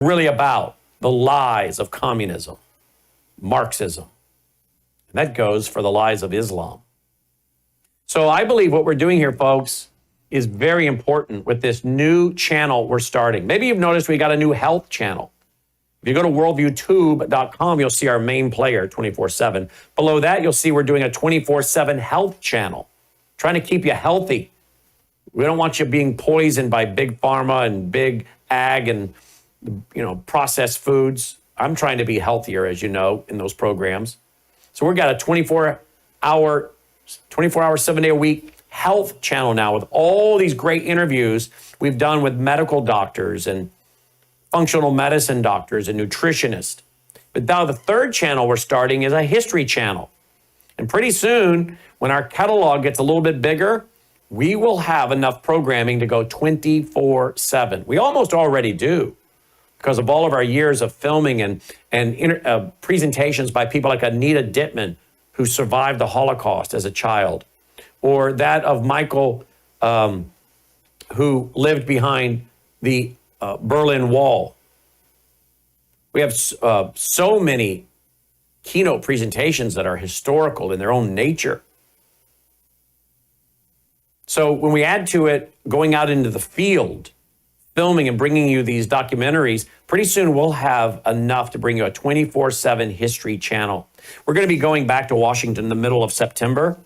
really about the lies of communism, Marxism. And that goes for the lies of Islam. So I believe what we're doing here, folks, is very important with this new channel we're starting. Maybe you've noticed we got a new health channel. If you go to worldviewtube.com, you'll see our main player 24/7. Below that, you'll see we're doing a 24/7 health channel, trying to keep you healthy. We don't want you being poisoned by big pharma and big ag and, processed foods. I'm trying to be healthier, as you know, in those programs. So we've got a 24-hour, 7-day-a-week health channel now with all these great interviews we've done with medical doctors and functional medicine doctors and nutritionists. But now the third channel we're starting is a history channel. And pretty soon, when our catalog gets a little bit bigger, we will have enough programming to go 24/7. We almost already do because of all of our years of filming and presentations by people like Anita Dittman, who survived the Holocaust as a child, or that of Michael, who lived behind the Berlin Wall. We have so many keynote presentations that are historical in their own nature. So when we add to it going out into the field, filming and bringing you these documentaries, pretty soon we'll have enough to bring you a 24/7 history channel. We're going to be going back to Washington in the middle of September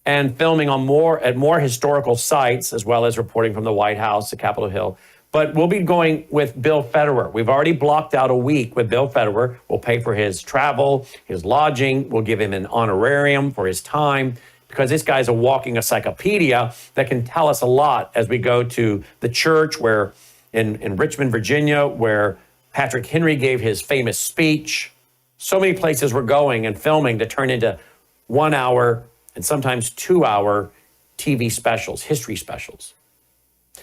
and filming on more historical sites, as well as reporting from the White House to Capitol Hill. But we'll be going with Bill Federer. We've already blocked out a week with Bill Federer. We'll pay for his travel, his lodging. We'll give him an honorarium for his time, because this guy's a walking encyclopedia that can tell us a lot as we go to the church where in Richmond, Virginia, where Patrick Henry gave his famous speech. So many places we're going and filming to turn into 1 hour and sometimes 2 hour TV specials, history specials.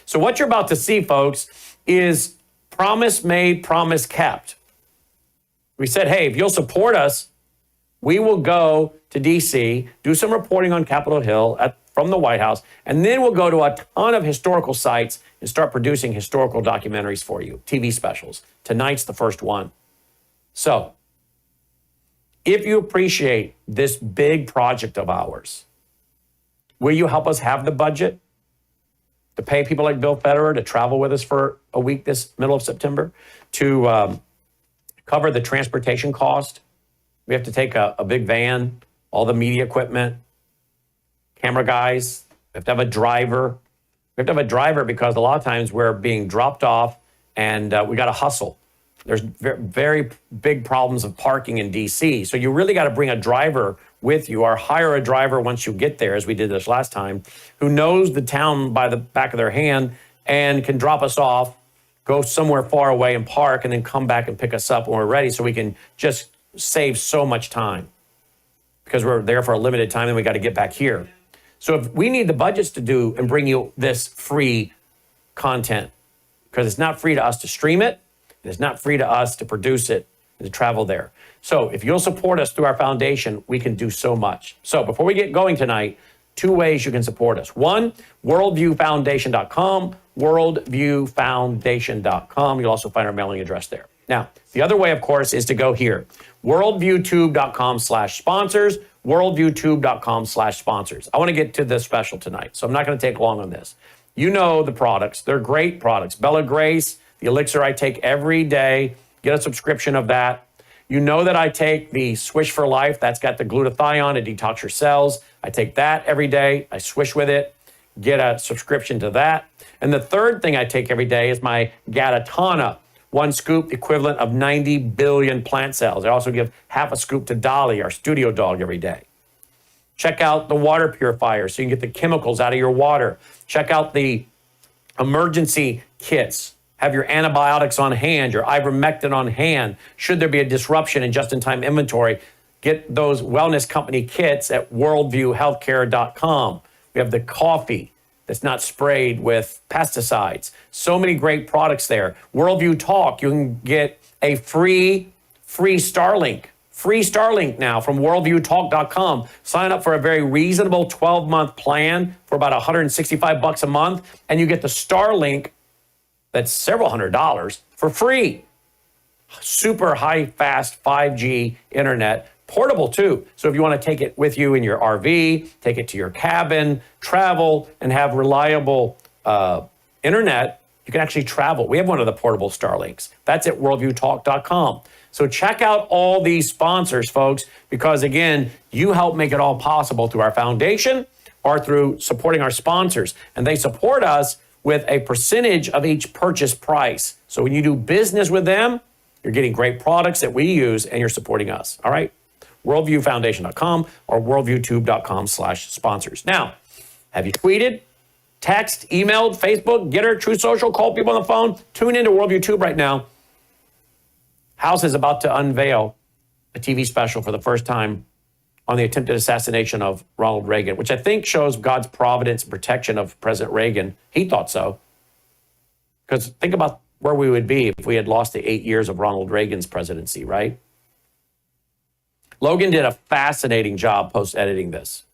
So what you're about to see, folks, is promise made, promise kept. We said, hey, if you'll support us, we will go to DC, do some reporting on Capitol Hill from the White House, and then we'll go to a ton of historical sites and start producing historical documentaries for you, TV specials. Tonight's the first one. So if you appreciate this big project of ours, will you help us have the budget to pay people like Bill Federer to travel with us for a week this middle of September, to cover the transportation cost? We have to take a big van, all the media equipment, camera guys. We have to have a driver. We have to have a driver because a lot of times we're being dropped off and we got to hustle. There's very big problems of parking in DC. So you really got to bring a driver with you, or hire a driver once you get there, as we did this last time, who knows the town by the back of their hand and can drop us off, go somewhere far away and park, and then come back and pick us up when we're ready, so we can just save so much time because we're there for a limited time and we got to get back here. So if we need the budgets to do and bring you this free content, because it's not free to us to stream it, and it's not free to us to produce it and to travel there. So if you'll support us through our foundation, we can do so much. So before we get going tonight, 2 ways you can support us. 1, worldviewfoundation.com, worldviewfoundation.com. You'll also find our mailing address there. Now, the other way, of course, is to go here, worldviewtube.com/sponsors, worldviewtube.com/sponsors. I want to get to the special tonight, so I'm not going to take long on this. You know the products. They're great products. Bella Grace, the elixir I take every day. Get a subscription of that. You know that I take the Swish for Life. That's got the glutathione to detox your cells. I take that every day. I swish with it. Get a subscription to that. And the third thing I take every day is my Gatatana, 1 scoop, equivalent of 90 billion plant cells. I also give half a scoop to Dolly, our studio dog, every day. Check out the water purifier so you can get the chemicals out of your water. Check out the emergency kits. Have your antibiotics on hand, your ivermectin on hand. Should there be a disruption in just-in-time inventory, get those wellness company kits at worldviewhealthcare.com. We have the coffee that's not sprayed with pesticides. So many great products there. Worldview Talk, you can get a free Starlink. Free Starlink now from worldviewtalk.com. Sign up for a very reasonable 12-month plan for about $165 a month, and you get the Starlink that's several $100s for free. super high, fast 5G internet, portable too. So if you want to take it with you in your RV, take it to your cabin, travel, and have reliable internet, you can actually travel. We have one of the portable Starlinks. That's at worldviewtalk.com. So check out all these sponsors, folks, because again, you help make it all possible through our foundation or through supporting our sponsors. And they support us with a percentage of each purchase price. So when you do business with them, you're getting great products that we use and you're supporting us. All right? worldviewfoundation.com or worldviewtube.com/sponsors. Now, have you tweeted, text, emailed, Facebook, Getter, True Social, called people on the phone? Tune into Worldview Tube right now. Howse is about to unveil a TV special for the first time on the attempted assassination of Ronald Reagan, which I think shows God's providence and protection of President Reagan. He thought so. Because think about where we would be if we had lost the 8 years of Ronald Reagan's presidency, right? Logan did a fascinating job post-editing this.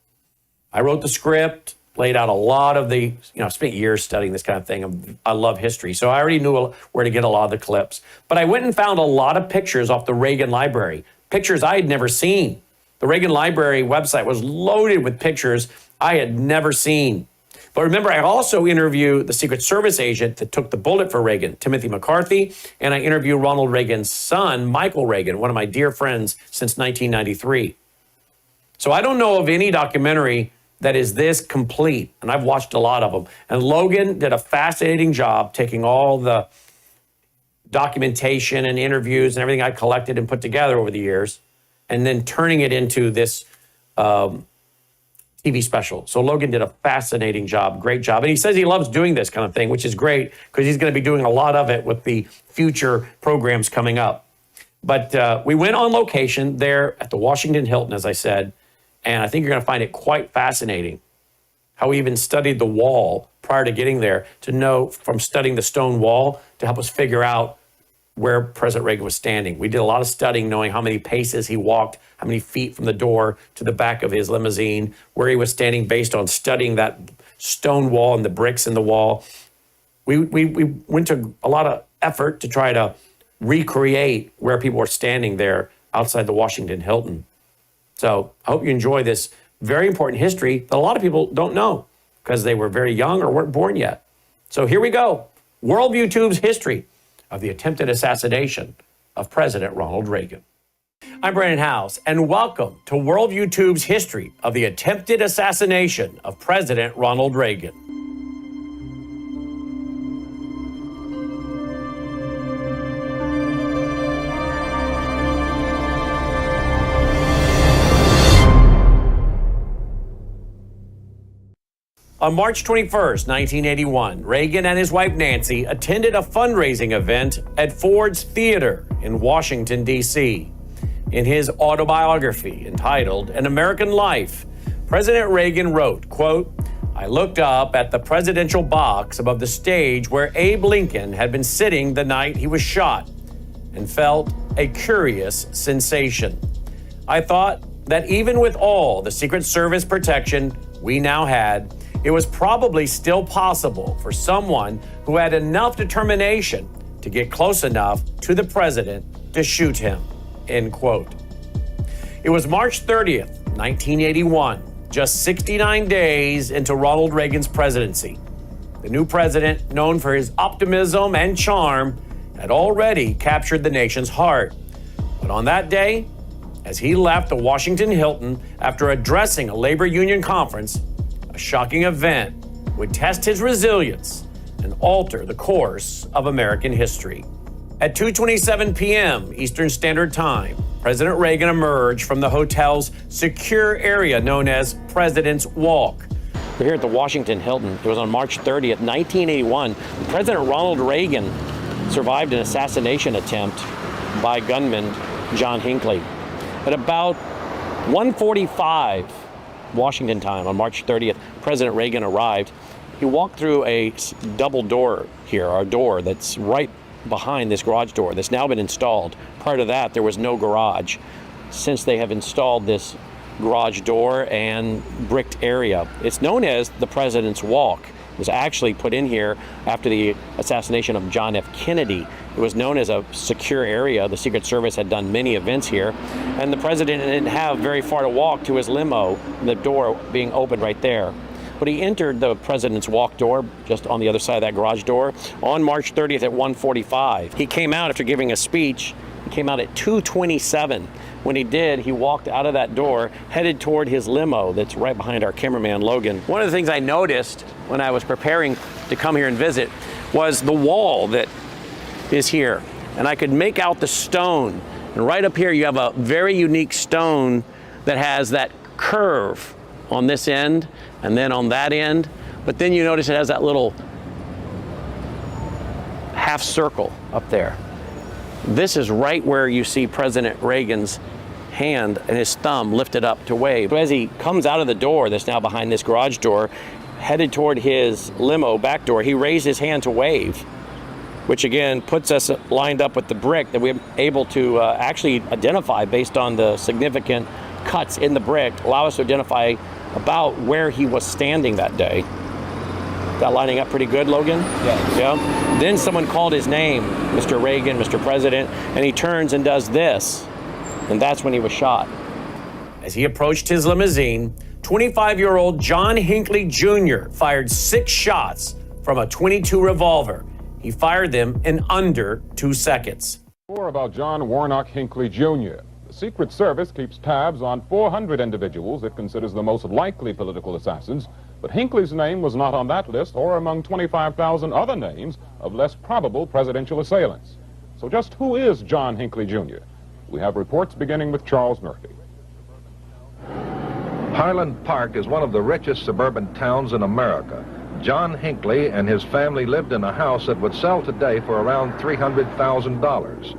I wrote the script, laid out a lot of the, I spent years studying this kind of thing. I love history, so I already knew where to get a lot of the clips. But I went and found a lot of pictures off the Reagan Library, pictures I had never seen. The Reagan Library website was loaded with pictures I had never seen. But remember, I also interviewed the Secret Service agent that took the bullet for Reagan, Timothy McCarthy, and I interviewed Ronald Reagan's son, Michael Reagan, one of my dear friends since 1993. So I don't know of any documentary that is this complete, and I've watched a lot of them. And Logan did a fascinating job taking all the documentation and interviews and everything I collected and put together over the years, and then turning it into this TV special. So Logan did a fascinating job, great job. And he says he loves doing this kind of thing, which is great because he's going to be doing a lot of it with the future programs coming up. But we went on location there at the Washington Hilton, as I said, and I think you're going to find it quite fascinating how we even studied the wall prior to getting there to know from studying the stone wall to help us figure out where President Reagan was standing. We did a lot of studying, knowing how many paces he walked, how many feet from the door to the back of his limousine, where he was standing based on studying that stone wall and the bricks in the wall. We went to a lot of effort to try to recreate where people were standing there outside the Washington Hilton. So I hope you enjoy this very important history that a lot of people don't know because they were very young or weren't born yet. So here we go. Worldview Tube's history of the attempted assassination of President Ronald Reagan. I'm Brannon Howse, and welcome to Worldview Tube's history of the attempted assassination of President Ronald Reagan. On March 21st, 1981, Reagan and his wife Nancy attended a fundraising event at Ford's Theater in Washington, D.C. In his autobiography entitled An American Life, President Reagan wrote, quote, "I looked up at the presidential box above the stage where Abe Lincoln had been sitting the night he was shot and felt a curious sensation. I thought that even with all the Secret Service protection we now had, it was probably still possible for someone who had enough determination to get close enough to the president to shoot him," end quote. It was March 30th, 1981, just 69 days into Ronald Reagan's presidency. The new president, known for his optimism and charm, had already captured the nation's heart. But on that day, as he left the Washington Hilton after addressing a labor union conference, a shocking event would test his resilience and alter the course of American history. At 2:27 p.m. Eastern Standard Time, President Reagan emerged from the hotel's secure area known as President's Walk. We're here at the Washington Hilton. It was on March 30th, 1981. President Ronald Reagan survived an assassination attempt by gunman John Hinckley. At about 1:45 Washington time on March 30th, President Reagan arrived. He walked through a double door here, a door that's right behind this garage door that's now been installed. Prior to that, there was no garage. Since they have installed this garage door and bricked area, it's known as the President's Walk. It was actually put in here after the assassination of John F. Kennedy. It It was known as a secure area. The Secret Service had done many events here, and the president didn't have very far to walk to his limo, the door being open right there. But he entered the president's walk door, just on the other side of that garage door, on March 30th at 1:45. He came out after giving a speech. He came out at 2:27. When he did, he walked out of that door, headed toward his limo that's right behind our cameraman, Logan. One of the things I noticed when I was preparing to come here and visit was the wall that is here. And I could make out the stone. And right up here, you have a very unique stone that has that curve on this end and then on that end. But then you notice it has that little half circle up there. This is right where you see President Reagan's hand and his thumb lifted up to wave. As he comes out of the door that's now behind this garage door, headed toward his limo back door, he raised his hand to wave, which again puts us lined up with the brick that we're able to actually identify based on the significant cuts in the brick, allow us to identify about where he was standing that day. That lining up pretty good, Logan? Yes. Yeah. Then someone called his name, Mr. Reagan, Mr. President, and he turns and does this. And that's when he was shot. As he approached his limousine, 25-year-old John Hinckley Jr. fired 6 shots from a .22 revolver. He fired them in under 2 seconds. More about John Warnock Hinckley Jr. The Secret Service keeps tabs on 400 individuals it considers the most likely political assassins, but Hinckley's name was not on that list or among 25,000 other names of less probable presidential assailants. So just who is John Hinckley Jr.? We have reports beginning with Charles Murphy. Highland Park is one of the richest suburban towns in America. John Hinckley and his family lived in a house that would sell today for around $300,000.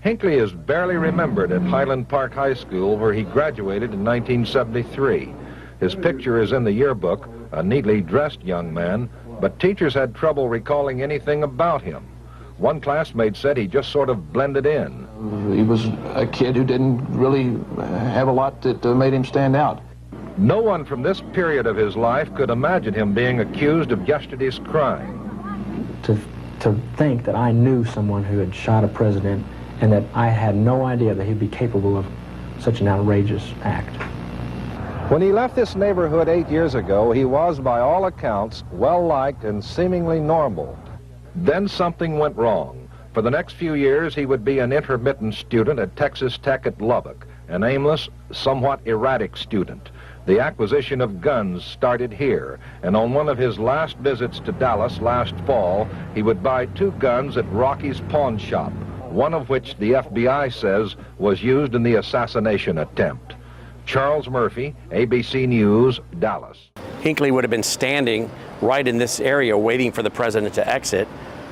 Hinckley is barely remembered at Highland Park High School, where he graduated in 1973. His picture is in the yearbook, a neatly dressed young man, but teachers had trouble recalling anything about him. One classmate said he just sort of blended in. He was a kid who didn't really have a lot that made him stand out. No one from this period of his life could imagine him being accused of yesterday's crime. To think that I knew someone who had shot a president and that I had no idea that he'd be capable of such an outrageous act. When he left this neighborhood 8 years ago, he was, by all accounts, well-liked and seemingly normal. Then something went wrong. For the next few years, he would be an intermittent student at Texas Tech at Lubbock, an aimless, somewhat erratic student. The acquisition of guns started here, and on one of his last visits to Dallas last fall, he would buy 2 guns at Rocky's pawn shop, one of which the FBI says was used in the assassination attempt. Charles Murphy, ABC News, Dallas. Hinckley would have been standing right in this area waiting for the president to exit.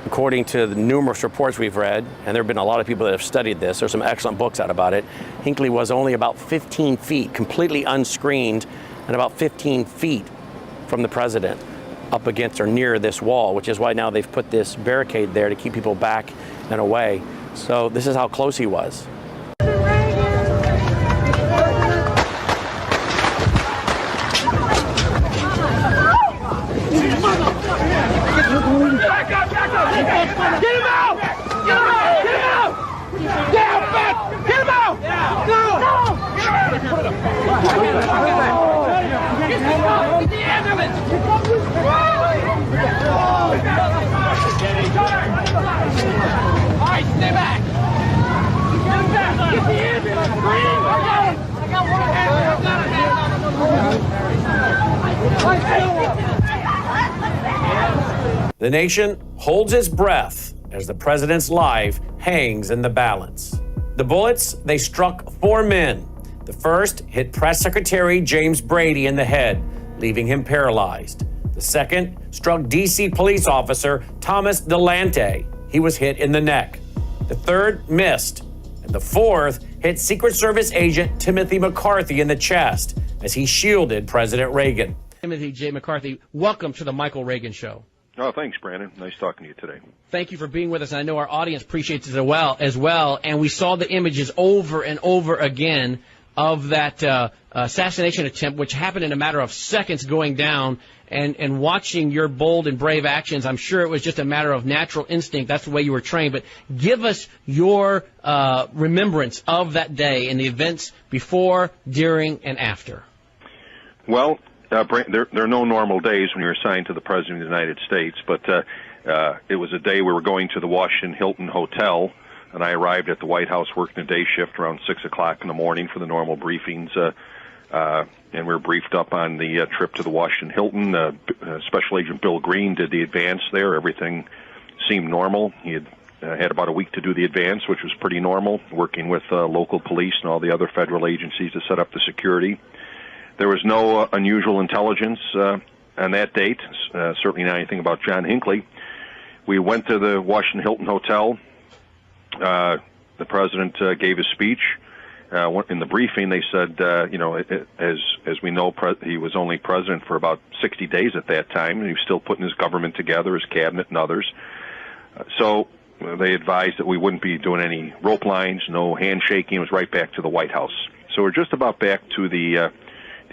According to the numerous reports we've read, and there have been a lot of people that have studied this, there's some excellent books out about it, Hinckley was only about 15 feet, completely unscreened, and about 15 feet from the president, up against or near this wall, which is why now they've put this barricade there to keep people back and away. So this is how close he was. Get him out! Get him out! Get him out! Down, back! Get him out! No! Get the ambulance! All right, stay back! Get him back! Get the ambulance! I got one! The nation holds its breath as the president's life hangs in the balance. The bullets, they struck 4 men. The first hit Press Secretary James Brady in the head, leaving him paralyzed. The second struck D.C. police officer Thomas Delante. He was hit in the neck. The third missed. And the fourth hit Secret Service agent Timothy McCarthy in the chest as he shielded President Reagan. Timothy J. McCarthy, welcome to the Michael Reagan Show. Oh, thanks, Brannon. Nice talking to you today. Thank you for being with us, and I know our audience appreciates it as well. And we saw the images over and over again of that assassination attempt, which happened in a matter of seconds going down, and watching your bold and brave actions, I'm sure it was just a matter of natural instinct. That's the way you were trained. But give us your remembrance of that day and the events before, during, and after. Well, there are no normal days when you're assigned to the President of the United States, but it was a day we were going to the Washington Hilton Hotel, and I arrived at the White House working a day shift around 6 o'clock in the morning for the normal briefings, and we were briefed up on the trip to the Washington Hilton. Special Agent Bill Green did the advance there. Everything seemed normal. He had about a week to do the advance, which was pretty normal, working with local police and all the other federal agencies to set up the security. There was no unusual intelligence on that date, certainly not anything about John Hinckley. We went to the Washington Hilton Hotel. The president gave his speech. In the briefing, they said, as we know, he was only president for about 60 days at that time, and he was still putting his government together, his cabinet and others. So they advised that we wouldn't be doing any rope lines, no handshaking. It was right back to the White House. So we're just about back to the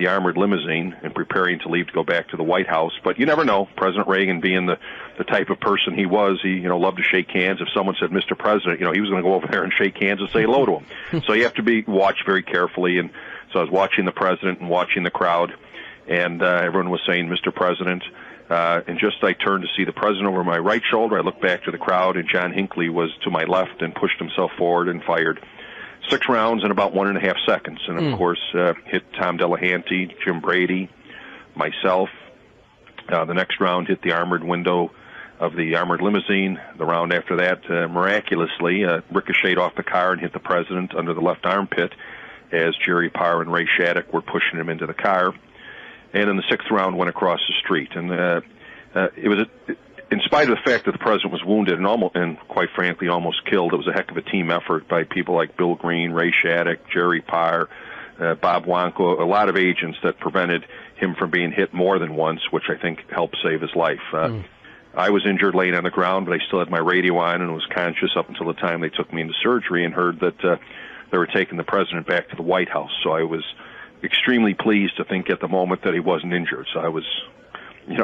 armored limousine and preparing to leave to go back to the White House. But you never know. President Reagan, being the type of person he was, he loved to shake hands. If someone said, "Mr. President," he was going to go over there and shake hands and say hello to him. So you have to be watched very carefully. And so I was watching the president and watching the crowd, and everyone was saying, "Mr. President." And just I turned to see the president over my right shoulder. I looked back to the crowd, and John Hinckley was to my left and pushed himself forward and fired 6 rounds in about 1.5 seconds. And, of course, hit Tom Delahanty, Jim Brady, myself. The next round hit the armored window of the armored limousine. The round after that, miraculously, ricocheted off the car and hit the president under the left armpit as Jerry Parr and Ray Shattuck were pushing him into the car. And then the 6th round went across the street. And it was in spite of the fact that the president was wounded and quite frankly almost killed, it was a heck of a team effort by people like Bill Green, Ray Shattuck, Jerry Parr, Bob Wanko, a lot of agents that prevented him from being hit more than once, which I think helped save his life. I was injured laying on the ground, but I still had my radio on and was conscious up until the time they took me into surgery, and heard that they were taking the president back to the White House. So I was extremely pleased to think at the moment that he wasn't injured. So I was, in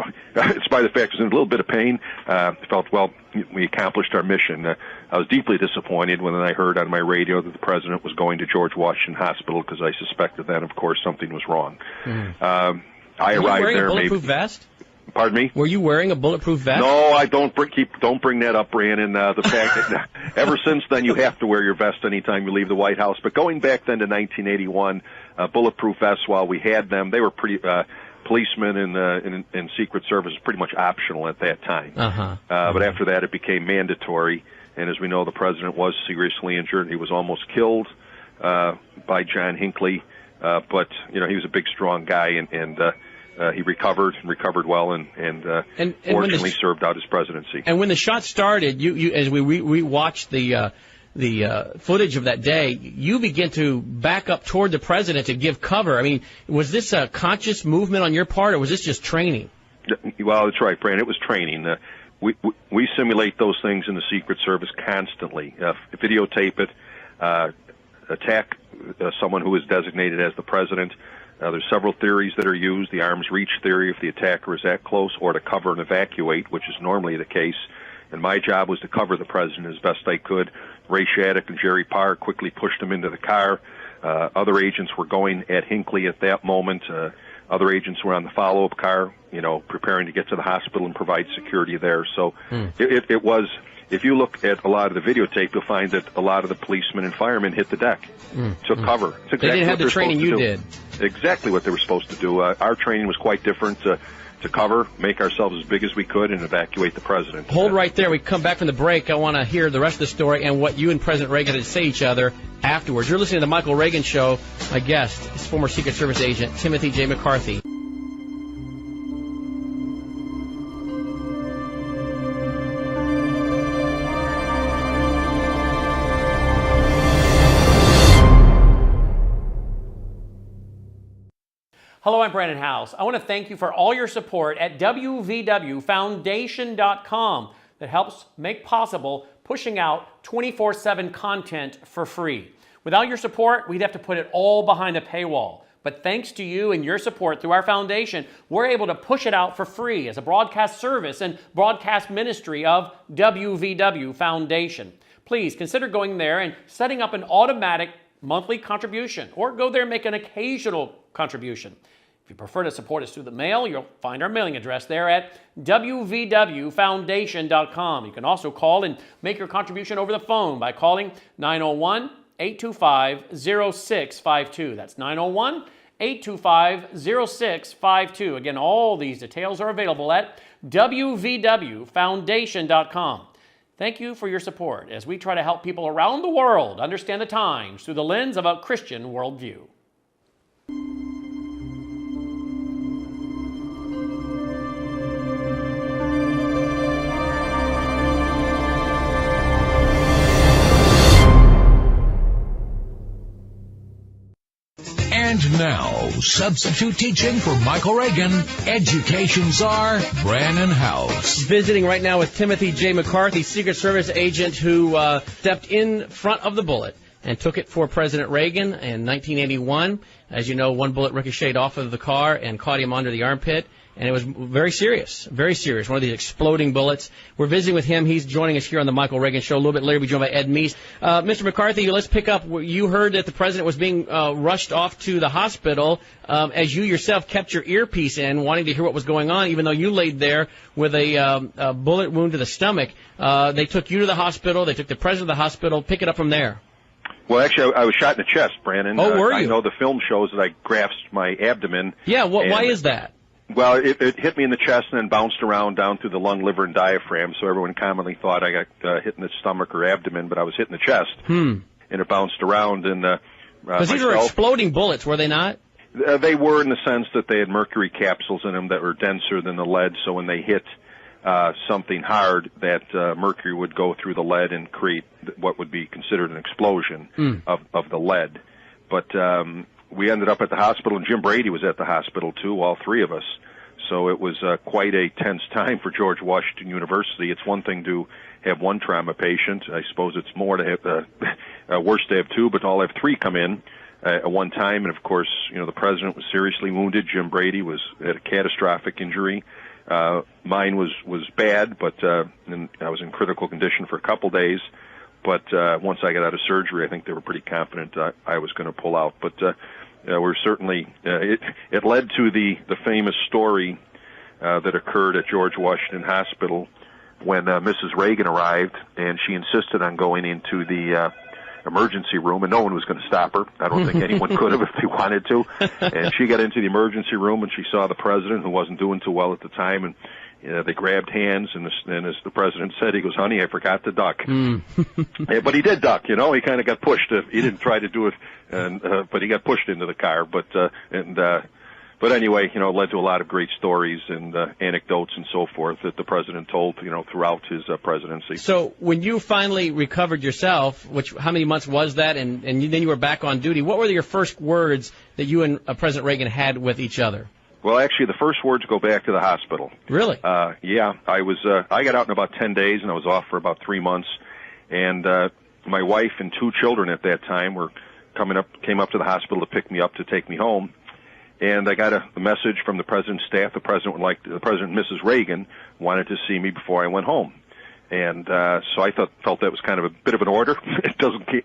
spite of the fact I was in a little bit of pain, felt, well, we accomplished our mission. I was deeply disappointed when I heard on my radio that the president was going to George Washington Hospital, because I suspected then, of course, something was wrong. I arrived there. Were you wearing a bulletproof vest? Pardon me? Were you wearing a bulletproof vest? No, I don't bring that up, Brannon. The fact that ever since then you have to wear your vest anytime you leave the White House. But going back then to 1981, bulletproof vests, while we had them, they were pretty. Policemen and Secret Service was pretty much optional at that time. But after that, it became mandatory. And as we know, the president was seriously injured. He was almost killed by John Hinckley. But he was a big, strong guy, and he recovered well, and fortunately served out his presidency. And when the shot started, you as we watched the footage of that day, you begin to back up toward the president to give cover. I mean, was this a conscious movement on your part, or was this just training? Well, that's right, Brannon. It was training. We simulate those things in the Secret Service constantly. Videotape it, attack someone who is designated as the president. There's several theories that are used. The arm's reach theory, if the attacker is that close, or to cover and evacuate, which is normally the case. And my job was to cover the president as best I could. Ray Shattuck and Jerry Parr quickly pushed him into the car. Other agents were going at Hinckley at that moment. Other agents were on the follow-up car, preparing to get to the hospital and provide security there. So it was, if you look at a lot of the videotape, you'll find that a lot of the policemen and firemen hit the deck, took cover. It's exactly they didn't have the training you did. Exactly what they were supposed to do. Our training was quite different. To cover, make ourselves as big as we could, and evacuate the president. Hold right there. We come back from the break. I want to hear the rest of the story and what you and President Reagan had to say to each other afterwards. You're listening to The Michael Reagan Show. My guest is former Secret Service agent Timothy J. McCarthy. Hello, I'm Brannon Howse. I want to thank you for all your support at WVWFoundation.com that helps make possible pushing out 24/7 content for free. Without your support, we'd have to put it all behind a paywall. But thanks to you and your support through our foundation, we're able to push it out for free as a broadcast service and broadcast ministry of WVW Foundation. Please consider going there and setting up an automatic monthly contribution, or go there and make an occasional contribution. If you prefer to support us through the mail, you'll find our mailing address there at wvwfoundation.com. You can also call and make your contribution over the phone by calling 901-825-0652. That's 901-825-0652. Again, all these details are available at wvwfoundation.com. Thank you for your support as we try to help people around the world understand the times through the lens of a Christian worldview. And now, substitute teaching for Michael Reagan, education czar, Brannon Howse. Visiting right now with Timothy J. McCarthy, Secret Service agent who stepped in front of the bullet and took it for President Reagan in 1981. As you know, one bullet ricocheted off of the car and caught him under the armpit. And it was very serious, one of these exploding bullets. We're visiting with him. He's joining us here on the Michael Reagan Show. A little bit later, we'll be joined by Ed Meese. Mr. McCarthy, let's pick up. You heard that the president was being rushed off to the hospital as you yourself kept your earpiece in, wanting to hear what was going on, even though you laid there with a bullet wound to the stomach. They took you to the hospital. They took the president to the hospital. Pick it up from there. Well, actually, I was shot in the chest, Brannon. Oh, were you? I know the film shows that I grasped my abdomen. Yeah, why is that? Well, it hit me in the chest and then bounced around down through the lung, liver, and diaphragm, so everyone commonly thought I got hit in the stomach or abdomen, but I was hit in the chest. And it bounced around. Because these were exploding bullets, were they not? They were, in the sense that they had mercury capsules in them that were denser than the lead, so when they hit something hard, that mercury would go through the lead and create what would be considered an explosion of the lead. But we ended up at the hospital, and Jim Brady was at the hospital, too, all three of us. So it was quite a tense time for George Washington University. It's one thing to have one trauma patient. I suppose it's more to have worse to have two, but to all have three come in at one time. And, of course, you know, the president was seriously wounded. Jim Brady had a catastrophic injury. Mine was bad, but and I was in critical condition for a couple days. But once I got out of surgery, I think they were pretty confident I was going to pull out. But we're certainly it led to the famous story that occurred at George Washington Hospital when Mrs. Reagan arrived, and she insisted on going into the emergency room, and no one was going to stop her. I don't think anyone could have if they wanted to. And she got into the emergency room, and she saw the president, who wasn't doing too well at the time, and they grabbed hands, and as the president said, he goes, "Honey, I forgot to duck." But he did duck, you know. He kind of got pushed. He didn't try to do it, but he got pushed into the car. But anyway, you know, it led to a lot of great stories and anecdotes and so forth that the president told, you know, throughout his presidency. So when you finally recovered yourself, how many months was that, and then you were back on duty, what were your first words that you and President Reagan had with each other? Well, actually, the first words go back to the hospital. Really? Yeah. I got out in about 10 days, and I was off for about 3 months. And my wife and 2 children at that time came up to the hospital to pick me up to take me home. And I got a message from the president's staff. The president and Mrs. Reagan wanted to see me before I went home. And so I felt that was kind of a bit of an order. It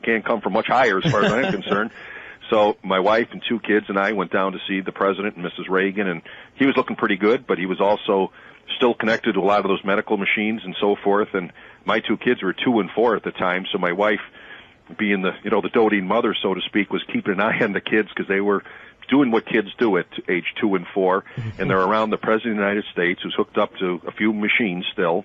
can't come from much higher as far as I'm concerned. So my wife and 2 kids and I went down to see the president and Mrs. Reagan, and he was looking pretty good, but he was also still connected to a lot of those medical machines and so forth. And my 2 kids were 2 and 4 at the time, so my wife, being the doting mother, so to speak, was keeping an eye on the kids because they were doing what kids do at age 2 and 4, and they're around the president of the United States, who's hooked up to a few machines still,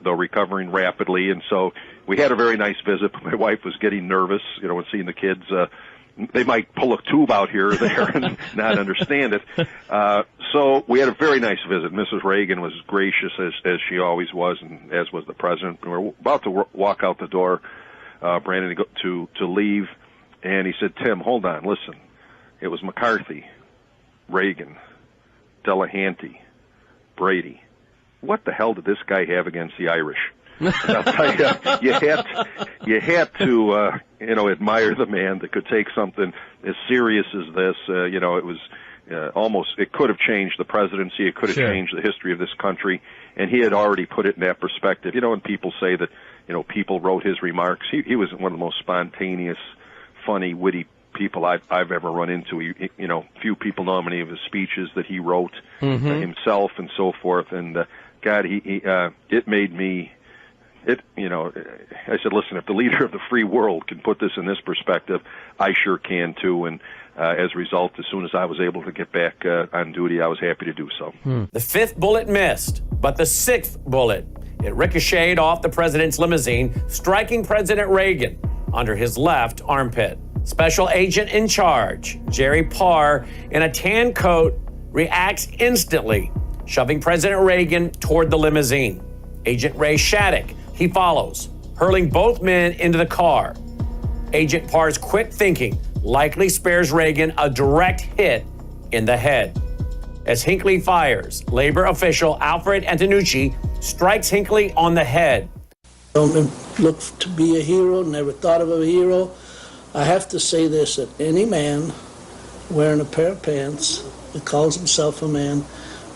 though recovering rapidly. And so we had a very nice visit. My wife was getting nervous, you know, when seeing the kids. They might pull a tube out here or there and not understand it. So we had a very nice visit. Mrs. Reagan was gracious as she always was, and as was the president. We were about to walk out the door, Brannon, to leave, and he said, "Tim, hold on, listen. It was McCarthy, Reagan, Delahanty, Brady. What the hell did this guy have against the Irish?" I'll tell you had to admire the man that could take something as serious as this. It was it could have changed the presidency. It could have changed the history of this country. And he had already put it in that perspective. When people say that, people wrote his remarks, he was one of the most spontaneous, funny, witty people I've ever run into. Few people know how many of his speeches that he wrote himself and so forth. And God, it made me. I said, listen, if the leader of the free world can put this in this perspective, I sure can too. And as a result, as soon as I was able to get back on duty, I was happy to do so. The fifth bullet missed, but the sixth bullet, it ricocheted off the president's limousine, striking President Reagan under his left armpit. Special agent in charge, Jerry Parr, in a tan coat, reacts instantly, shoving President Reagan toward the limousine. Agent Ray Shattuck, he follows, hurling both men into the car. Agent Parr's quick thinking likely spares Reagan a direct hit in the head. As Hinckley fires, labor official Alfred Antonucci strikes Hinckley on the head. Don't look to be a hero, never thought of a hero. I have to say this, that any man wearing a pair of pants that calls himself a man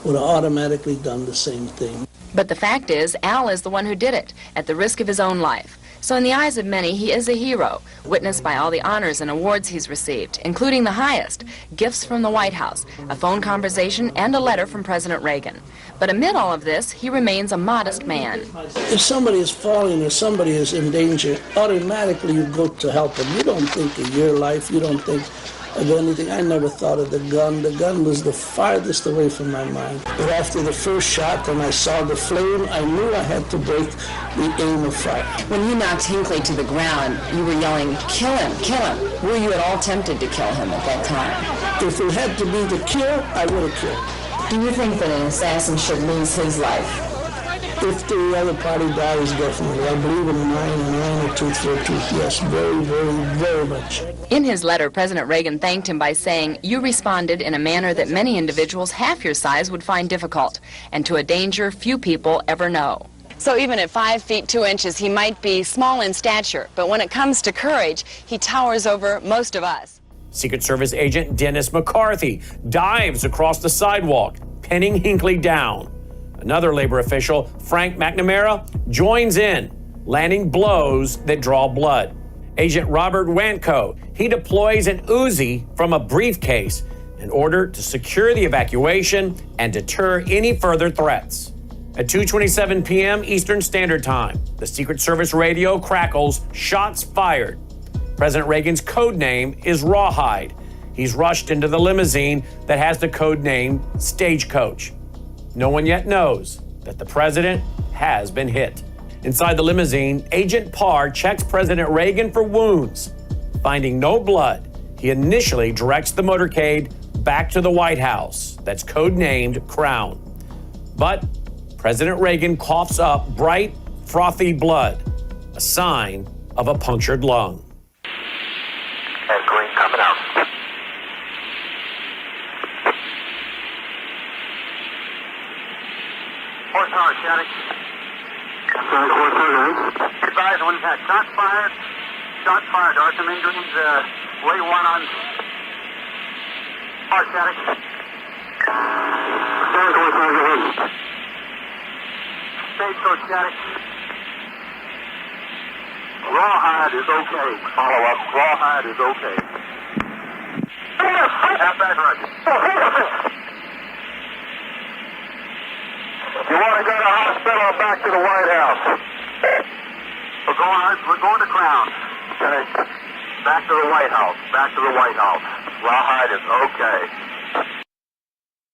would have automatically done the same thing. But the fact is, Al is the one who did it, at the risk of his own life. So in the eyes of many, he is a hero, witnessed by all the honors and awards he's received, including the highest, gifts from the White House, a phone conversation, and a letter from President Reagan. But amid all of this, he remains a modest man. If somebody is falling or somebody is in danger, automatically you go to help them. You don't think of your life, you don't think of anything. I never thought of the gun. The gun was the farthest away from my mind. But after the first shot and I saw the flame, I knew I had to break the aim of fire. When you knocked Hinckley to the ground, you were yelling, "Kill him, kill him." Were you at all tempted to kill him at that time? If it had to be the kill, I would have killed. Do you think that an assassin should lose his life? If the other party dies, definitely. I believe in an eye and an eye and a tooth for a tooth. Yes, very, very, very much. In his letter, President Reagan thanked him by saying, "You responded in a manner that many individuals half your size would find difficult, and to a danger few people ever know." So even at 5 feet 2 inches, he might be small in stature, but when it comes to courage, he towers over most of us. Secret Service agent Dennis McCarthy dives across the sidewalk, pinning Hinckley down. Another labor official, Frank McNamara, joins in, landing blows that draw blood. Agent Robert Wanko, he deploys an Uzi from a briefcase in order to secure the evacuation and deter any further threats. At 2:27 p.m. Eastern Standard Time, the Secret Service radio crackles, shots fired. President Reagan's code name is Rawhide. He's rushed into the limousine that has the code name Stagecoach. No one yet knows that the president has been hit. Inside the limousine, Agent Parr checks President Reagan for wounds. Finding no blood, he initially directs the motorcade back to the White House, that's codenamed Crown. But President Reagan coughs up bright, frothy blood, a sign of a punctured lung. And green coming out. Horsepower, Shattuck. Advise one had shots fired. Shots fired. There are some injuries. Way one on. Horse, Shattuck. Stagecoach, Shattuck. Rawhide is okay. Follow up. Rawhide is okay. Half back, Roger. You want to go to the hospital or back to the White House? We're going to Crown. Okay. Back to the White House. Back to the White House. Rawhide is okay.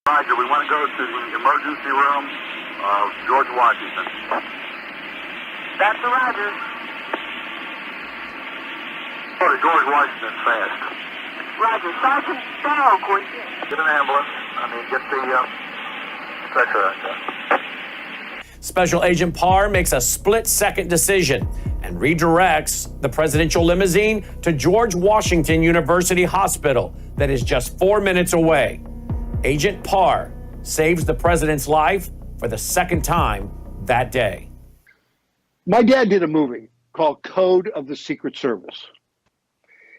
Roger, we want to go to the emergency room of George Washington. That's the Roger. Go to George Washington fast. Roger, Sergeant, down quick. Get an ambulance. Get the stretcher. Special Agent Parr makes a split-second decision and redirects the presidential limousine to George Washington University Hospital that is just 4 minutes away. Agent Parr saves the president's life for the second time that day. My dad did a movie called Code of the Secret Service.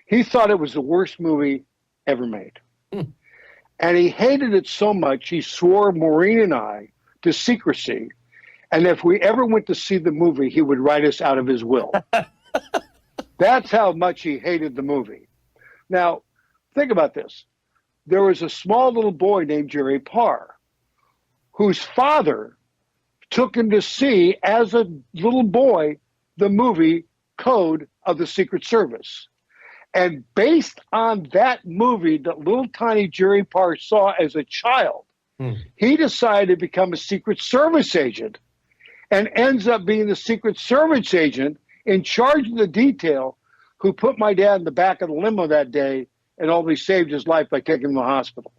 He thought it was the worst movie ever made. And he hated it so much, he swore Maureen and I to secrecy. And if we ever went to see the movie, he would write us out of his will. That's how much he hated the movie. Now, think about this. There was a small little boy named Jerry Parr, whose father took him to see, as a little boy, the movie Code of the Secret Service. And based on that movie that little tiny Jerry Parr saw as a child, he decided to become a Secret Service agent, and ends up being the Secret Service agent in charge of the detail who put my dad in the back of the limo that day and only saved his life by taking him to the hospital.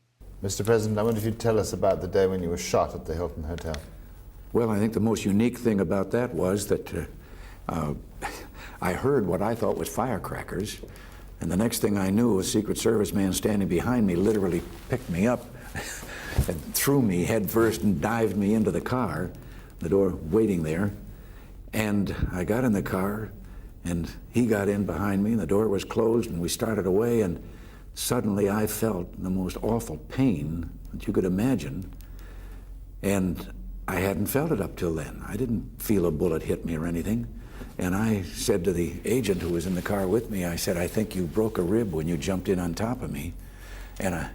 Mr. President, I wonder if you'd tell us about the day when you were shot at the Hilton Hotel. Well, I think the most unique thing about that was that I heard what I thought was firecrackers, and the next thing I knew, a Secret Service man standing behind me literally picked me up and threw me head first and dived me into the car, the door waiting there. And I got in the car, and he got in behind me, and the door was closed, and we started away, and suddenly I felt the most awful pain that you could imagine. And I hadn't felt it up till then. I didn't feel a bullet hit me or anything. And I said to the agent who was in the car with me, I said, I think you broke a rib when you jumped in on top of me. And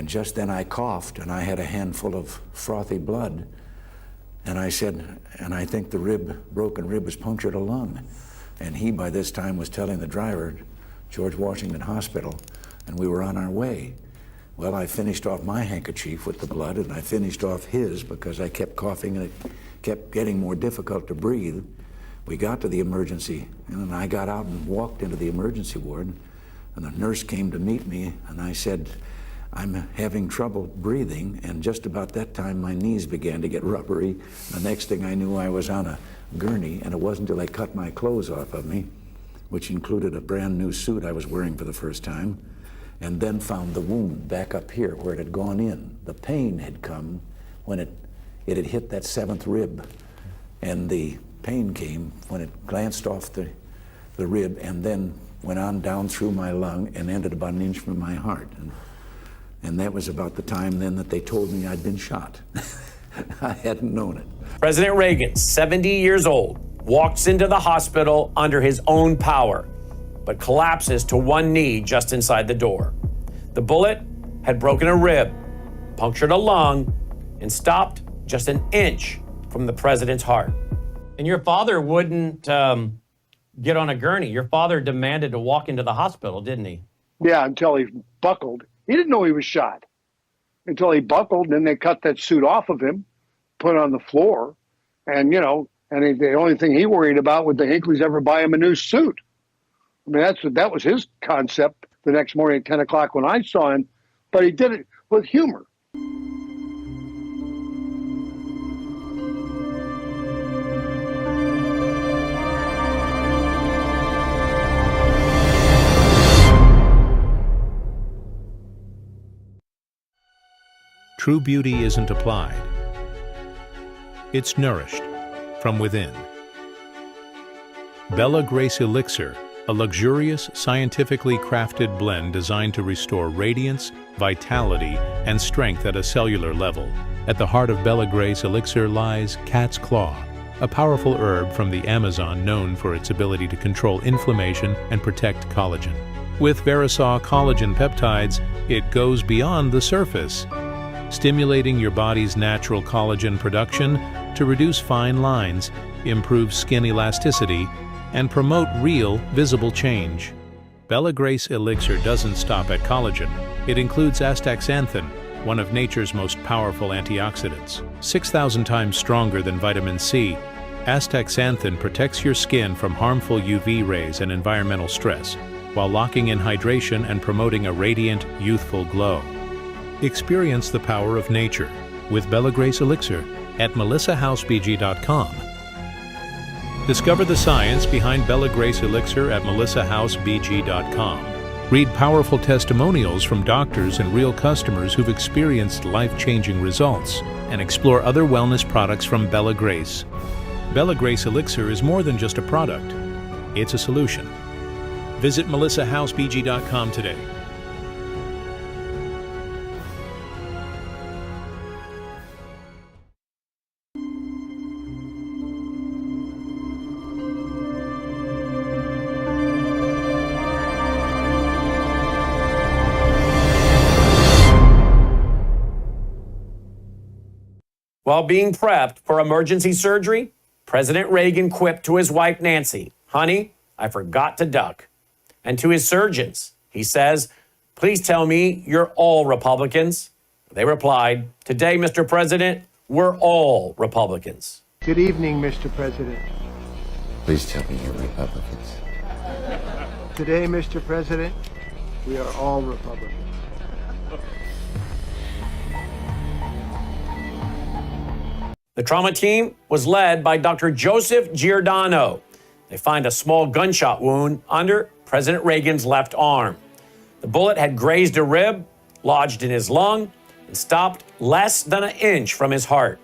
just then I coughed, and I had a handful of frothy blood. And I said, and I think the broken rib was punctured a lung. And he, by this time, was telling the driver, George Washington Hospital, and we were on our way. Well, I finished off my handkerchief with the blood, and I finished off his because I kept coughing, and it kept getting more difficult to breathe. We got to the emergency, and I got out and walked into the emergency ward, and the nurse came to meet me, and I said, I'm having trouble breathing, and just about that time my knees began to get rubbery. The next thing I knew, I was on a gurney, and it wasn't until they cut my clothes off of me, which included a brand new suit I was wearing for the first time, and then found the wound back up here where it had gone in. The pain had come when it had hit that 7th rib, and the pain came when it glanced off the rib and then went on down through my lung and ended about an inch from my heart. And that was about the time then that they told me I'd been shot. I hadn't known it. President Reagan, 70 years old, walks into the hospital under his own power, but collapses to one knee just inside the door. The bullet had broken a rib, punctured a lung, and stopped just an inch from the president's heart. And your father wouldn't get on a gurney. Your father demanded to walk into the hospital, didn't he? Yeah, until he buckled. He didn't know he was shot until he buckled, and then they cut that suit off of him, put it on the floor, and, the only thing he worried about was the Hinckleys ever buy him a new suit. I mean, that was his concept the next morning at 10 o'clock when I saw him, but he did it with humor. True beauty isn't applied. It's nourished from within. Bella Grace Elixir, a luxurious, scientifically crafted blend designed to restore radiance, vitality, and strength at a cellular level. At the heart of Bella Grace Elixir lies cat's claw, a powerful herb from the Amazon known for its ability to control inflammation and protect collagen. With Verisol collagen peptides, it goes beyond the surface, stimulating your body's natural collagen production to reduce fine lines, improve skin elasticity, and promote real, visible change. Bella Grace Elixir doesn't stop at collagen. It includes astaxanthin, one of nature's most powerful antioxidants. 6,000 times stronger than vitamin C, astaxanthin protects your skin from harmful UV rays and environmental stress, while locking in hydration and promoting a radiant, youthful glow. Experience the power of nature with Bella Grace Elixir at melissahousebg.com. Discover the science behind Bella Grace Elixir at melissahousebg.com. Read powerful testimonials from doctors and real customers who've experienced life-changing results, and explore other wellness products from Bella Grace. Bella Grace Elixir is more than just a product. It's a solution. Visit melissahousebg.com today. While being prepped for emergency surgery, President Reagan quipped to his wife, Nancy, "Honey, I forgot to duck." And to his surgeons, he says, "Please tell me you're all Republicans." They replied, "Today, Mr. President, we're all Republicans." Good evening, Mr. President. Please tell me you're Republicans. Today, Mr. President, we are all Republicans. The trauma team was led by Dr. Joseph Giordano. They find a small gunshot wound under President Reagan's left arm. The bullet had grazed a rib, lodged in his lung, and stopped less than an inch from his heart.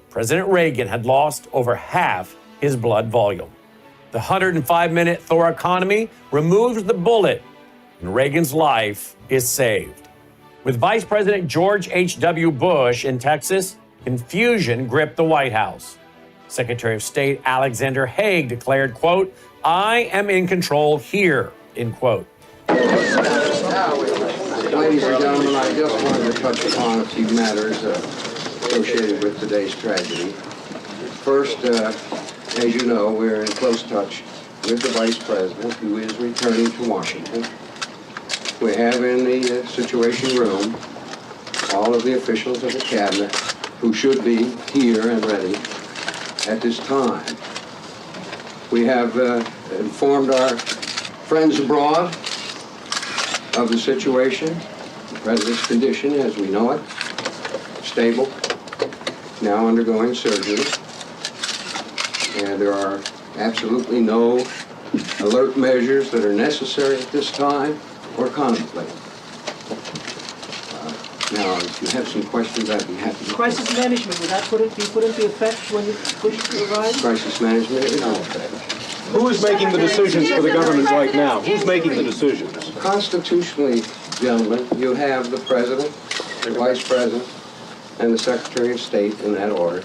President Reagan had lost over half his blood volume. The 105-minute thoracotomy removes the bullet, and Reagan's life is saved. With Vice President George H.W. Bush in Texas, confusion gripped the White House. Secretary of State Alexander Haig declared, quote, "I am in control here," end quote. Ladies and gentlemen, I just wanted to touch upon a few matters associated with today's tragedy. First, as you know, we're in close touch with the Vice President, who is returning to Washington. We have in the Situation Room all of the officials of the Cabinet who should be here and ready at this time. We have informed our friends abroad of the situation, the President's condition as we know it, stable, now undergoing surgery, and there are absolutely no alert measures that are necessary at this time or contemplated. Now, if you have some questions, I'd be happy to. Crisis management, would that be put into effect when you push the ride? Crisis management is in effect. Who is making the decisions for the government right now? Who's making the decisions? Constitutionally, gentlemen, you have the President, the Vice President, and the Secretary of State in that order.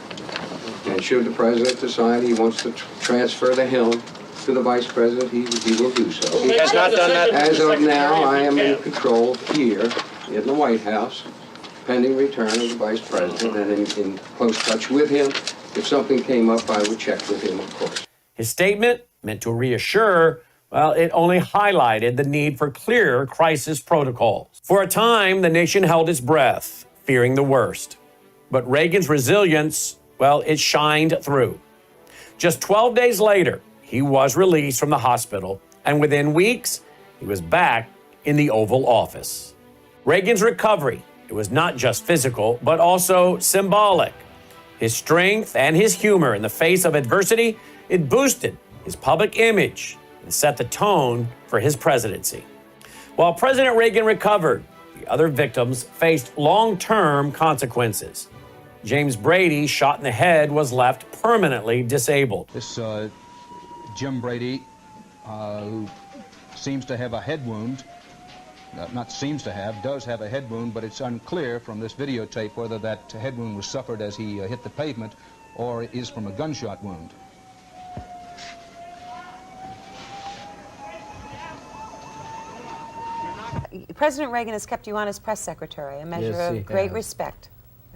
And should the President decide he wants to transfer the helm to the Vice President, he will do so. He has not done that. As of now, I am in control here in the White House, pending return of the Vice President, and in close touch with him. If something came up, I would check with him, of course. His statement, meant to reassure, well, it only highlighted the need for clear crisis protocols. For a time, the nation held its breath, fearing the worst. But Reagan's resilience, well, it shined through. Just 12 days later, he was released from the hospital, and within weeks, he was back in the Oval Office. Reagan's recovery, it was not just physical, but also symbolic. His strength and his humor in the face of adversity, it boosted his public image and set the tone for his presidency. While President Reagan recovered, the other victims faced long-term consequences. James Brady, shot in the head, was left permanently disabled. This Jim Brady, who seems to have a head wound, does have a head wound, but it's unclear from this videotape whether that head wound was suffered as he hit the pavement or is from a gunshot wound. President Reagan has kept you on as press secretary, a measure of great respect,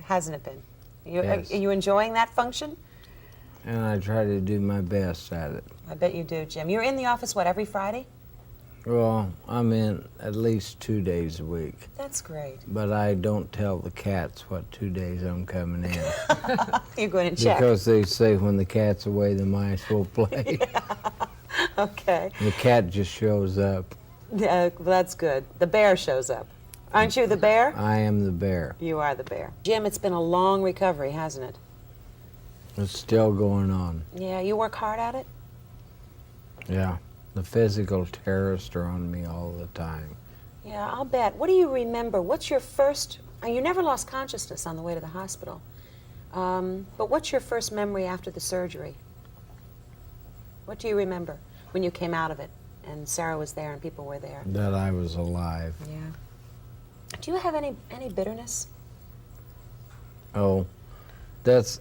hasn't it been? Yes. Are you enjoying that function? And I try to do my best at it. I bet you do, Jim. You're in the office, what, every Friday? Well, I'm in at least 2 days a week. That's great. But I don't tell the cats what 2 days I'm coming in. You're going to check. Because they say when the cat's away, the mice will play. Okay. The cat just shows up. Well, that's good. The bear shows up. Aren't you the bear? I am the bear. You are the bear. Jim, it's been a long recovery, hasn't it? It's still going on. Yeah, you work hard at it? Yeah. The physical terrorists are on me all the time. Yeah, I'll bet. What do you remember? What's your first... You never lost consciousness on the way to the hospital. But what's your first memory after the surgery? What do you remember when you came out of it and Sarah was there and people were there? That I was alive. Yeah. Do you have any bitterness? Oh, that's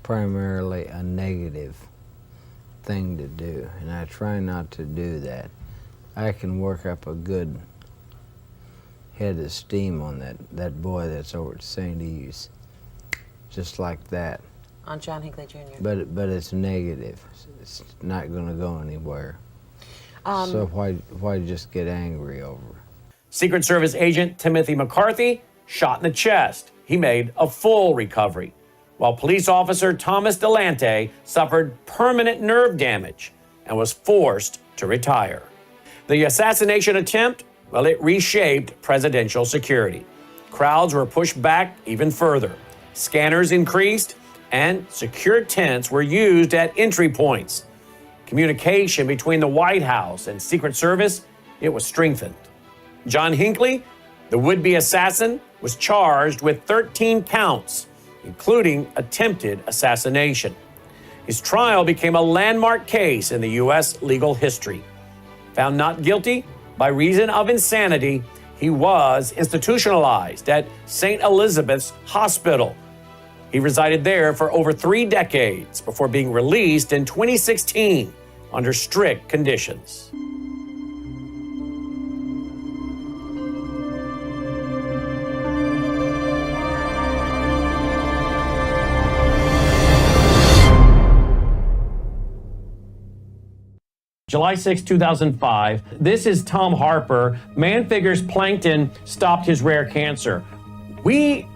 primarily a negative thing to do, and I try not to do that. I can work up a good head of steam on that boy that's over at St. Eve's, just like that. On John Hinckley Jr. But it's negative. It's not going to go anywhere. So why just get angry over it? Secret Service agent Timothy McCarthy shot in the chest. He made a full recovery, while police officer Thomas Delante suffered permanent nerve damage and was forced to retire. The assassination attempt, well, it reshaped presidential security. Crowds were pushed back even further. Scanners increased, and secure tents were used at entry points. Communication between the White House and Secret Service, it was strengthened. John Hinckley, the would-be assassin, was charged with 13 counts, including attempted assassination. His trial became a landmark case in the U.S. legal history. Found not guilty by reason of insanity, he was institutionalized at St. Elizabeth's Hospital. He resided there for over 3 decades before being released in 2016 under strict conditions. July 6, 2005. This is Tom Harper. Man figures plankton stopped his rare cancer. We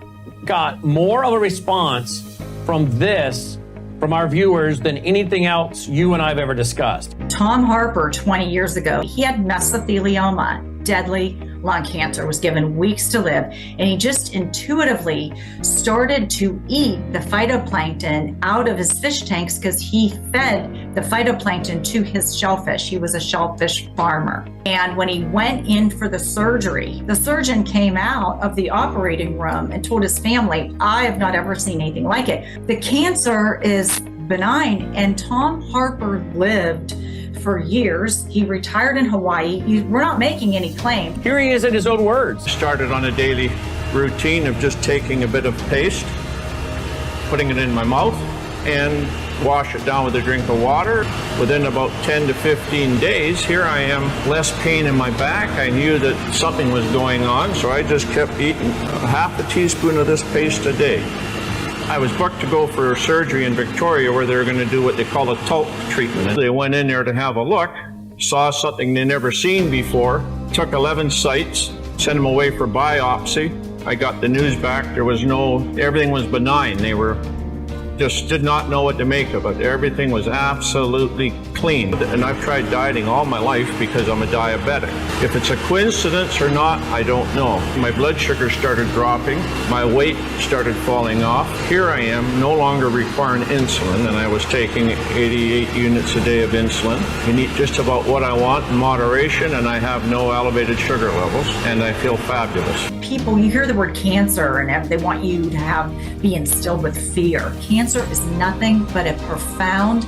got more of a response from our viewers than anything else you and I have ever discussed. Tom Harper, 20 years ago, he had mesothelioma, deadly lung cancer, was given weeks to live, and he just intuitively started to eat the phytoplankton out of his fish tanks because he fed the phytoplankton to his shellfish. He was a shellfish farmer. And when he went in for the surgery, the surgeon came out of the operating room and told his family, I have not ever seen anything like it. The cancer is benign, and Tom Harper lived for years. He retired in Hawaii. We're not making any claim. Here he is in his own words. Started on a daily routine of just taking a bit of paste, putting it in my mouth, and wash it down with a drink of water. Within about 10 to 15 days, here I am, less pain in my back. I knew that something was going on, so I just kept eating half a teaspoon of this paste a day. I was booked to go for surgery in Victoria where they were going to do what they call a talc treatment. They went in there to have a look, saw something they'd never seen before, took 11 sites, sent them away for biopsy. I got the news back. Everything was benign. They just did not know what to make of it. Everything was absolutely clean. And I've tried dieting all my life because I'm a diabetic. If it's a coincidence or not, I don't know. My blood sugar started dropping. My weight started falling off. Here I am, no longer requiring insulin, and I was taking 88 units a day of insulin. I can eat just about what I want in moderation, and I have no elevated sugar levels, and I feel fabulous. People, you hear the word cancer, and they want you to be instilled with fear. Cancer is nothing but a profound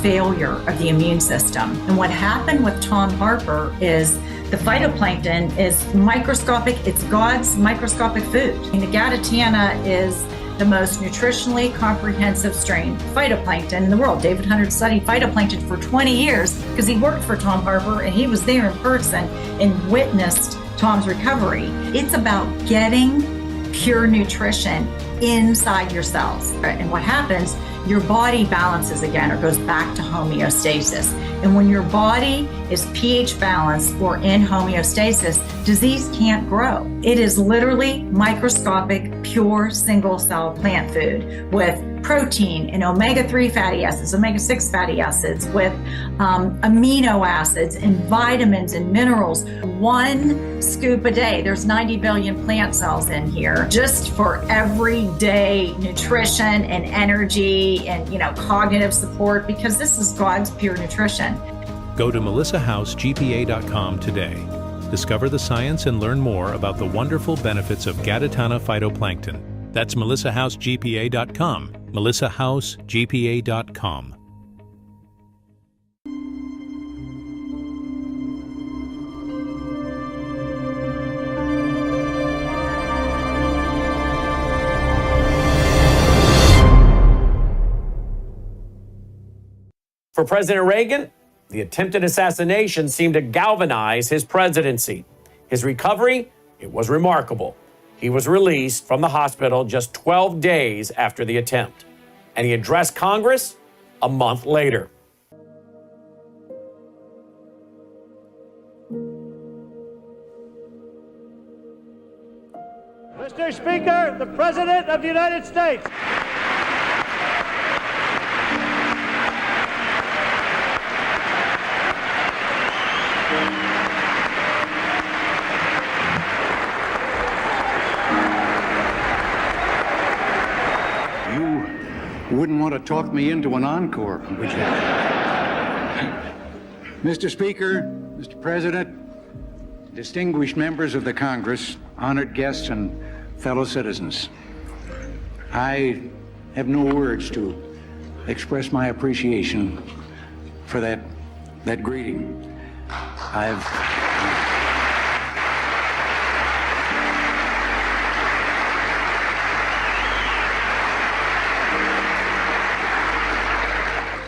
failure of the immune system. And what happened with Tom Harper is the phytoplankton is microscopic. It's God's microscopic food. And the Gadatiana is the most nutritionally comprehensive strain phytoplankton in the world. David Hunter studied phytoplankton for 20 years because he worked for Tom Harper and he was there in person and witnessed Tom's recovery. It's about getting pure nutrition inside your cells. And what happens, your body balances again or goes back to homeostasis. And when your body is pH balanced or in homeostasis, disease can't grow. It is literally microscopic, pure single cell plant food with protein and omega-3 fatty acids, omega-6 fatty acids, with amino acids and vitamins and minerals. 1 scoop a day. There's 90 billion plant cells in here just for everyday nutrition and energy and, cognitive support, because this is God's pure nutrition. Go to melissahousegpa.com today. Discover the science and learn more about the wonderful benefits of Gadatana phytoplankton. That's melissahousegpa.com. melissahousegpa.com. For President Reagan, the attempted assassination seemed to galvanize his presidency. His recovery, it was remarkable. He was released from the hospital just 12 days after the attempt, and he addressed Congress a month later. Mr. Speaker, the President of the United States. You wouldn't want to talk me into an encore, would you? Mr. Speaker, Mr. President, distinguished members of the Congress, honored guests, and fellow citizens, I have no words to express my appreciation for that greeting.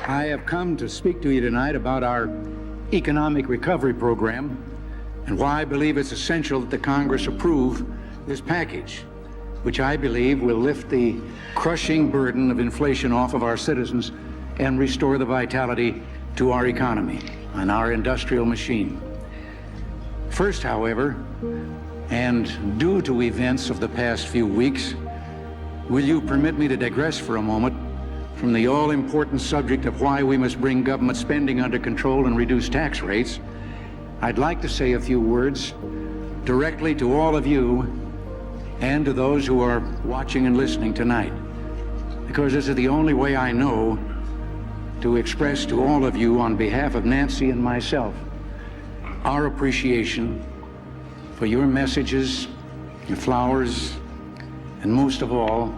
I have come to speak to you tonight about our economic recovery program and why I believe it's essential that the Congress approve this package, which I believe will lift the crushing burden of inflation off of our citizens and restore the vitality to our economy and our industrial machine. First, however, and due to events of the past few weeks, will you permit me to digress for a moment from the all-important subject of why we must bring government spending under control and reduce tax rates? I'd like to say a few words directly to all of you and to those who are watching and listening tonight, because this is the only way I know to express to all of you on behalf of Nancy and myself our appreciation for your messages, your flowers, and most of all,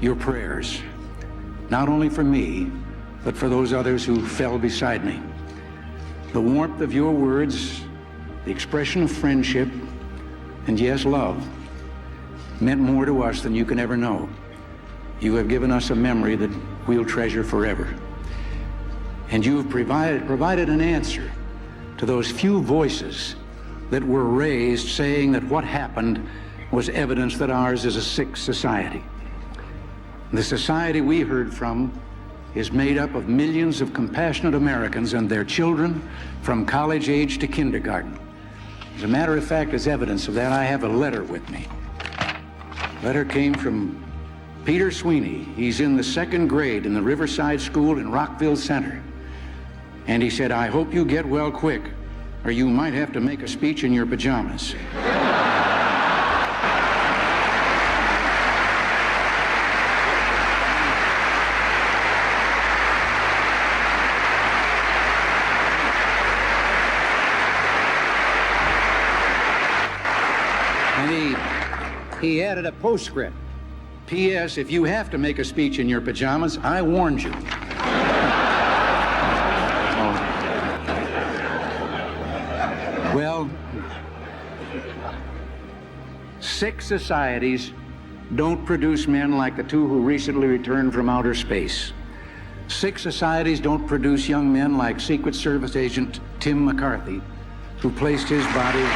your prayers, not only for me, but for those others who fell beside me. The warmth of your words, the expression of friendship, and yes, love, meant more to us than you can ever know. You have given us a memory that we'll treasure forever. And you have provided an answer to those few voices that were raised saying that what happened was evidence that ours is a sick society. The society we heard from is made up of millions of compassionate Americans and their children from college age to kindergarten. As a matter of fact, as evidence of that, I have a letter with me. The letter came from Peter Sweeney. He's in the 2nd grade in the Riverside School in Rockville Center. And he said, I hope you get well quick, or you might have to make a speech in your pajamas. And he added a postscript. P.S. If you have to make a speech in your pajamas, I warned you. Well, sick societies don't produce men like the two who recently returned from outer space. Sick societies don't produce young men like Secret Service agent Tim McCarthy, who placed his body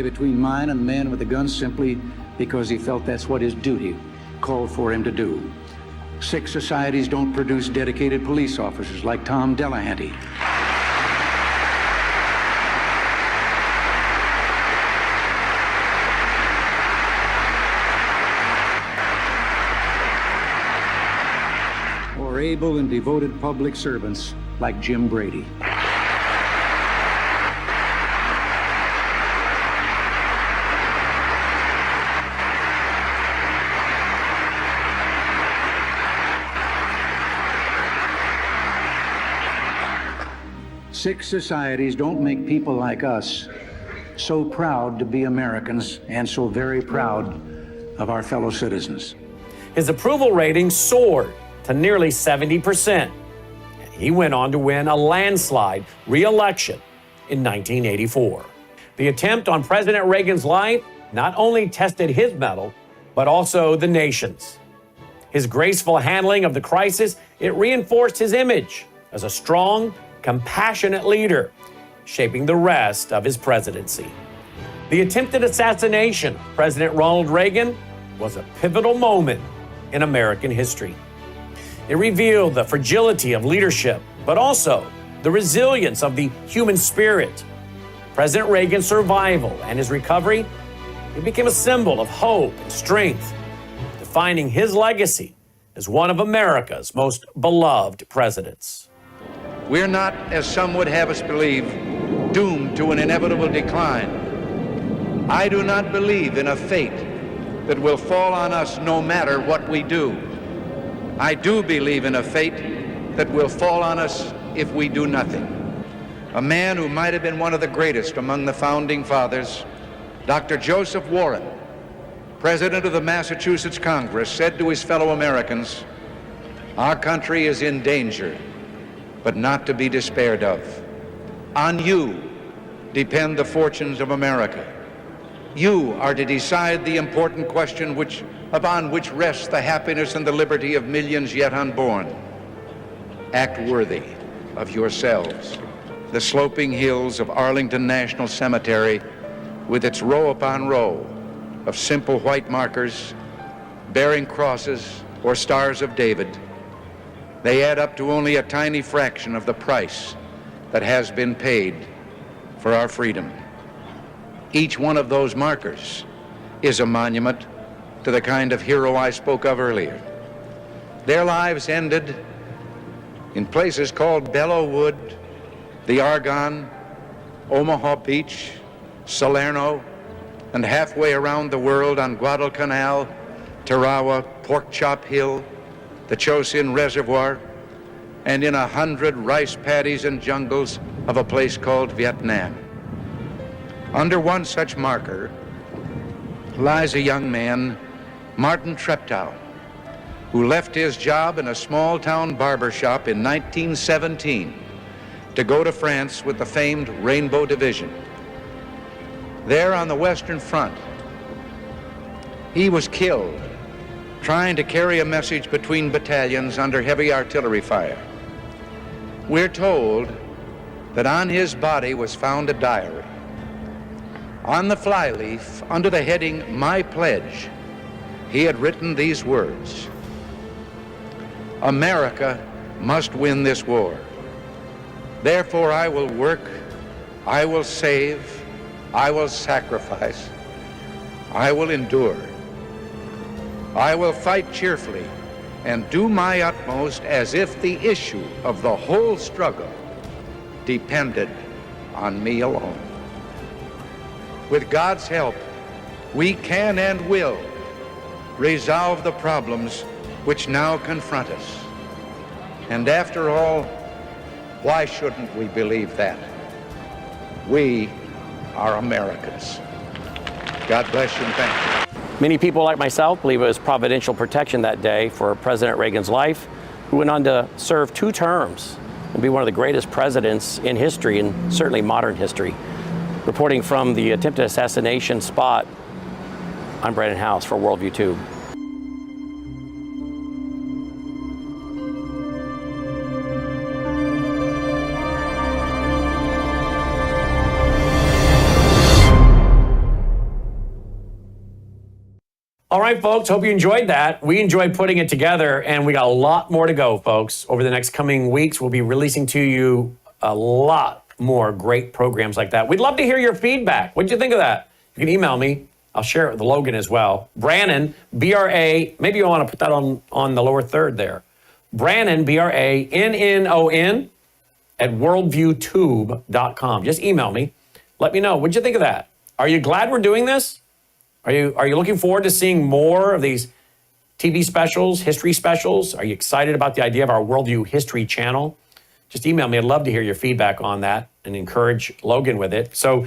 between mine and the man with the gun simply because he felt that's what his duty called for him to do. Sick societies don't produce dedicated police officers like Tom Delahanty. Or able and devoted public servants like Jim Brady. Sick societies don't make people like us so proud to be Americans and so very proud of our fellow citizens. His approval rating soared to nearly 70%. He went on to win a landslide re-election in 1984. The attempt on President Reagan's life not only tested his mettle, but also the nation's. His graceful handling of the crisis, it reinforced his image as a strong, compassionate leader, shaping the rest of his presidency. The attempted assassination of President Ronald Reagan was a pivotal moment in American history. It revealed the fragility of leadership, but also the resilience of the human spirit. President Reagan's survival and his recovery, it became a symbol of hope and strength, defining his legacy as one of America's most beloved presidents. We're not, as some would have us believe, doomed to an inevitable decline. I do not believe in a fate that will fall on us no matter what we do. I do believe in a fate that will fall on us if we do nothing. A man who might have been one of the greatest among the founding fathers, Dr. Joseph Warren, president of the Massachusetts Congress, said to his fellow Americans, "Our country is in danger, but not to be despaired of. On you depend the fortunes of America. You are to decide the important question upon which rests the happiness and the liberty of millions yet unborn. Act worthy of yourselves." The sloping hills of Arlington National Cemetery, with its row upon row of simple white markers bearing crosses or stars of David, they add up to only a tiny fraction of the price that has been paid for our freedom. Each one of those markers is a monument to the kind of hero I spoke of earlier. Their lives ended in places called Belleau Wood, the Argonne, Omaha Beach, Salerno, and halfway around the world on Guadalcanal, Tarawa, Pork Chop Hill, the Chosin Reservoir, and in 100 rice paddies and jungles of a place called Vietnam. Under one such marker lies a young man, Martin Treptow, who left his job in a small-town barber shop in 1917 to go to France with the famed Rainbow Division. There on the Western Front, he was killed trying to carry a message between battalions under heavy artillery fire. We're told that on his body was found a diary. On the flyleaf, under the heading, "My Pledge," he had written these words: "America must win this war. Therefore I will work, I will save, I will sacrifice, I will endure. I will fight cheerfully and do my utmost as if the issue of the whole struggle depended on me alone. With God's help, we can and will resolve the problems which now confront us. And after all, why shouldn't we believe that? We are Americans." God bless you and thank you. Many people like myself believe it was providential protection that day for President Reagan's life, who went on to serve 2 terms and be one of the greatest presidents in history, and certainly modern history. Reporting from the attempted assassination spot, I'm Brannon Howse for Worldview Tube. All right, folks, hope you enjoyed that. We enjoyed putting it together, and we got a lot more to go, folks. Over the next coming weeks, we'll be releasing to you a lot more great programs like that. We'd love to hear your feedback. What'd you think of that? You can email me. I'll share it with Logan as well. Brannon, B-R-A, maybe you want to put that on the lower third there. Brannon, B-R-A-N-N-O-N, at worldviewtube.com. Just email me. Let me know. What'd you think of that? Are you glad we're doing this? Are you looking forward to seeing more of these TV specials, history specials? Are you excited about the idea of our Worldview History channel? Just email me. I'd love to hear your feedback on that and encourage Logan with it. So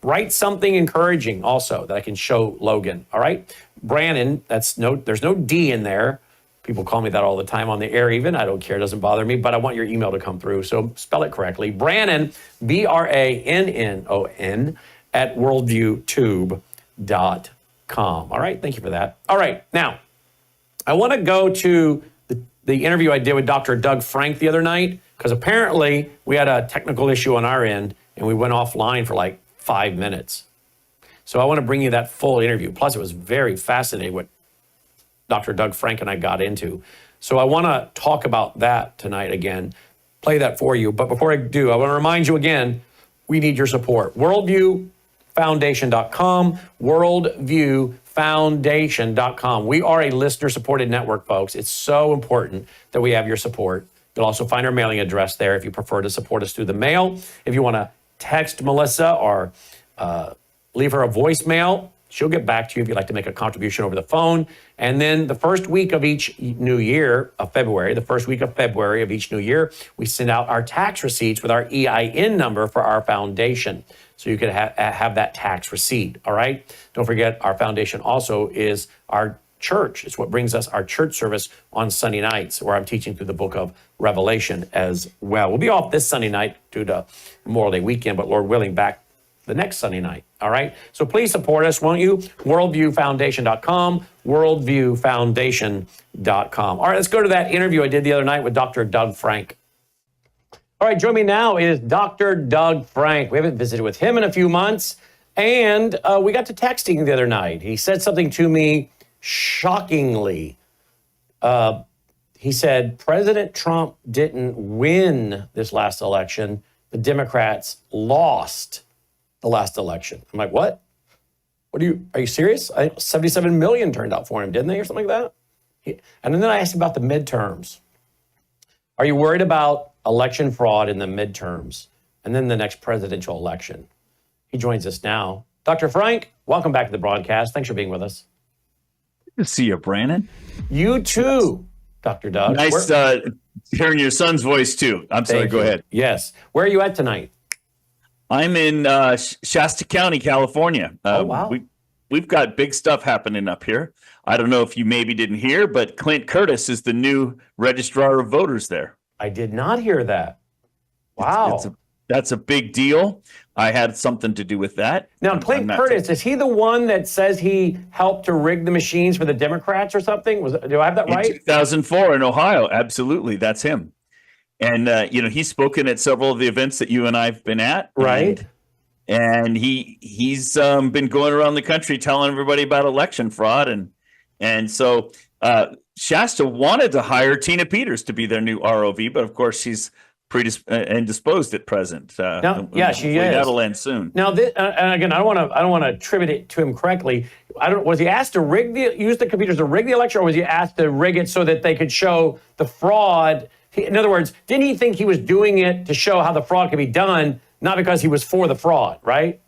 write something encouraging also that I can show Logan. All right? Brannon, there's no D in there. People call me that all the time on the air even. I don't care. It doesn't bother me, but I want your email to come through. So spell it correctly. Brannon, Brannon, at worldviewtube.com. All right. Thank you for that. All right. Now, I want to go to the interview I did with Dr. Doug Frank the other night, because apparently we had a technical issue on our end and we went offline for like 5 minutes. So I want to bring you that full interview. Plus, it was very fascinating what Dr. Doug Frank and I got into. So I want to talk about that tonight again, play that for you. But before I do, I want to remind you again, we need your support. Worldviewfoundation.com, Worldviewfoundation.com. We are a listener-supported network, folks. It's so important that we have your support. You'll also find our mailing address there if you prefer to support us through the mail. If you want to text Melissa or leave her a voicemail, she'll get back to you if you'd like to make a contribution over the phone. And then the first week of each new year of February, the first week of February of each new year, we send out our tax receipts with our EIN number for our foundation. So you can have that tax receipt, all right? Don't forget, our foundation also is our church. It's what brings us our church service on Sunday nights, where I'm teaching through the book of Revelation as well. We'll be off this Sunday night due to Memorial Day weekend, but Lord willing, back the next Sunday night, all right? So please support us, won't you? Worldviewfoundation.com, Worldviewfoundation.com. All right, let's go to that interview I did the other night with Dr. Doug Frank. All right, join me now is Dr. Doug Frank. We haven't visited with him in a few months, and we got to texting the other night. He said something to me shockingly. He said, President Trump didn't win this last election. The Democrats lost the last election. I'm like, what? Are you serious? 77 million turned out for him, didn't they, or something like that? And then I asked him about the midterms. Are you worried about election fraud in the midterms and then the next presidential election? He joins us now. Dr. Frank, welcome back to the broadcast. Thanks for being with us. Good to see you, Brannon. You too, Dr. Doug. Nice hearing your son's voice, too. I'm sorry, go ahead. Yes. Where are you at tonight? I'm in Shasta County, California. Oh, wow. We've got big stuff happening up here. I don't know if you maybe didn't hear, but Clint Curtis is the new registrar of voters there. I did not hear that. Wow. That's a big deal. I had something to do with that. Now, Clint Curtis, is he the one that says he helped to rig the machines for the Democrats or something? Do I have that right? In 2004 in Ohio, absolutely. That's him. And, he's spoken at several of the events that you and I have been at. Right. And he's been going around the country telling everybody about election fraud. And so Shasta wanted to hire Tina Peters to be their new ROV, but of course she's indisposed at present. She is. That'll end soon. Now, and again, I don't want to attribute it to him correctly. Was he asked to use the computers to rig the election, or was he asked to rig it so that they could show the fraud? In other words, didn't he think he was doing it to show how the fraud could be done, not because he was for the fraud, right?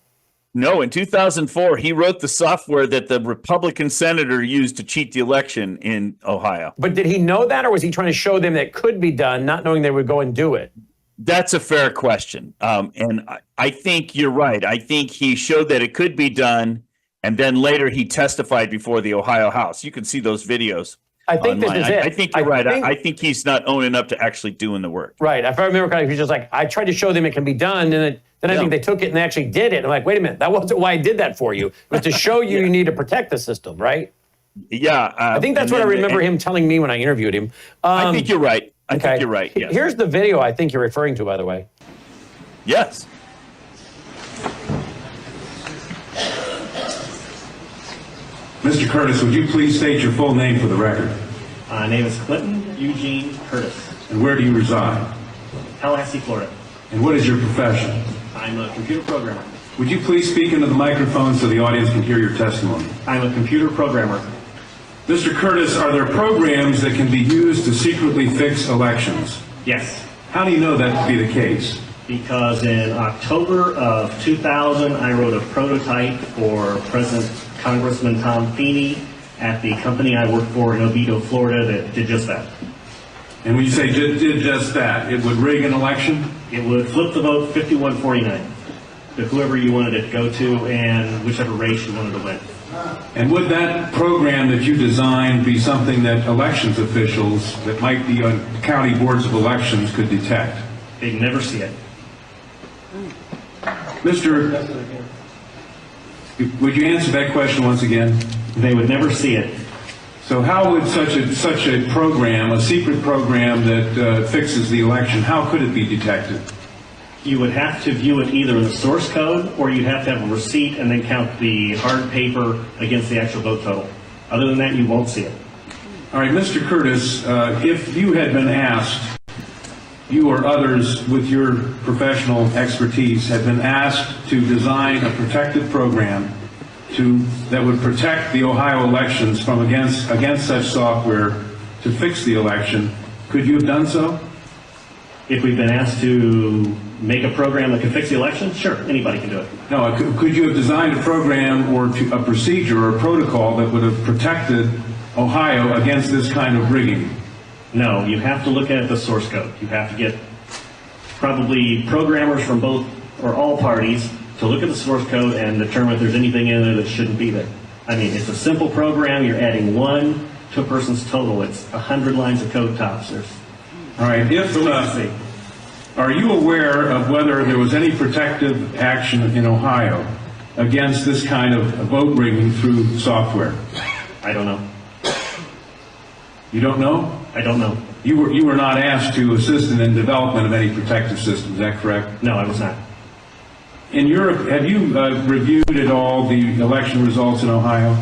No, in 2004, he wrote the software that the Republican senator used to cheat the election in Ohio. But did he know that, or was he trying to show them that it could be done, not knowing they would go and do it? That's a fair question. And I think you're right. I think he showed that it could be done, and then later he testified before the Ohio House. You can see those videos. I think online. This is it. I think you're right. I think he's not owning up to actually doing the work. Right. If I remember correctly, he's just like, I tried to show them it can be done, and then I think they took it and they actually did it. I'm like, wait a minute, that wasn't why I did that for you. It was to show you you need to protect the system, right? Yeah. I think that's what I remember him telling me when I interviewed him. I think you're right. I think you're right. Yes. Here's the video I think you're referring to, by the way. Yes. Mr. Curtis, would you please state your full name for the record? My name is Clinton Eugene Curtis. And where do you reside? Tallahassee, Florida. And what is your profession? I'm a computer programmer. Would you please speak into the microphone so the audience can hear your testimony? I'm a computer programmer. Mr. Curtis, are there programs that can be used to secretly fix elections? Yes. How do you know that to be the case? Because in October of 2000, I wrote a prototype for President Congressman Tom Feeney at the company I work for in Oviedo, Florida, that did just that. And when you say did just that, it would rig an election? It would flip the vote 51-49 to whoever you wanted it to go to and whichever race you wanted to win. And would that program that you designed be something that elections officials that might be on county boards of elections could detect? They'd never see it. Mr. Would you answer that question once again? They would never see it. So how would such a program, a secret program that fixes the election, how could it be detected? You would have to view it either in the source code, or you'd have to have a receipt and then count the hard paper against the actual vote total. Other than that, you won't see it. All right, Mr. Curtis, if you had been asked, you or others with your professional expertise had been asked to design a protective program that would protect the Ohio elections from against such software to fix the election, could you have done so? If we've been asked to make a program that can fix the election, sure, anybody can do it. No, could you have designed a program or a procedure or a protocol that would have protected Ohio against this kind of rigging? No, you have to look at the source code. You have to get probably programmers from both or all parties to look at the source code and determine if there's anything in there that shouldn't be there. I mean, it's a simple program. You're adding 1 to a person's total. It's 100 lines of code tops. All right. Are you aware of whether there was any protective action in Ohio against this kind of vote rigging through software? I don't know. You don't know? I don't know. You were not asked to assist in the development of any protective system. Is that correct? No, I was not. In Europe, have you reviewed at all the election results in Ohio?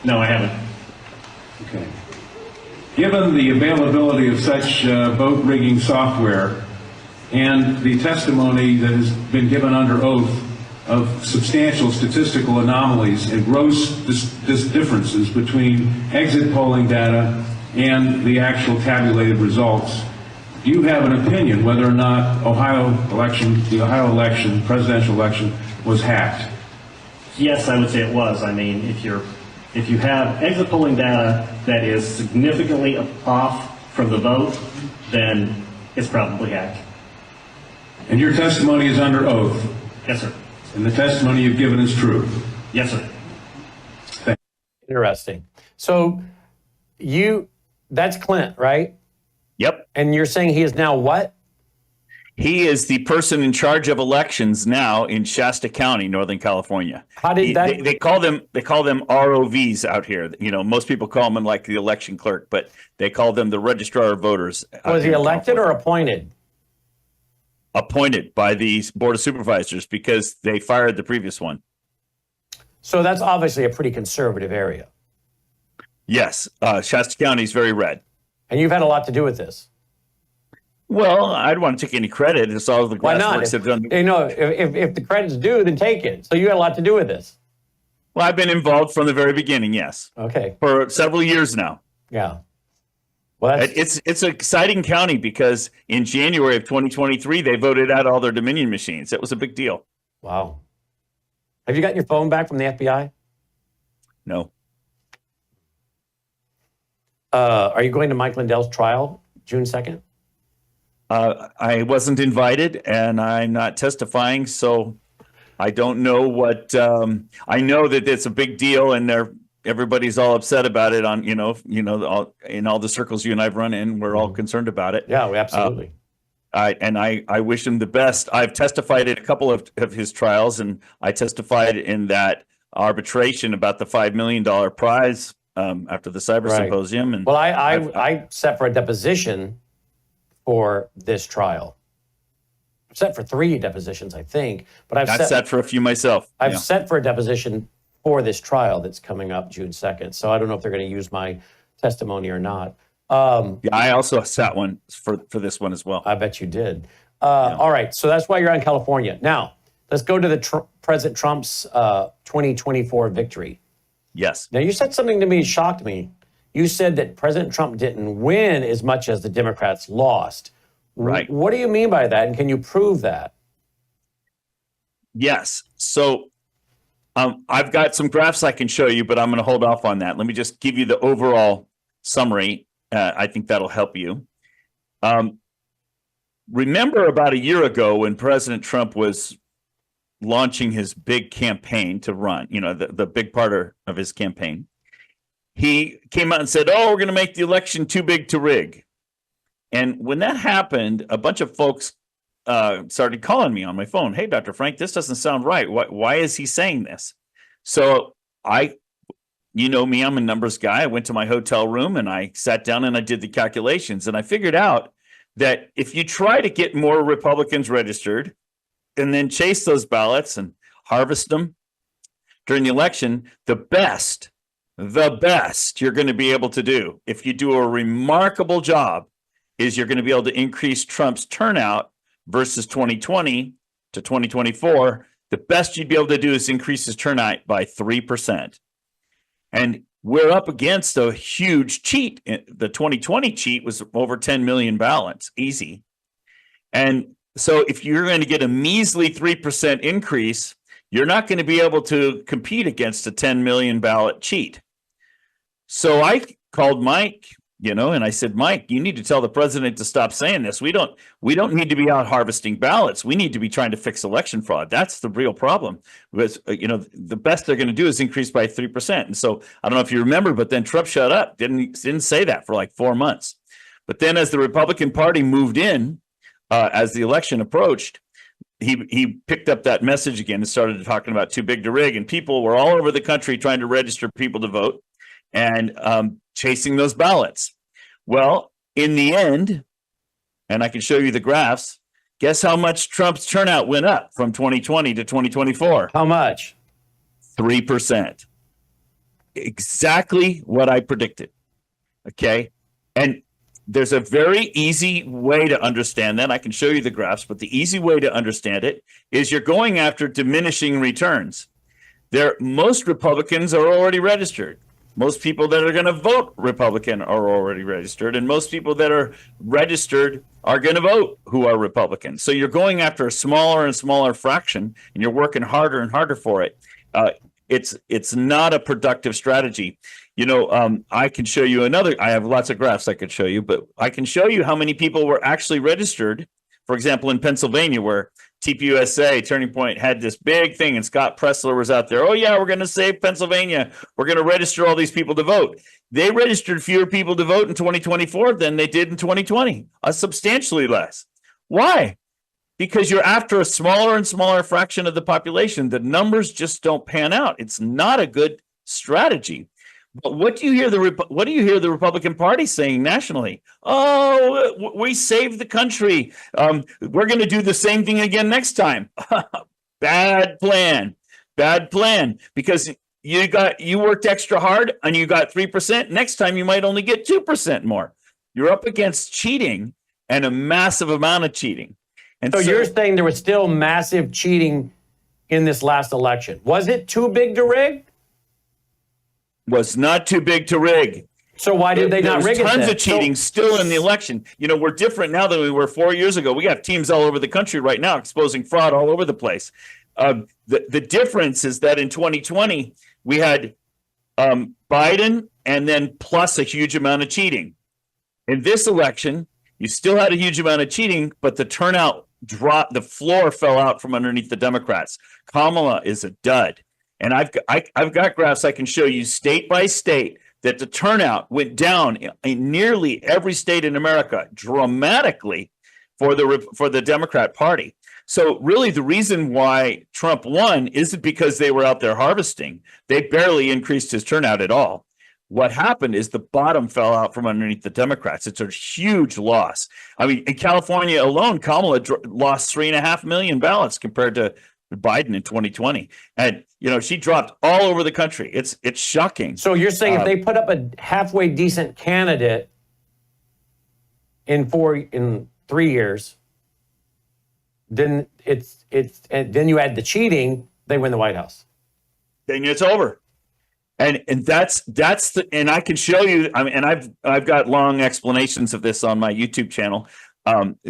No, I haven't. Okay. Given the availability of such vote rigging software and the testimony that has been given under oath of substantial statistical anomalies and gross differences between exit polling data and the actual tabulated results, do you have an opinion whether or not the Ohio election, presidential election, was hacked? Yes, I would say it was. I mean, if you have exit polling data that is significantly off from the vote, then it's probably hacked. And your testimony is under oath? Yes, sir. And the testimony you've given is true? Yes, sir. Thank you. Interesting. So that's Clint, right? Yep. And you're saying he is now what? He is the person in charge of elections now in Shasta County, Northern California. How did that? They call them ROVs out here. You know, most people call them like the election clerk, but they call them the registrar of voters. Was he elected or appointed? Appointed by the Board of Supervisors because they fired the previous one. So that's obviously a pretty conservative area. Yes, Shasta County is very red. And you've had a lot to do with this. Well, I don't want to take any credit. It's all the grassroots have done. You know, if the credit's due, then take it. So you had a lot to do with this. Well, I've been involved from the very beginning, yes. Okay. For several years now. Yeah. Well, it's an exciting county because in January of 2023, they voted out all their Dominion machines. It was a big deal. Wow. Have you gotten your phone back from the FBI? No. Are you going to Mike Lindell's trial June 2nd? I wasn't invited and I'm not testifying, so I don't know what. I know that it's a big deal and everybody's all upset about it on, in all the circles you and I've run in, we're all concerned about it. Yeah, absolutely. I wish him the best. I've testified at a couple of his trials, and I testified in that arbitration about the $5 million prize after the cyber symposium. And well, I set for a deposition for this trial. I've set for 3 depositions, I think, but I've set for a few myself. I've set for a deposition for this trial that's coming up June 2nd. So I don't know if they're going to use my testimony or not. Yeah, I also sat one for this one as well. I bet you did. All right, so that's why you're out in California. Now, let's go to the President Trump's 2024 victory. Yes. Now, you said something to me that shocked me. You said that President Trump didn't win as much as the Democrats lost. Right. What do you mean by that, and can you prove that? Yes. So I've got some graphs I can show you, but I'm going to hold off on that. Let me just give you the overall summary. I think that'll help you. Remember about a year ago when President Trump was launching his big campaign to run, the big part of his campaign, he came out and said, "Oh, we're going to make the election too big to rig." And when that happened, a bunch of folks started calling me on my phone. "Hey, Dr. Frank, this doesn't sound right. Why is he saying this?" So you know me, I'm a numbers guy. I went to my hotel room and I sat down and I did the calculations, and I figured out that if you try to get more Republicans registered and then chase those ballots and harvest them during the election, the best you're going to be able to do, if you do a remarkable job, is you're going to be able to increase Trump's turnout versus 2020 to 2024. The best you'd be able to do is increase his turnout by 3%. And we're up against a huge cheat. The 2020 cheat was over 10 million ballots, easy. And so if you're going to get a measly 3% increase, you're not going to be able to compete against a 10 million ballot cheat. So I called Mike, and I said, "Mike, you need to tell the president to stop saying this. We don't need to be out harvesting ballots. We need to be trying to fix election fraud. That's the real problem. Because, the best they're going to do is increase by 3%. And so I don't know if you remember, but then Trump shut up, didn't say that for like 4 months. But then as the Republican Party moved in, as the election approached, he picked up that message again and started talking about too big to rig. And people were all over the country trying to register people to vote and chasing those ballots. Well, in the end, and I can show you the graphs, guess how much Trump's turnout went up from 2020 to 2024? How much? 3%. Exactly what I predicted. Okay. And there's a very easy way to understand that. I can show you the graphs, but the easy way to understand it is you're going after diminishing returns. Most Republicans are already registered. Most people that are going to vote Republican are already registered, and most people that are registered are going to vote who are Republicans. So you're going after a smaller and smaller fraction, and you're working harder and harder for it. It's not a productive strategy. I can show you I have lots of graphs I could show you, but I can show you how many people were actually registered. For example, in Pennsylvania, where TPUSA, Turning Point, had this big thing, and Scott Pressler was out there. "Oh, yeah, we're going to save Pennsylvania. We're going to register all these people to vote." They registered fewer people to vote in 2024 than they did in 2020, substantially less. Why? Because you're after a smaller and smaller fraction of the population. The numbers just don't pan out. It's not a good strategy. But what do you hear the Republican Party saying nationally? "Oh, we saved the country. We're going to do the same thing again next time." Bad plan. Because you worked extra hard and you got 3%. Next time you might only get 2% more. You're up against cheating, and a massive amount of cheating. And so you're saying there was still massive cheating in this last election. Was it too big to rig? Was not too big to rig. So why did they not rig it? There's tons of cheating still in the election. We're different now than we were 4 years ago. We got teams all over the country right now exposing fraud all over the place. The difference is that in 2020, we had Biden and then plus a huge amount of cheating. In this election, you still had a huge amount of cheating, but the turnout dropped. The floor fell out from underneath the Democrats. Kamala is a dud. And I've got graphs I can show you state by state that the turnout went down in nearly every state in America dramatically for the Democrat Party. So really the reason why Trump won isn't because they were out there harvesting. They barely increased his turnout at all. What happened is the bottom fell out from underneath the Democrats. It's a huge loss. I mean, in California alone, Kamala lost 3.5 million ballots compared to Biden in 2020. And, she dropped all over the country. It's shocking. So you're saying if they put up a halfway decent candidate in 3 years, then then you add the cheating, they win the White House. Then it's over. And that's and I can show you, and I've got long explanations of this on my YouTube channel,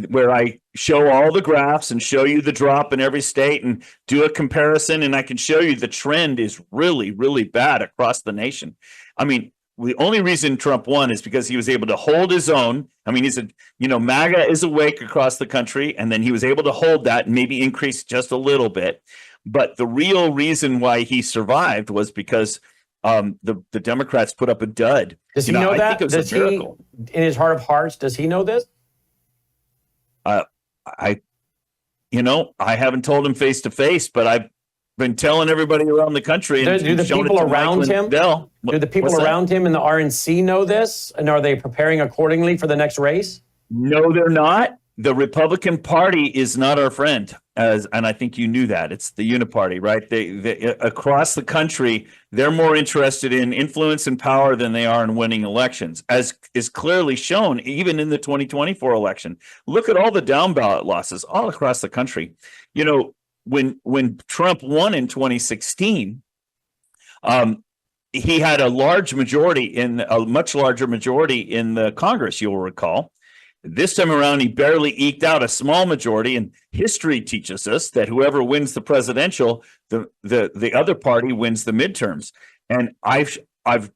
where I show all the graphs and show you the drop in every state and do a comparison. And I can show you the trend is really, really bad across the nation. The only reason Trump won is because he was able to hold his own. MAGA is awake across the country, and then he was able to hold that and maybe increase just a little bit. But the real reason why he survived was because the Democrats put up a dud. Does he know I that? think it was Does a miracle. in his heart of hearts, does he know this? I haven't told him face to face, but I've been telling everybody around the country. And Do the people around him? Do the people around him in the RNC know this, and are they preparing accordingly for the next race? No, they're not. The Republican Party is not our friend, and I think you knew that. It's the Uniparty, right? They across the country, they're more interested in influence and power than they are in winning elections, as is clearly shown even in the 2024 election. Look at all the down ballot losses all across the country. You know, when Trump won in 2016, he had a much larger majority in the Congress, you'll recall. This time around, he barely eked out a small majority, and history teaches us that whoever wins the presidential, the other party wins the midterms. And I've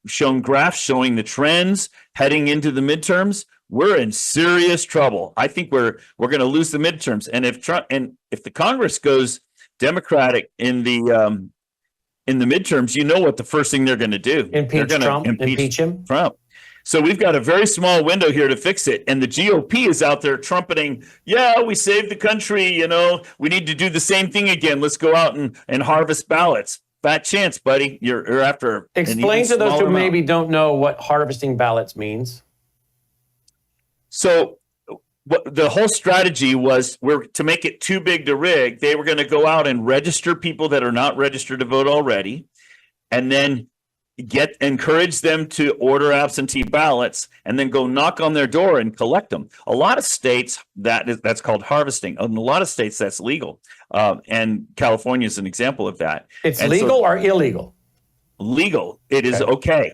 shown graphs showing the trends heading into the midterms. We're in serious trouble. I think we're going to lose the midterms. And if the Congress goes Democratic in the midterms, you know what the first thing they're going to do? Impeach Trump. Impeach him. Trump. So we've got a very small window here to fix it. And the GOP is out there trumpeting, yeah, we saved the country. You know, we need to do the same thing again. Let's go out and harvest ballots. Fat chance, buddy. You're after. Explain to those who maybe don't know what harvesting ballots means. So the whole strategy was to make it too big to rig. They were going to go out and register people that are not registered to vote already, and then encourage them to order absentee ballots and then go knock on their door and collect them. A lot of states that's called harvesting. In a lot of states that's legal, and California is an example of that. It's legal or illegal? Legal. It is okay.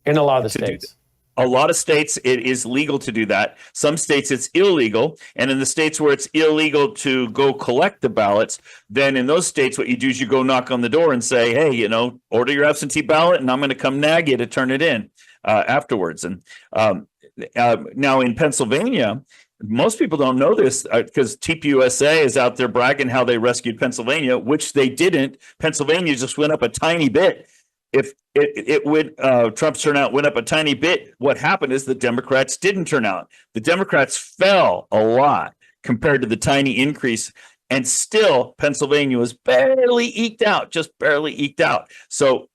In a lot of the states. A lot of states, it is legal to do that. Some states, it's illegal. And in the states where it's illegal to go collect the ballots, then in those states, what you do is you go knock on the door and say, hey, order your absentee ballot, and I'm going to come nag you to turn it in afterwards. And now in Pennsylvania, most people don't know this because TPUSA is out there bragging how they rescued Pennsylvania, which they didn't. Pennsylvania just went up a tiny bit. If Trump's turnout went up a tiny bit, what happened is the Democrats didn't turn out. The Democrats fell a lot compared to the tiny increase, and still Pennsylvania was barely eked out, just barely eked out. So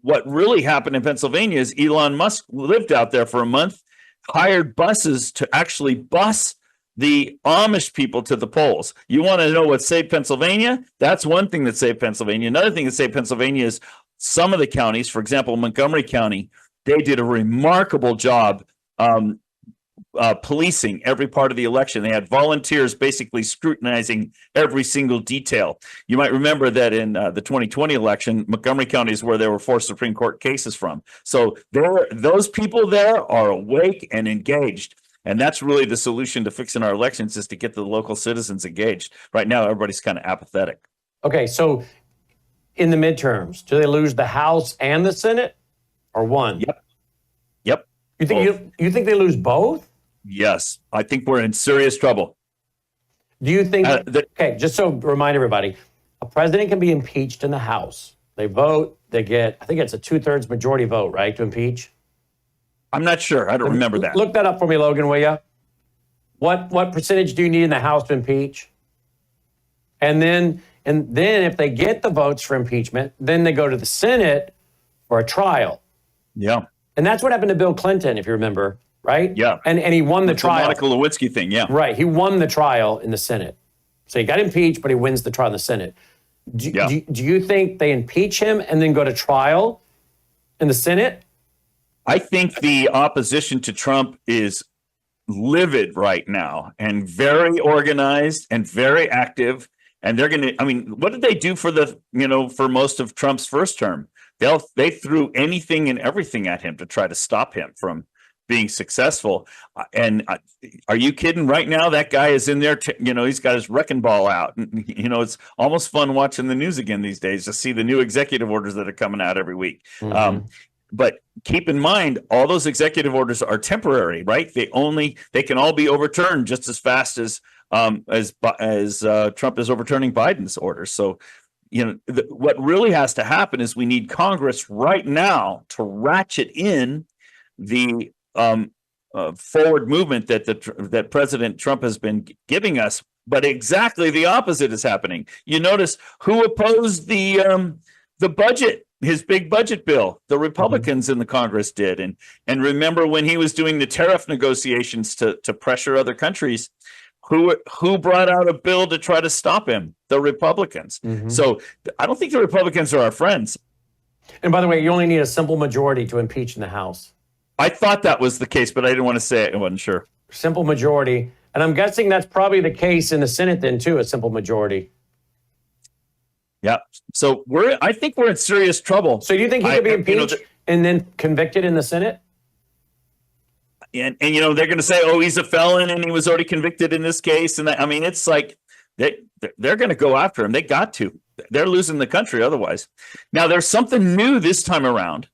what really happened in Pennsylvania is Elon Musk lived out there for a month, hired buses to actually bus the Amish people to the polls. You want to know what saved Pennsylvania? That's one thing that saved Pennsylvania. Another thing that saved Pennsylvania is some of the counties, for example, Montgomery County, they did a remarkable job policing every part of the election. They had volunteers basically scrutinizing every single detail. You might remember that in the 2020 election, Montgomery County is where there were 4 Supreme Court cases from. So those people there are awake and engaged. And that's really the solution to fixing our elections, is to get the local citizens engaged. Right now, everybody's kind of apathetic. Okay, so in the midterms, do they lose the House and the Senate, or one? Yep. You think they lose both? Yes, I think we're in serious trouble. Do you think? Okay, just so remind everybody, a president can be impeached in the House. They vote. They get. I think it's a 2/3 majority vote, right, to impeach. I'm not sure. I don't remember that. Look that up for me, Logan, will you? What percentage do you need in the House to impeach? And then if they get the votes for impeachment, then they go to the Senate for a trial. Yeah. And that's what happened to Bill Clinton, if you remember, right? Yeah. And he won the trial. The Monica Lewinsky thing, yeah. Right. He won the trial in the Senate. So he got impeached, but he wins the trial in the Senate. Do you think they impeach him and then go to trial in the Senate? I think the opposition to Trump is livid right now and very organized and very active. And they're going to, what did they do for for most of Trump's first term? They threw anything and everything at him to try to stop him from being successful. And are you kidding? Right now, that guy is in there, he's got his wrecking ball out. It's almost fun watching the news again these days to see the new executive orders that are coming out every week. Mm-hmm. But keep in mind, all those executive orders are temporary, right? They can all be overturned just as fast as as Trump is overturning Biden's orders. So, what really has to happen is we need Congress right now to ratchet in the forward movement that President Trump has been giving us. But exactly the opposite is happening. You notice who opposed the budget, his big budget bill? The Republicans in the Congress did. And remember when he was doing the tariff negotiations to pressure other countries, who brought out a bill to try to stop him? The Republicans. So I don't think the Republicans are our friends. And by the way, you only need a simple majority to impeach in the House. I thought that was the case, but I didn't want to say it. I wasn't sure. Simple majority. And I'm guessing that's probably the case in the Senate then too, a simple majority. Yeah. So I think we're in serious trouble. So do you think he could be impeached and then convicted in the Senate? And they're going to say, oh, he's a felon and he was already convicted in this case. And it's like they're going to go after him. They got to. They're losing the country otherwise. Now, there's something new this time around.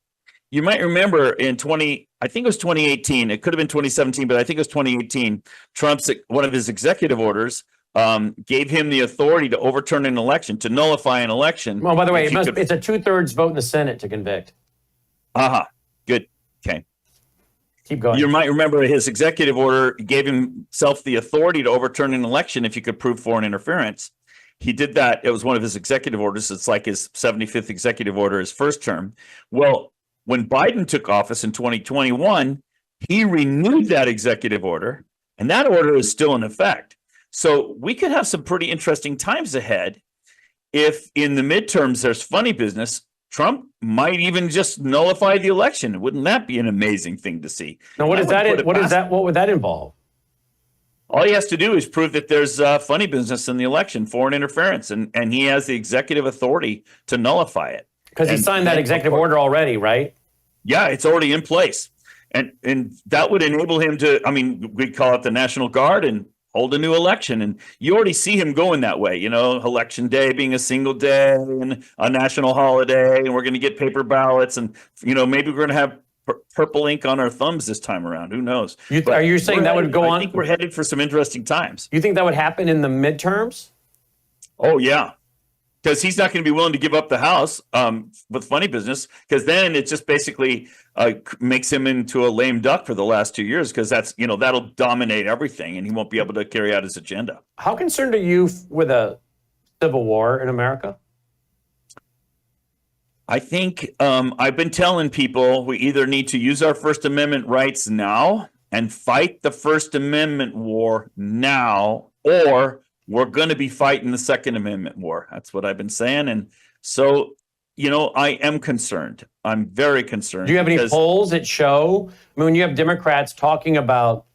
You might remember in I think it was 2018. It could have been 2017, but I think it was 2018. Trump's one of his executive orders gave him the authority to overturn an election, to nullify an election. Well, by the way, it's a 2/3 vote in the Senate to convict. Good. Okay. Keep going. You might remember his executive order gave himself the authority to overturn an election if you could prove foreign interference. He did that. It was one of his executive orders. It's like his 75th executive order, his first term. Well, when Biden took office in 2021, he renewed that executive order, and that order is still in effect. So we could have some pretty interesting times ahead if in the midterms there's funny business. Trump might even just nullify the election. Wouldn't that be an amazing thing to see? Now, what would that involve? All he has to do is prove that there's funny business in the election, foreign interference, and he has the executive authority to nullify it. Because he signed that executive order already, right? Yeah, it's already in place. And that would enable him to, we'd call it the National Guard and hold a new election. And you already see him going that way, election day being a single day and a national holiday, and we're going to get paper ballots, and, maybe we're going to have purple ink on our thumbs this time around. Who knows? Are you saying that would go on? I think we're headed for some interesting times. You think that would happen in the midterms? Oh, yeah. Because he's not going to be willing to give up the House with funny business, because then it just basically makes him into a lame duck for the last 2 years, because that'll dominate everything and he won't be able to carry out his agenda. How concerned are you with a civil war in America? I think I've been telling people we either need to use our First Amendment rights now and fight the First Amendment war now, or we're going to be fighting the Second Amendment war. That's what I've been saying. And so, I am concerned. I'm very concerned. Do you have any polls that show, when you have Democrats talking about,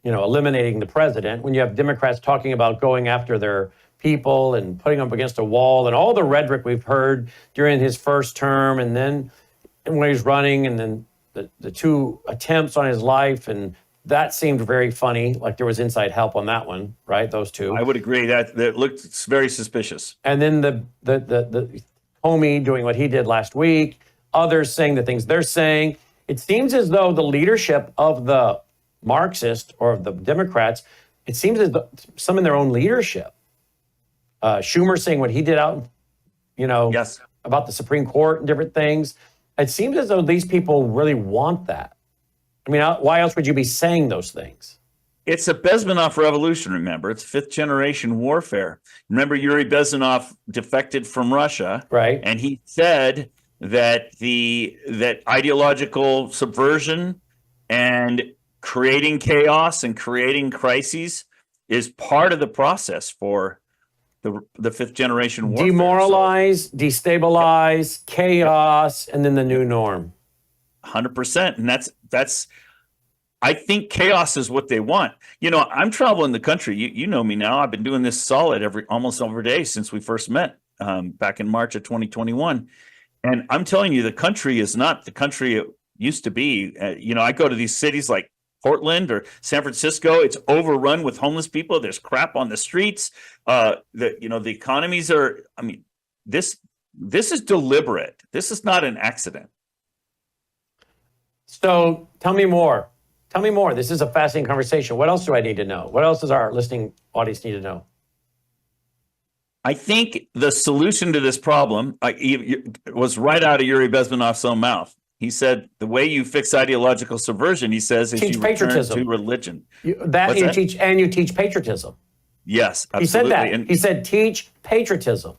eliminating the president, when you have Democrats talking about going after their people and putting them up against a wall, and all the rhetoric we've heard during his first term, and then when he's running, and then the two attempts on his life, and that seemed very funny, like there was inside help on that one, right? Those two. I would agree that looked very suspicious. And then the Comey doing what he did last week, others saying the things they're saying. It seems as though the leadership of the Marxists or of the Democrats, it seems as though some in their own leadership, Schumer saying what he did out, yes, about the Supreme Court and different things. It seems as though these people really want that. Why else would you be saying those things? It's a Bezmenov revolution, remember. It's fifth generation warfare. Remember, Yuri Bezmenov defected from Russia. Right. And he said that that ideological subversion and creating chaos and creating crises is part of the process for the fifth generation warfare. Demoralize, destabilize, chaos, and then the new norm. 100%. And that's I think chaos is what they want. I'm traveling the country. You know me now. I've been doing this solid almost every day since we first met back in March of 2021. And I'm telling you, the country is not the country it used to be. I go to these cities like Portland or San Francisco. It's overrun with homeless people. There's crap on the streets. The economies are, this is deliberate. This is not an accident. So tell me more. Tell me more. This is a fascinating conversation. What else do I need to know? What else does our listening audience need to know? I think the solution to this problem was right out of Yuri Bezmenov's own mouth. He said, the way you fix ideological subversion, he says, is you return to religion. You teach patriotism. Yes, absolutely. He said that. And he said, teach patriotism.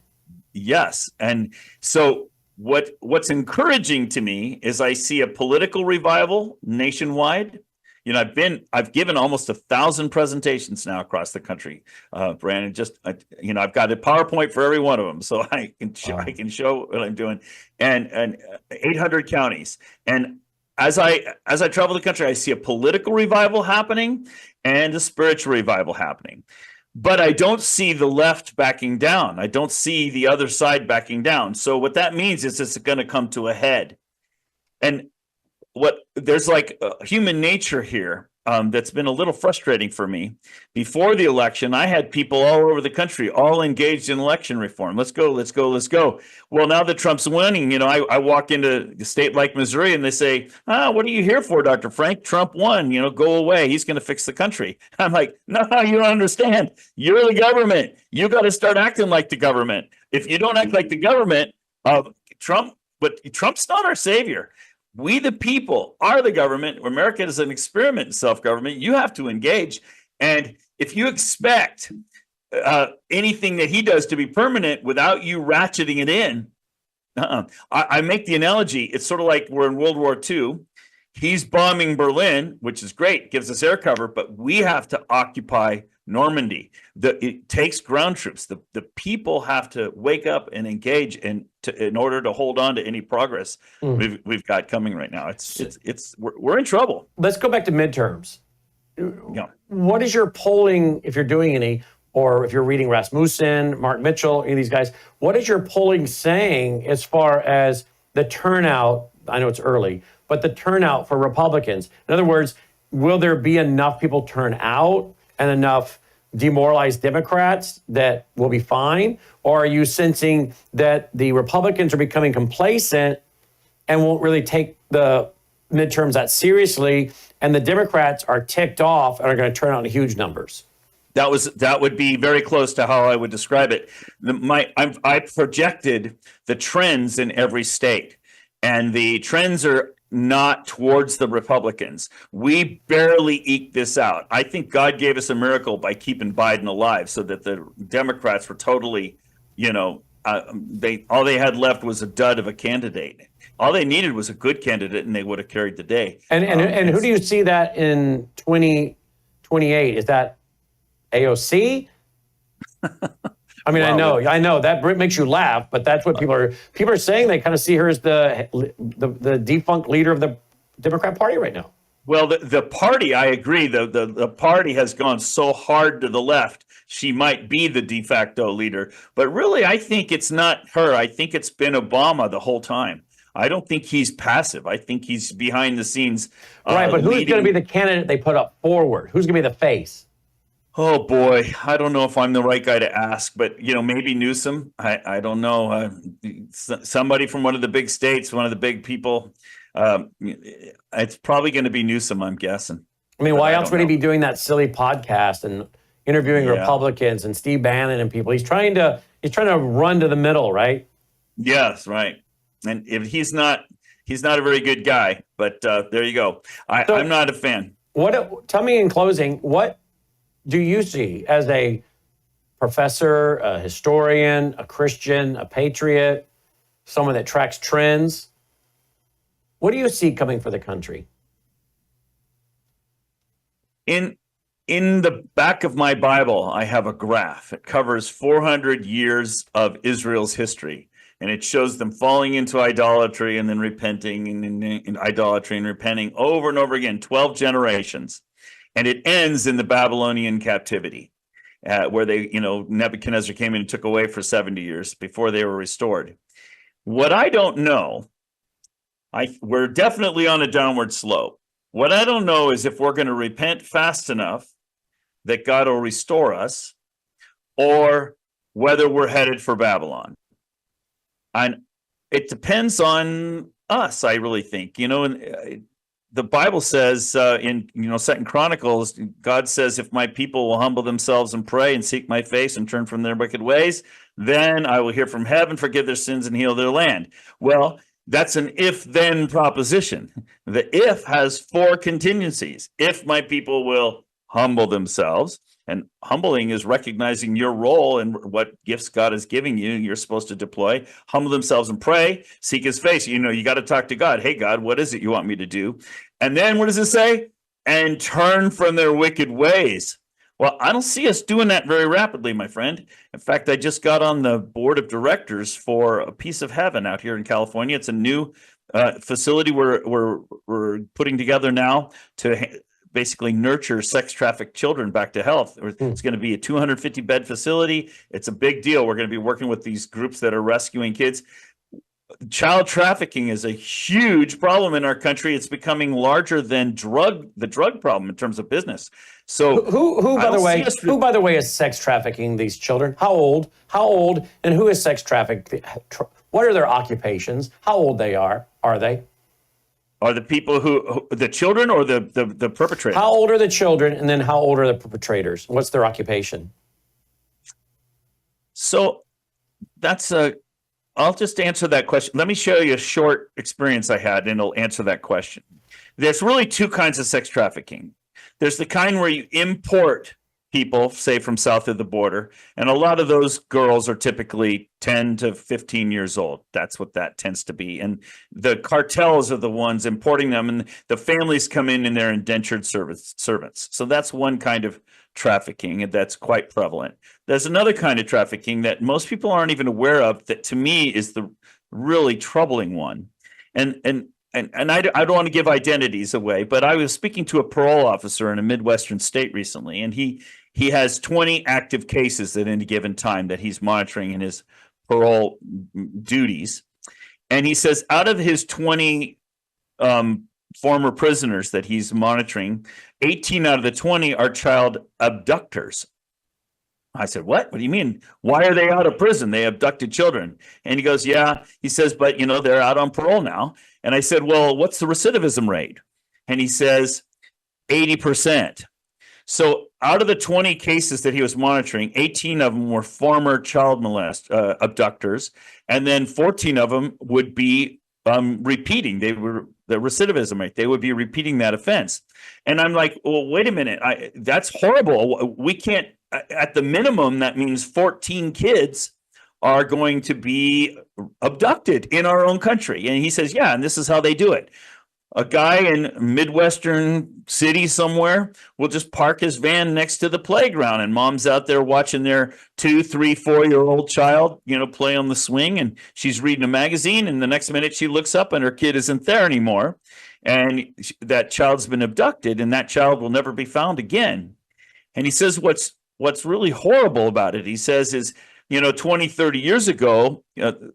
yes. And so what's encouraging to me is I see a political revival nationwide. You know, I've given almost 1,000 presentations now across the country, Brannon. I've got a PowerPoint for every one of them, so I can show what I'm doing, and 800 counties. And as I travel the country, I see a political revival happening and a spiritual revival happening. But I don't see the left backing down. I don't see the other side backing down. So what that means is it's going to come to a head. And there's like human nature here that's been a little frustrating for me. Before the election, I had people all over the country all engaged in election reform. Let's go, let's go, let's go. Well, now that Trump's winning, I walk into a state like Missouri and they say, what are you here for, Dr. Frank? Trump won, go away. He's going to fix the country. I'm like, no, you don't understand. You're the government. You got to start acting like the government. If you don't act like the government, Trump's not our savior. We, the people, are the government. America is an experiment in self-government. You have to engage. And if you expect anything that he does to be permanent without you ratcheting it in, I make the analogy. It's sort of like we're in World War II. He's bombing Berlin, which is great, gives us air cover, but we have to occupy Normandy. It takes ground troops. The people have to wake up and engage in order to hold on to any progress we've got coming right now. We're in trouble. Let's go back to midterms. Yeah. What is your polling, if you're doing any, or if you're reading Rasmussen, Mark Mitchell, any of these guys, what is your polling saying as far as the turnout? I know it's early, but the turnout for Republicans. In other words, will there be enough people turn out and enough demoralized Democrats that will be fine? Or are you sensing that the Republicans are becoming complacent and won't really take the midterms that seriously, and the Democrats are ticked off and are going to turn out in huge numbers? That would be very close to how I would describe it. I projected the trends in every state, and the trends are not towards the Republicans. We barely eked this out. I think God gave us a miracle by keeping Biden alive, so that the Democrats were totally, all they had left was a dud of a candidate. All they needed was a good candidate, and they would have carried the day. And who do you see that in 2028? Is that AOC? I mean, wow. I know that makes you laugh, but that's what people are saying. They kind of see her as the defunct leader of the Democrat Party right now. Well, the party, I agree. The party has gone so hard to the left. She might be the de facto leader, but really, I think it's not her. I think it's been Obama the whole time. I don't think he's passive. I think he's behind the scenes. Right, but who's going to be the candidate they put up forward? Who's going to be the face? Oh boy, I don't know if I'm the right guy to ask, but maybe Newsom. I don't know. Somebody from one of the big states, one of the big people. It's probably going to be Newsom, I'm guessing. I mean, why else would he be doing that silly podcast and interviewing Republicans and Steve Bannon and people? He's trying to run to the middle, right? Yes, right. And if he's not a very good guy. But there you go. I'm not a fan. Tell me in closing, what do you see as a professor, a historian, a Christian, a patriot, someone that tracks trends? What do you see coming for the country? In the back of my Bible, I have a graph. It covers 400 years of Israel's history, and it shows them falling into idolatry and then repenting and in idolatry and repenting over and over again, 12 generations. And it ends in the Babylonian captivity, where Nebuchadnezzar came in and took away for 70 years before they were restored. What I don't know, we're definitely on a downward slope. What I don't know is if we're going to repent fast enough that God will restore us, or whether we're headed for Babylon. And it depends on us, I really think. the Bible says in 2 Chronicles, God says, if my people will humble themselves and pray and seek my face and turn from their wicked ways, then I will hear from heaven, forgive their sins and heal their land. Well, that's an if-then proposition. The if has 4 contingencies. If my people will humble themselves, and humbling is recognizing your role and what gifts God is giving you, you're supposed to deploy, humble themselves and pray, seek his face. You got to talk to God. Hey, God, what is it you want me to do? And then what does it say? And turn from their wicked ways. Well, I don't see us doing that very rapidly, my friend. In fact, I just got on the board of directors for A Piece of Heaven out here in California. It's a new facility we're putting together now to basically nurture sex-trafficked children back to health. It's going to be a 250-bed facility. It's a big deal. We're going to be working with these groups that are rescuing kids. Child trafficking is a huge problem in our country. It's becoming larger than the drug problem in terms of business. So who by the way is sex trafficking these children? How old, and who is sex trafficked? What are their occupations? How old they are they? Are the people who the children or the perpetrators? How old are the children, and then how old are the perpetrators? What's their occupation? So that's I'll just answer that question. Let me show you a short experience I had, and it'll answer that question. There's really 2 kinds of sex trafficking. There's the kind where you import people, say from south of the border, and a lot of those girls are typically 10 to 15 years old. That's what that tends to be. And the cartels are the ones importing them, and the families come in and they're indentured servants. So that's one kind of trafficking, and that's quite prevalent. There's another kind of trafficking that most people aren't even aware of that to me is the really troubling one. And I don't want to give identities away, but I was speaking to a parole officer in a Midwestern state recently, and he has 20 active cases at any given time that he's monitoring in his parole duties. And he says out of his 20 former prisoners that he's monitoring, 18 out of the 20 are child abductors. I said, what? What do you mean? Why are they out of prison? They abducted children. And he goes, yeah. He says, but they're out on parole now. And I said, well, what's the recidivism rate? And he says 80%. So out of the 20 cases that he was monitoring, 18 of them were former child abductors, and then 14 of them would be repeating. They were the recidivism rate. They would be repeating that offense. And I'm like, well, wait a minute. That's horrible. We can't, at the minimum, that means 14 kids are going to be abducted in our own country. And he says, yeah, and this is how they do it. A guy in a Midwestern city somewhere will just park his van next to the playground, and mom's out there watching their 2, 3, 4-year-old child, play on the swing, and she's reading a magazine, and the next minute she looks up and her kid isn't there anymore. And that child's been abducted, and that child will never be found again. And he says what's really horrible about it, he says, is 20, 30 years ago,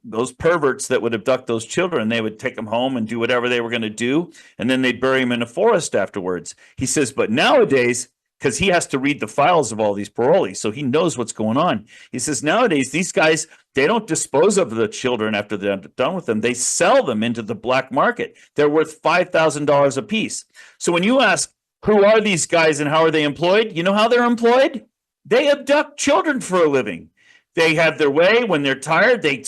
those perverts that would abduct those children, they would take them home and do whatever they were going to do, and then they'd bury them in a forest afterwards. He says, but nowadays, because he has to read the files of all these parolees, so he knows what's going on. He says, nowadays, these guys, they don't dispose of the children after they're done with them. They sell them into the black market. They're worth $5,000 a piece. So when you ask, who are these guys and how are they employed? You know how they're employed? They abduct children for a living. They have their way. When they're tired, they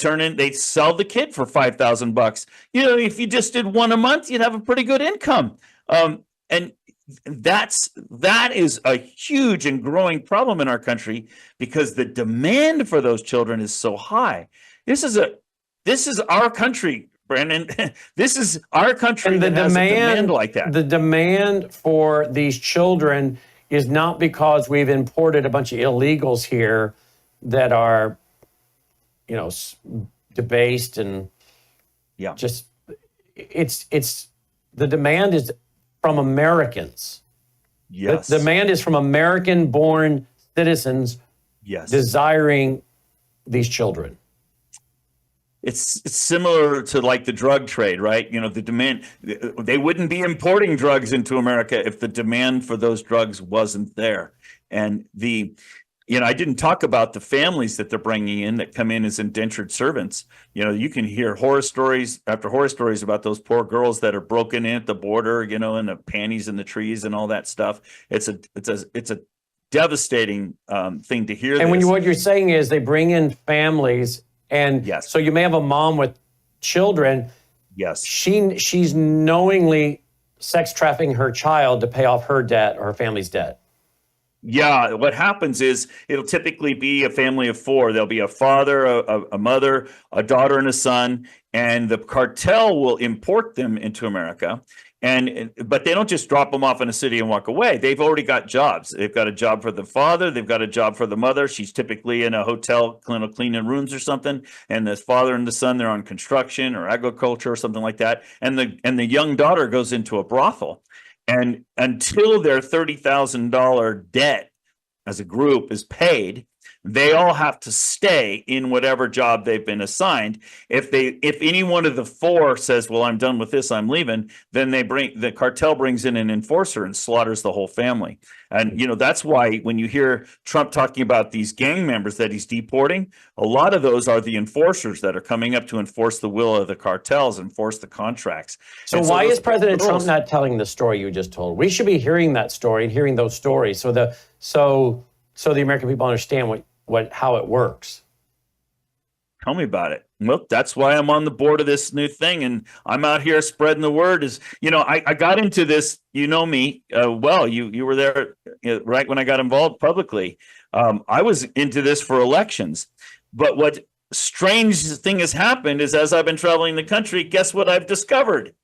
sell the kid for $5,000. If you just did one a month, you'd have a pretty good income. And that is a huge and growing problem in our country because the demand for those children is so high. This is our country, Brannon. This is our country, and has a demand like that. The demand for these children is not because we've imported a bunch of illegals here that are, debased and just it's the demand is from Americans. Yes. The demand is from American-born citizens desiring these children. It's similar to like the drug trade, right? The demand, they wouldn't be importing drugs into America if the demand for those drugs wasn't there. And I didn't talk about the families that they're bringing in that come in as indentured servants. You can hear horror stories after horror stories about those poor girls that are broken in at the border, and the panties in the trees and all that stuff. It's a devastating thing to hear. And what you're saying is they bring in families, and yes. So you may have a mom with children. Yes. She's knowingly sex trafficking her child to pay off her debt or her family's debt. Yeah, what happens is it'll typically be a family of four. There'll be a father, a mother, a daughter, and a son, and the cartel will import them into America. But they don't just drop them off in a city and walk away. They've already got jobs. They've got a job for the father. They've got a job for the mother. She's typically in a hotel cleaning rooms or something. And the father and the son, they're on construction or agriculture or something like that. And the young daughter goes into a brothel. And until their $30,000 debt as a group is paid, they all have to stay in whatever job they've been assigned. If any one of the four says, "Well, I'm done with this, I'm leaving," then the cartel brings in an enforcer and slaughters the whole family. And that's why when you hear Trump talking about these gang members that he's deporting, a lot of those are the enforcers that are coming up to enforce the will of the cartels, enforce the contracts. So why is President Trump not telling the story you just told? We should be hearing that story and hearing those stories so the American people understand how it works. Tell me about it. Well, that's why I'm on the board of this new thing, and I'm out here spreading the word. I got into this, me well. You were there right when I got involved publicly. I was into this for elections, but what strange thing has happened is as I've been traveling the country, guess what I've discovered?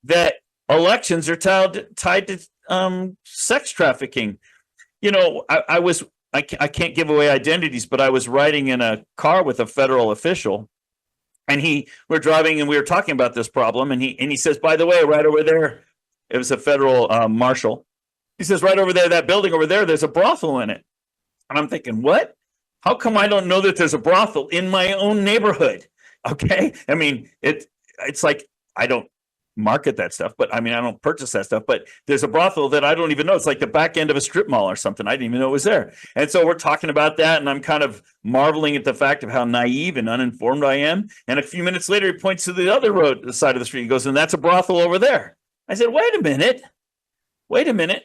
That elections are tied to sex trafficking. I can't give away identities, but I was riding in a car with a federal official, and we're driving and we were talking about this problem. And he says, by the way, right over there, it was a federal marshal. He says, right over there, that building over there, there's a brothel in it. And I'm thinking, what? How come I don't know that there's a brothel in my own neighborhood? Okay. I mean, it's like, I don't market that stuff, but I don't purchase that stuff, but there's a brothel that I don't even know. It's like the back end of a strip mall or something. I didn't even know it was there. And so we're talking about that, and I'm kind of marveling at the fact of how naive and uninformed I am. And a few minutes later, he points to the other road, the side of the street, and goes, and that's a brothel over there. I said, wait a minute.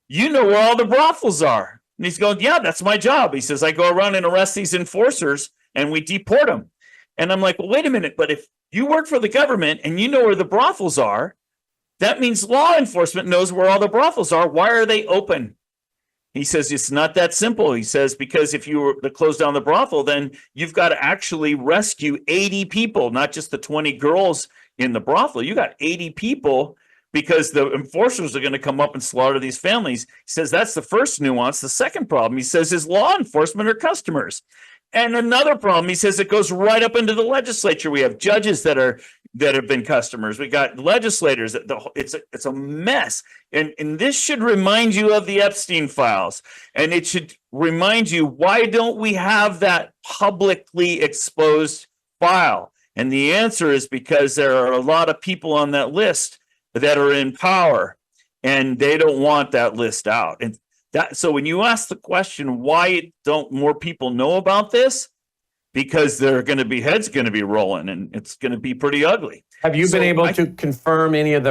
You know where all the brothels are. And he's going, yeah, that's my job. He says, I go around and arrest these enforcers and we deport them. And I'm like, well, wait a minute, but if you work for the government and you know where the brothels are, that means law enforcement knows where all the brothels are. Why are they open? He says, it's not that simple. He says, because if you were to close down the brothel, then you've got to actually rescue 80 people, not just the 20 girls in the brothel. You got 80 people because the enforcers are going to come up and slaughter these families. He says, that's the first nuance. The second problem, he says, is law enforcement are customers. And another problem, he says, it goes right up into the legislature. We have judges that have been customers. We got legislators. It's a mess. And this should remind you of the Epstein files. And it should remind you, why don't we have that publicly exposed file? And the answer is because there are a lot of people on that list that are in power, and they don't want that list out. And so when you ask the question, why don't more people know about this? Because heads going to be rolling, and it's going to be pretty ugly. Have you been able to confirm any of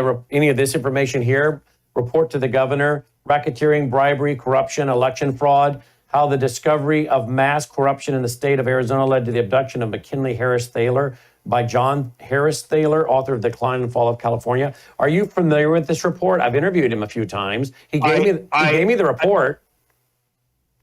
this information here? Report to the governor, racketeering, bribery, corruption, election fraud, how the discovery of mass corruption in the state of Arizona led to the abduction of McKinley Harris Thaler by John Harris Thaler, author of Decline and Fall of California. Are you familiar with this report? I've interviewed him a few times. He gave me the report.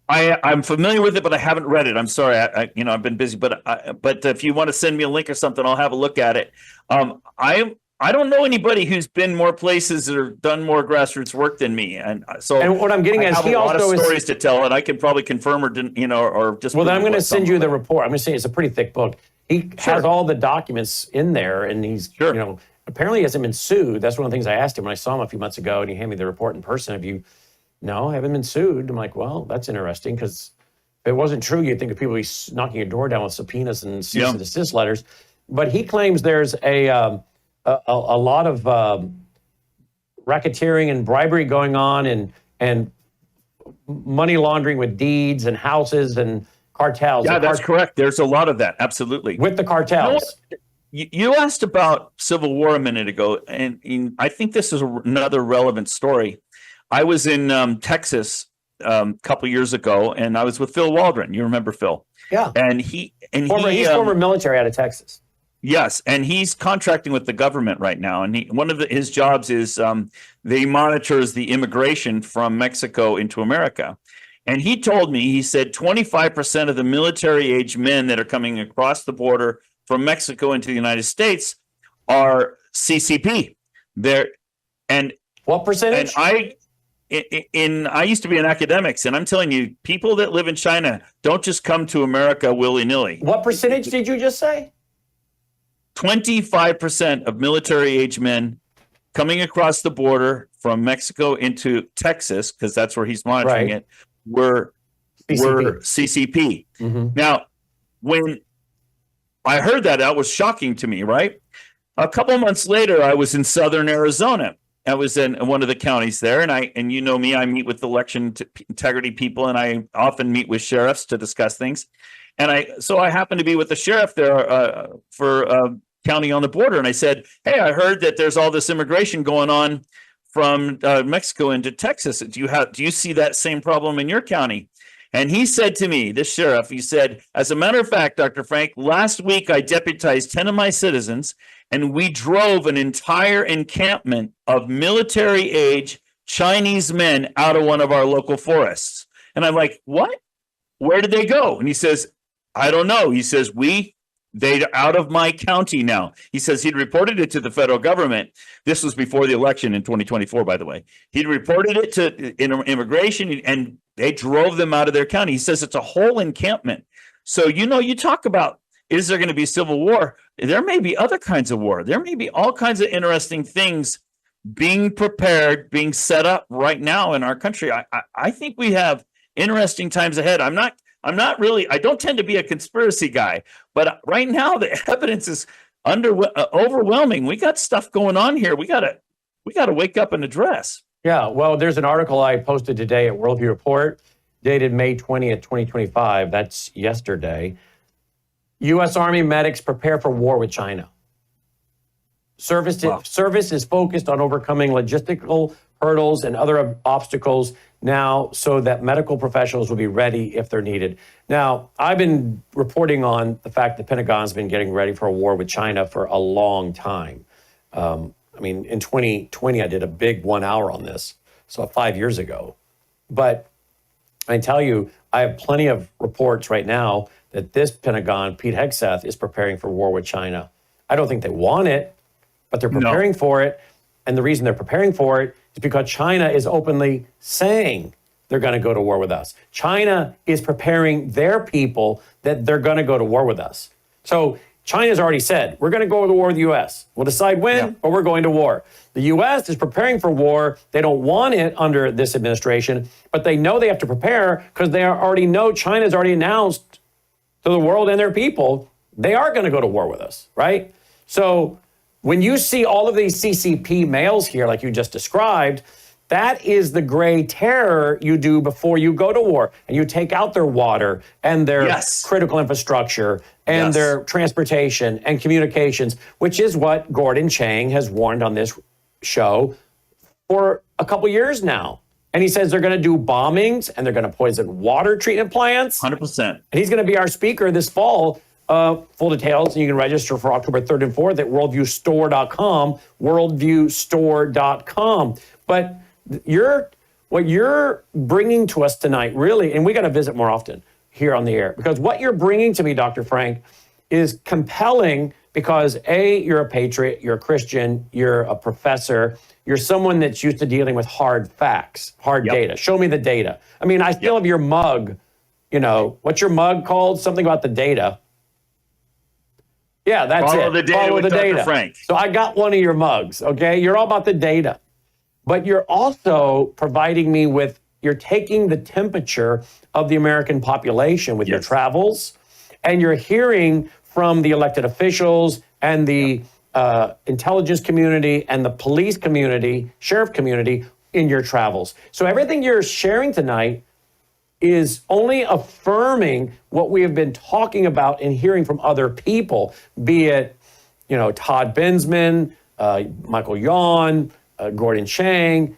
I'm familiar with it, but I haven't read it. I'm sorry. I've been busy, but if you want to send me a link or something, I'll have a look at it. I don't know anybody who's been more places or done more grassroots work than me, and what I'm getting at is he a lot also of stories to tell, and I can probably confirm or just. Well, then I'm going to send you the report. I'm going to say it's a pretty thick book. He has all the documents in there, and he's apparently he hasn't been sued. That's one of the things I asked him when I saw him a few months ago, and he handed me the report in person. No, I haven't been sued. I'm like, well, that's interesting, because if it wasn't true, you'd think of people be knocking your door down with subpoenas and cease and desist letters. But he claims there's a lot of racketeering and bribery going on, and money laundering with deeds and houses and cartels. Yeah, that's correct. There's a lot of that. Absolutely. With the cartels. You asked about Civil War a minute ago, and I think this is another relevant story. I was in Texas a couple years ago, and I was with Phil Waldron. You remember Phil? Yeah. And he's former military out of Texas. Yes, and he's contracting with the government right now, and one of his jobs is he monitors the immigration from Mexico into America. And he told me, he said 25% of the military-age men that are coming across the border from Mexico into the United States are CCP. And what percentage? And I used to be in academics, and I'm telling you, people that live in China don't just come to America willy-nilly. What percentage did you just say? 25% of military-age men coming across the border from Mexico into Texas, because that's where he's monitoring it, were CCP. Mm-hmm. Now, when I heard that was shocking to me, right? A couple of months later, I was in southern Arizona. I was in one of the counties there, and you know me, I meet with election integrity people, and I often meet with sheriffs to discuss things. And so I happened to be with the sheriff there for county on the border, and I said, "Hey, I heard that there's all this immigration going on from Mexico into Texas. Do you see that same problem in your county?" And he said to me, this sheriff, he said, "As a matter of fact, Dr. Frank, last week I deputized 10 of my citizens, and we drove an entire encampment of military-age Chinese men out of one of our local forests." And I'm like, "What? Where did they go?" And he says, "I don't know." He says, they're out of my county now. He says he'd reported it to the federal government. This was before the election in 2024, by the way. He'd reported it to immigration, and they drove them out of their county. He says it's a whole encampment. So, you talk about, is there going to be civil war? There may be other kinds of war. There may be all kinds of interesting things being prepared, being set up right now in our country. I think we have interesting times ahead. I don't tend to be a conspiracy guy, but right now the evidence is overwhelming. We got stuff going on here. We got to wake up and address. Yeah, well, there's an article I posted today at Worldview Report, dated May 20th, 2025. That's yesterday. U.S. Army medics prepare for war with China. Service is focused on overcoming logistical hurdles and other obstacles now so that medical professionals will be ready if they're needed. Now, I've been reporting on the fact the Pentagon's been getting ready for a war with China for a long time. In 2020, I did a big 1 hour on this, so 5 years ago. But I tell you, I have plenty of reports right now that this Pentagon, Pete Hegseth, is preparing for war with China. I don't think they want it, but they're preparing for it. And the reason they're preparing for it is because China is openly saying they're going to go to war with us. China is preparing their people that they're going to go to war with us. So China's already said, we're going to go to war with the U.S. We'll decide when, but we're going to war. The U.S. is preparing for war. They don't want it under this administration, but they know they have to prepare because they already know China's already announced to the world and their people, they are going to go to war with us, right? So when you see all of these CCP males here, like you just described, that is the gray terror you do before you go to war. And you take out their water and their critical infrastructure and their transportation and communications, which is what Gordon Chang has warned on this show for a couple years now. And he says they're going to do bombings and they're going to poison water treatment plants. 100%. And he's going to be our speaker this fall. Full details, and you can register for October 3rd and 4th at worldviewstore.com, worldviewstore.com. But what you're bringing to us tonight, really, and we got to visit more often here on the air, because what you're bringing to me, Dr. Frank, is compelling because, A, you're a patriot, you're a Christian, you're a professor, you're someone that's used to dealing with hard facts, hard data. Show me the data. I mean, I still have your mug. What's your mug called? Something about the data. Yeah, that's Follow it. the data Follow with the Dr. data. Frank. So I got one of your mugs, okay? You're all about the data. But you're also providing me with, you're taking the temperature of the American population with your travels, and you're hearing from the elected officials and the intelligence community and the police community, sheriff community, in your travels. So everything you're sharing tonight is only affirming what we have been talking about and hearing from other people, be it, Todd Bensman, Michael Yon, Gordon Chang,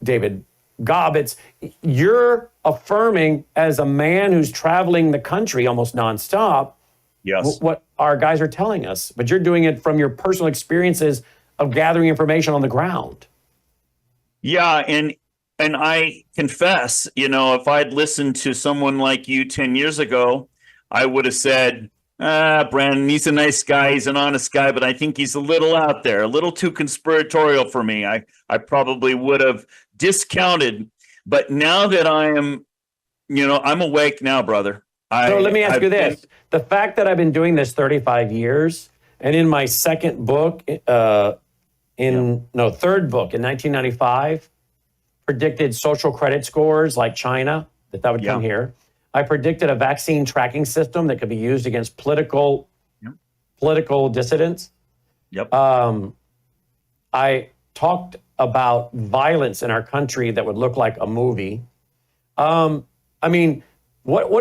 David Gobbets. You're affirming as a man who's traveling the country almost nonstop, yes, what our guys are telling us, but you're doing it from your personal experiences of gathering information on the ground. Yeah, and I confess, if I'd listened to someone like you 10 years ago, I would have said, Brannon, he's a nice guy, he's an honest guy, but I think he's a little out there, a little too conspiratorial for me. I probably would have discounted, but now that I am, I'm awake now, brother. So let me ask you this. The fact that I've been doing this 35 years, and in my second book, third book in 1995, predicted social credit scores like China, that would come here. I predicted a vaccine tracking system that could be used against political dissidents. Yep. I talked about violence in our country that would look like a movie. What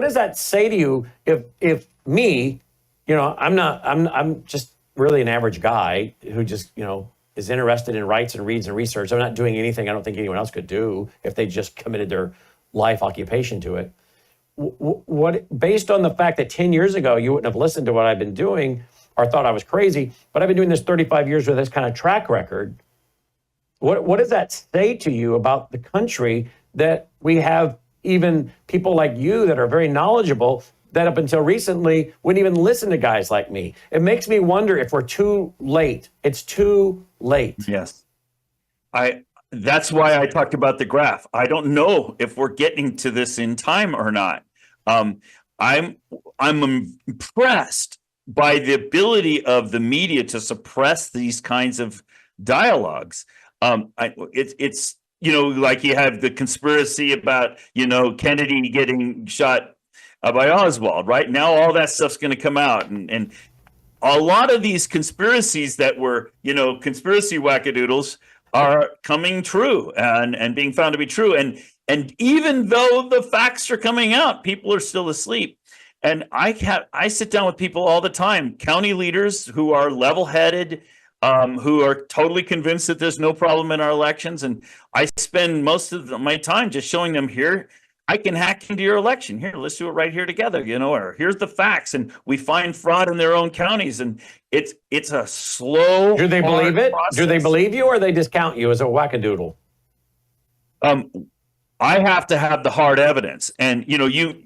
does that say to you if me, I'm just really an average guy who just, is interested in rights and reads and research. I'm not doing anything I don't think anyone else could do if they just committed their life occupation to it. What, based on the fact that 10 years ago you wouldn't have listened to what I've been doing or thought I was crazy, but I've been doing this 35 years with this kind of track record, what does that say to you about the country that we have even people like you that are very knowledgeable that up until recently wouldn't even listen to guys like me? It makes me wonder if we're too late. It's too late. Yes. That's why I talked about the graph. I don't know if we're getting to this in time or not. I'm impressed by the ability of the media to suppress these kinds of dialogues. It's like you have the conspiracy about Kennedy getting shot by Oswald. Right now, all that stuff's going to come out, and a lot of these conspiracies that were conspiracy wackadoodles are coming true and being found to be true. And even though the facts are coming out, people are still asleep. And I sit down with people all the time, county leaders who are level-headed, who are totally convinced that there's no problem in our elections. And I spend most of my time just showing them, here, I can hack into your election. Here, let's do it right here together, or here's the facts. And we find fraud in their own counties. And it's a slow. Do they believe it? Process. Do they believe you, or they discount you as a wackadoodle? I have to have the hard evidence. And,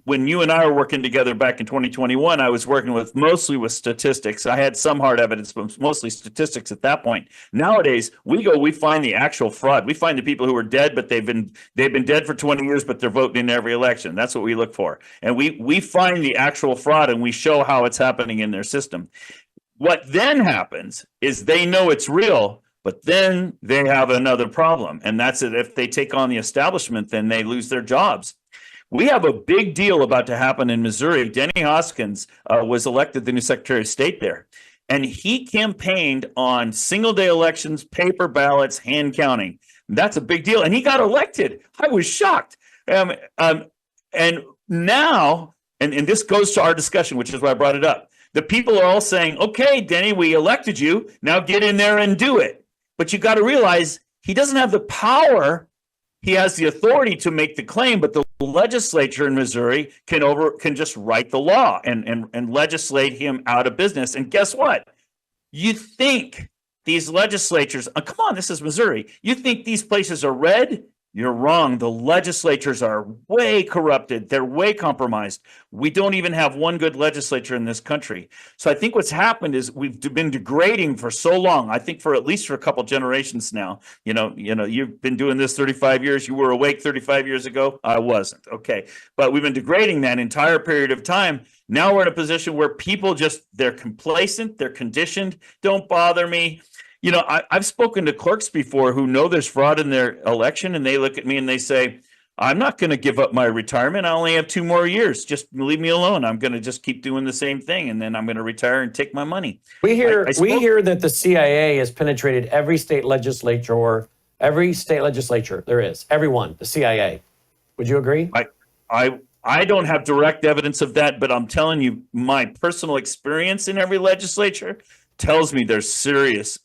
when you and I were working together back in 2021, I was working mostly with statistics. I had some hard evidence, but mostly statistics at that point. Nowadays, we find the actual fraud. We find the people who are dead, but they've been dead for 20 years, but they're voting in every election. That's what we look for. And we find the actual fraud, and we show how it's happening in their system. What then happens is they know it's real, but then they have another problem, and that's that if they take on the establishment, then they lose their jobs. We have a big deal about to happen in Missouri. Denny Hoskins was elected the new Secretary of State there, and he campaigned on single-day elections, paper ballots, hand counting. That's a big deal, and he got elected. I was shocked. And now, and this goes to our discussion, which is why I brought it up. The people are all saying, okay, Denny, we elected you. Now get in there and do it. But you got to realize he doesn't have the power. He has the authority to make the claim, but the legislature in Missouri can just write the law and legislate him out of business. And guess what? You think these legislatures, come on, this is Missouri. You think these places are red? You're wrong. The legislatures are way corrupted. They're way compromised. We don't even have one good legislature in this country. So I think what's happened is we've been degrading for so long. I think for at least for a couple generations now. You've been doing this 35 years. You were awake 35 years ago. I wasn't. Okay. But we've been degrading that entire period of time. Now we're in a position where people they're complacent. They're conditioned. Don't bother me. I've spoken to clerks before who know there's fraud in their election, and they look at me and they say, I'm not going to give up my retirement. I only have 2 more years. Just leave me alone. I'm going to just keep doing the same thing, and then I'm going to retire and take my money. We hear that the CIA has penetrated every state legislature Every state legislature there is, everyone, the CIA. Would you agree? I don't have direct evidence of that, but I'm telling you, my personal experience in every legislature tells me there's serious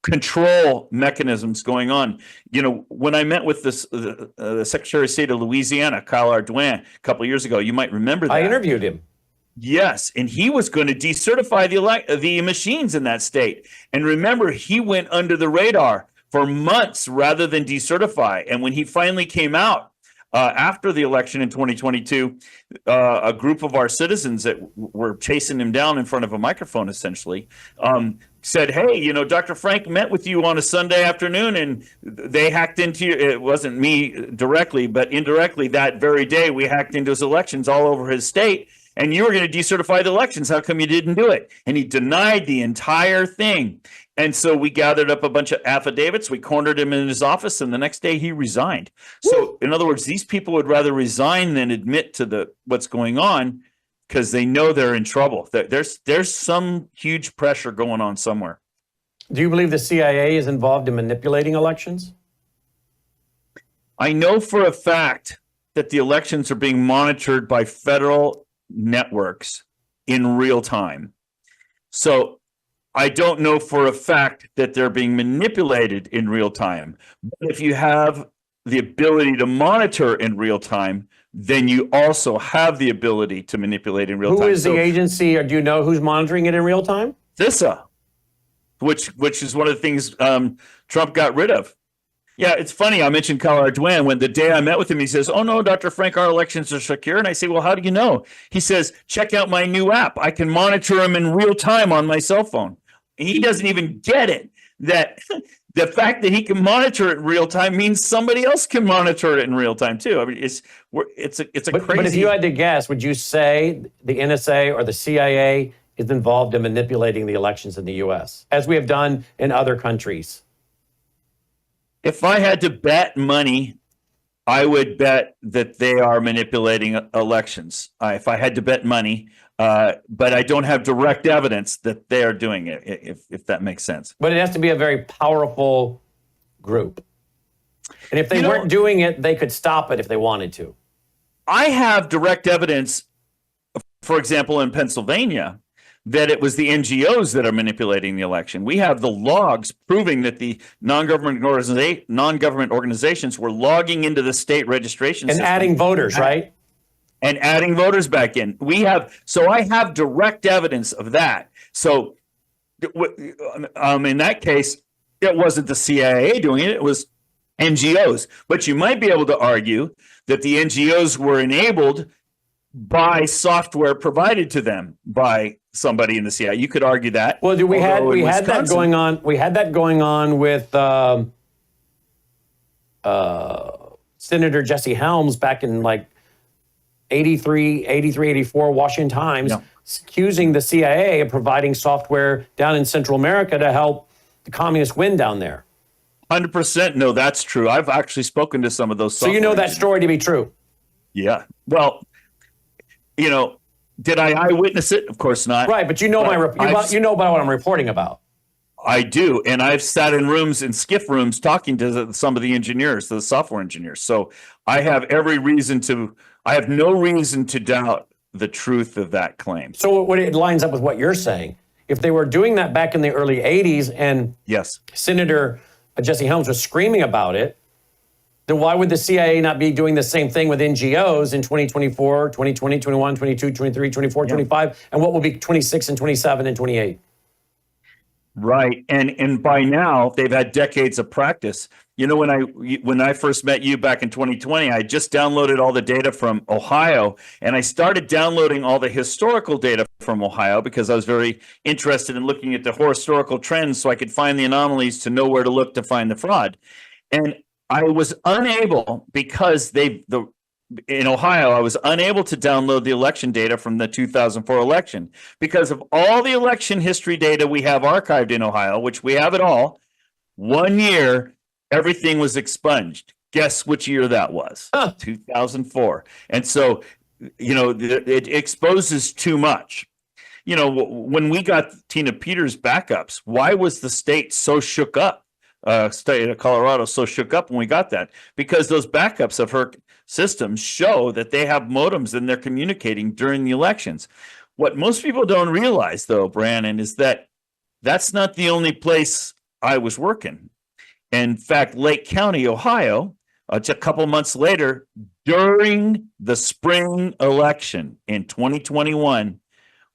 control mechanisms going on. You know, when I met with the Secretary of State of Louisiana, Kyle Ardoin, a couple of years ago, you might remember that. I interviewed him. Yes, and he was going to decertify the machines in that state. And remember, he went under the radar for months rather than decertify. And when he finally came out after the election in 2022, a group of our citizens that were chasing him down in front of a microphone, essentially, said, hey, you know, Dr. Frank met with you on a Sunday afternoon and they hacked into you. It wasn't me directly, but indirectly that very day we hacked into his elections all over his state. And you were going to decertify the elections. How come you didn't do it? And he denied the entire thing. And so we gathered up a bunch of affidavits. We cornered him in his office, and the next day he resigned. So, in other words, these people would rather resign than admit to what's going on because they know they're in trouble. There's some huge pressure going on somewhere. Do you believe the CIA is involved in manipulating elections? I know for a fact that the elections are being monitored by federal networks in real time. So I don't know for a fact that they're being manipulated in real time. But if you have the ability to monitor in real time, then you also have the ability to manipulate in real time. Who is the agency, or do you know who's monitoring it in real time? CISA, which is one of the things Trump got rid of. Yeah, it's funny. I mentioned Kyle Ardoin. When the day I met with him, he says, oh, no, Dr. Frank, our elections are secure. And I say, well, how do you know? He says, check out my new app. I can monitor them in real time on my cell phone. He doesn't even get it, that the fact that he can monitor it in real time means somebody else can monitor it in real time, too. I mean, it's a crazy... But if you had to guess, would you say the NSA or the CIA is involved in manipulating the elections in the U.S., as we have done in other countries? If I had to bet money, I would bet that they are manipulating elections. If I had to bet money, but I don't have direct evidence that they are doing it, if that makes sense. But it has to be a very powerful group. And if they weren't doing it, they could stop it if they wanted to. I have direct evidence, for example, in Pennsylvania, that it was the NGOs that are manipulating the election. We have the logs proving that the non-government organizations were logging into the state registration system. And adding voters, right? And adding voters back in. I have direct evidence of that. So in that case, it wasn't the CIA doing it, it was NGOs. But you might be able to argue that the NGOs were enabled by software provided to them by somebody in the CIA. You could argue that. Well, we had that going on. We had that going on with Senator Jesse Helms back in like 83, 84, Washington Times, accusing the CIA of providing software down in Central America to help the communists win down there. 100%. No, that's true. I've actually spoken to some of those. So you know that story to be true? Yeah. Well, you know, did I eyewitness it? Of course not. Right, but you know you know about what I'm reporting about. I do, and I've sat in rooms, in skiff rooms, talking to some of the engineers, the software engineers. So I have I have no reason to doubt the truth of that claim. So it lines up with what you're saying. If they were doing that back in the early 80s and Senator Jesse Helms was screaming about it, then why would the CIA not be doing the same thing with NGOs in 2024, 2020, 21, 22, 23, 24, 25, and what will be 26 and 27 and 28? Right. And by now they've had decades of practice. You know, when I first met you back in 2020, I just downloaded all the data from Ohio, and I started downloading all the historical data from Ohio because I was very interested in looking at the historical trends so I could find the anomalies to know where to look to find the fraud. And I was unable, because in Ohio, I was unable to download the election data from the 2004 election because of all the election history data we have archived in Ohio, which we have it all. 1 year, everything was expunged. Guess which year that was? 2004. And so, you know, it exposes too much. when we got Tina Peters backups, why was the state so shook up? State of Colorado so shook up when we got that? Because those backups of her systems show that they have modems and they're communicating during the elections. What most people don't realize, though, Brannon, is that that's not the only place I was working. In fact, Lake County, Ohio, a couple months later, during the spring election in 2021,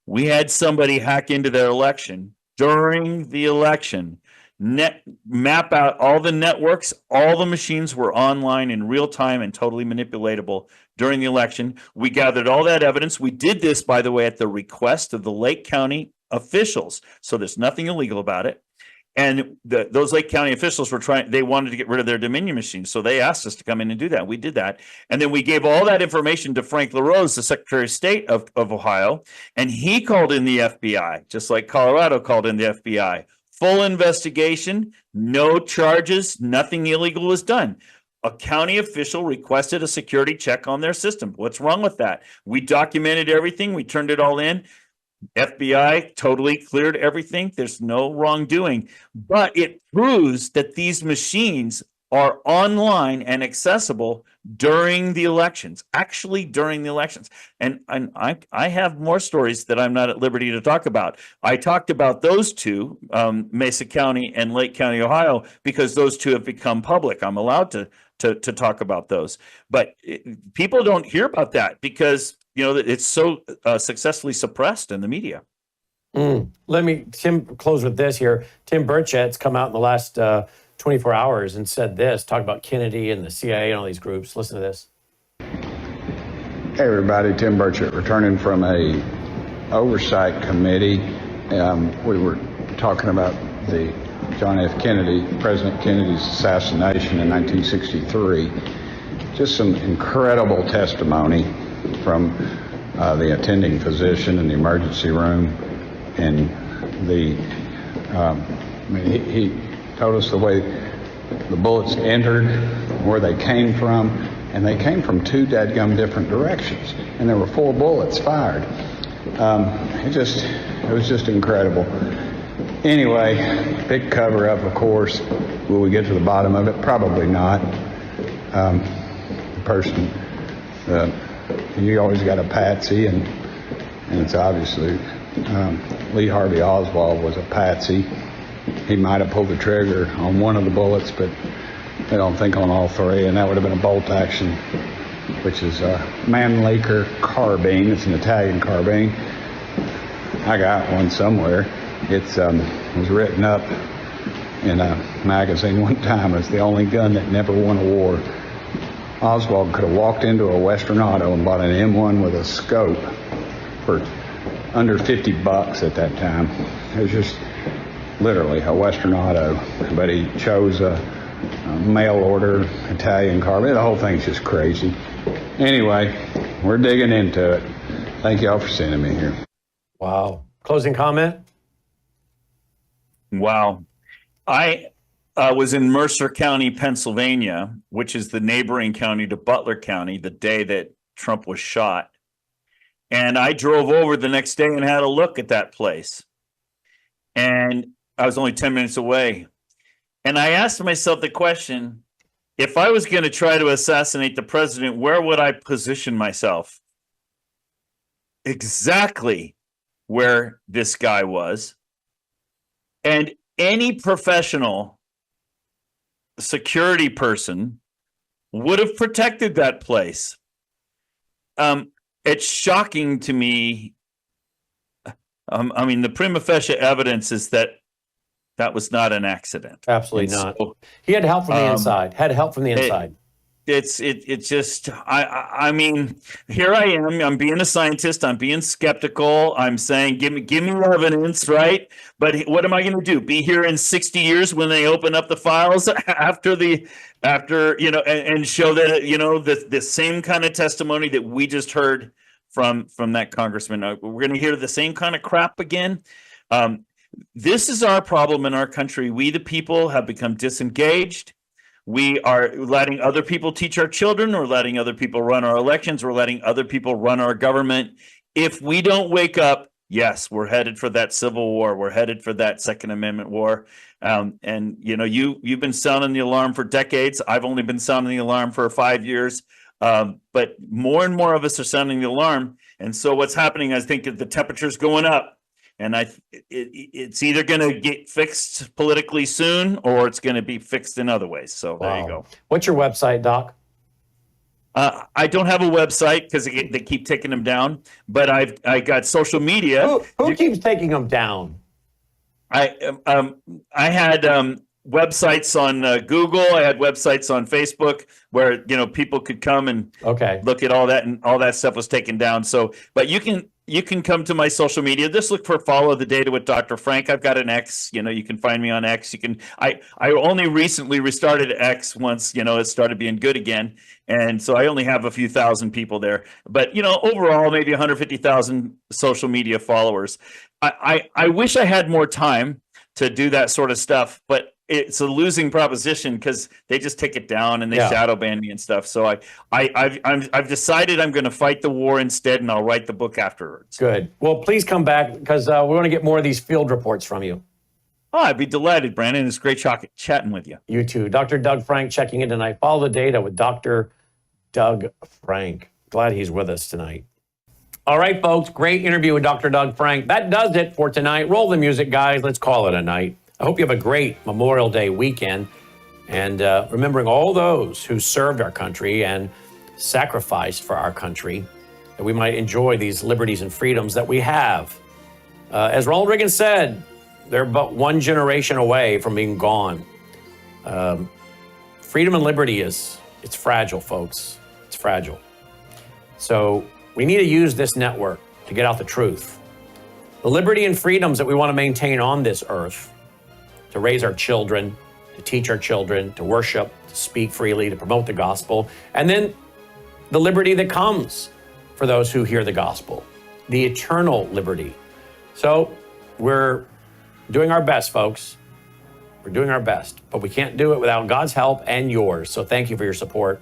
we had somebody hack into their election during the election, map out all the networks, all the machines were online in real time and totally manipulatable during the election. We gathered all that evidence. We did this, by the way, at the request of the Lake County officials. So there's nothing illegal about it. And those Lake County officials they wanted to get rid of their Dominion machines. So they asked us to come in and do that. We did that. And then we gave all that information to Frank LaRose, the Secretary of State of Ohio. And he called in the FBI, just like Colorado called in the FBI. Full investigation, no charges, nothing illegal was done. A county official requested a security check on their system. What's wrong with that? We documented everything. We turned it all in. FBI totally cleared everything. There's no wrongdoing, but it proves that these machines are online and accessible during the elections, actually during the elections. And I have more stories that I'm not at liberty to talk about. I talked about those two, Mesa County and Lake County, Ohio, because those two have become public. I'm allowed to talk about those, but people don't hear about that because it's so successfully suppressed in the media. Let me, Tim, close with this here. Tim Burchett's come out in the last 24 hours and said this, talk about Kennedy and the CIA and all these groups. Listen to this. Hey everybody, Tim Burchett returning from a oversight committee. We were talking about the John F. Kennedy, President Kennedy's assassination in 1963. Just some incredible testimony from the attending physician in the emergency room, and he told us the way the bullets entered, where they came from, and they came from two dadgum different directions, and there were 4 bullets fired. It was just incredible. Anyway, big cover up, of course. Will we get to the bottom of it? Probably not. The person, you always got a patsy, and it's obviously Lee Harvey Oswald was a patsy. He might have pulled the trigger on one of the bullets, but I don't think on all 3, and that would have been a bolt action, which is a Mannlicher carbine. It's an Italian carbine. I got one somewhere. It was written up in a magazine one time as the only gun that never won a war. Oswald could have walked into a Western Auto and bought an M1 with a scope for under $50 at that time. It was just literally a Western Auto, but he chose a mail order Italian carbine. The whole thing's just crazy. Anyway, we're digging into it. Thank y'all for sending me here. Wow. Closing comment? Wow. I was in Mercer County, Pennsylvania, which is the neighboring county to Butler County, the day that Trump was shot. And I drove over the next day and had a look at that place. And I was only 10 minutes away. And I asked myself the question, if I was going to try to assassinate the president, where would I position myself? Exactly where this guy was. And any professional security person would have protected that place. It's shocking to me. The prima facie evidence is that was not an accident. Absolutely not. So, he had help from the inside. It's just, I mean, here I am. I'm being a scientist. I'm being skeptical. I'm saying, give me evidence, right? But what am I going to do? Be here in 60 years when they open up the files after and show that the same kind of testimony that we just heard from that congressman. We're going to hear the same kind of crap again. This is our problem in our country. We, the people, have become disengaged. We are letting other people teach our children. We're letting other people run our elections. We're letting other people run our government. If we don't wake up yes, we're headed for that Civil War. We're headed for that Second Amendment war. And you've been sounding the alarm for decades. I've only been sounding the alarm for 5 years. But more and more of us are sounding the alarm. And so what's happening, I think, is the temperature's going up. And it's either going to get fixed politically soon, or it's going to be fixed in other ways. So there you go. What's your website, Doc? I don't have a website because they keep taking them down. But I got social media. Who keeps taking them down? I had websites on Google. I had websites on Facebook where people could come and look at all that, and all that stuff was taken down. So, but you can come to my social media. Just look for Follow the Data with Dr. Frank. I've got an X. You can find me on X. I only recently restarted X once. It started being good again, and so I only have a few thousand people there. But overall, maybe 150,000 social media followers. I wish I had more time to do that sort of stuff, but it's a losing proposition because they just take it down and they shadow ban me and stuff. So I've decided I'm going to fight the war instead, and I'll write the book afterwards. Good. Well, please come back because we want to get more of these field reports from you. Oh, I'd be delighted, Brannon. It's great chatting with you. You too. Dr. Doug Frank checking in tonight. Follow the Data with Dr. Doug Frank. Glad he's with us tonight. All right, folks. Great interview with Dr. Doug Frank. That does it for tonight. Roll the music, guys. Let's call it a night. I hope you have a great Memorial Day weekend, and remembering all those who served our country and sacrificed for our country, that we might enjoy these liberties and freedoms that we have. As Ronald Reagan said, they're but one generation away from being gone. Freedom and liberty it's fragile, folks. It's fragile. So we need to use this network to get out the truth. The liberty and freedoms that we want to maintain on this earth, to raise our children, to teach our children, to worship, to speak freely, to promote the gospel, and then the liberty that comes for those who hear the gospel, the eternal liberty. So we're doing our best, folks. We're doing our best, but we can't do it without God's help and yours. So thank you for your support.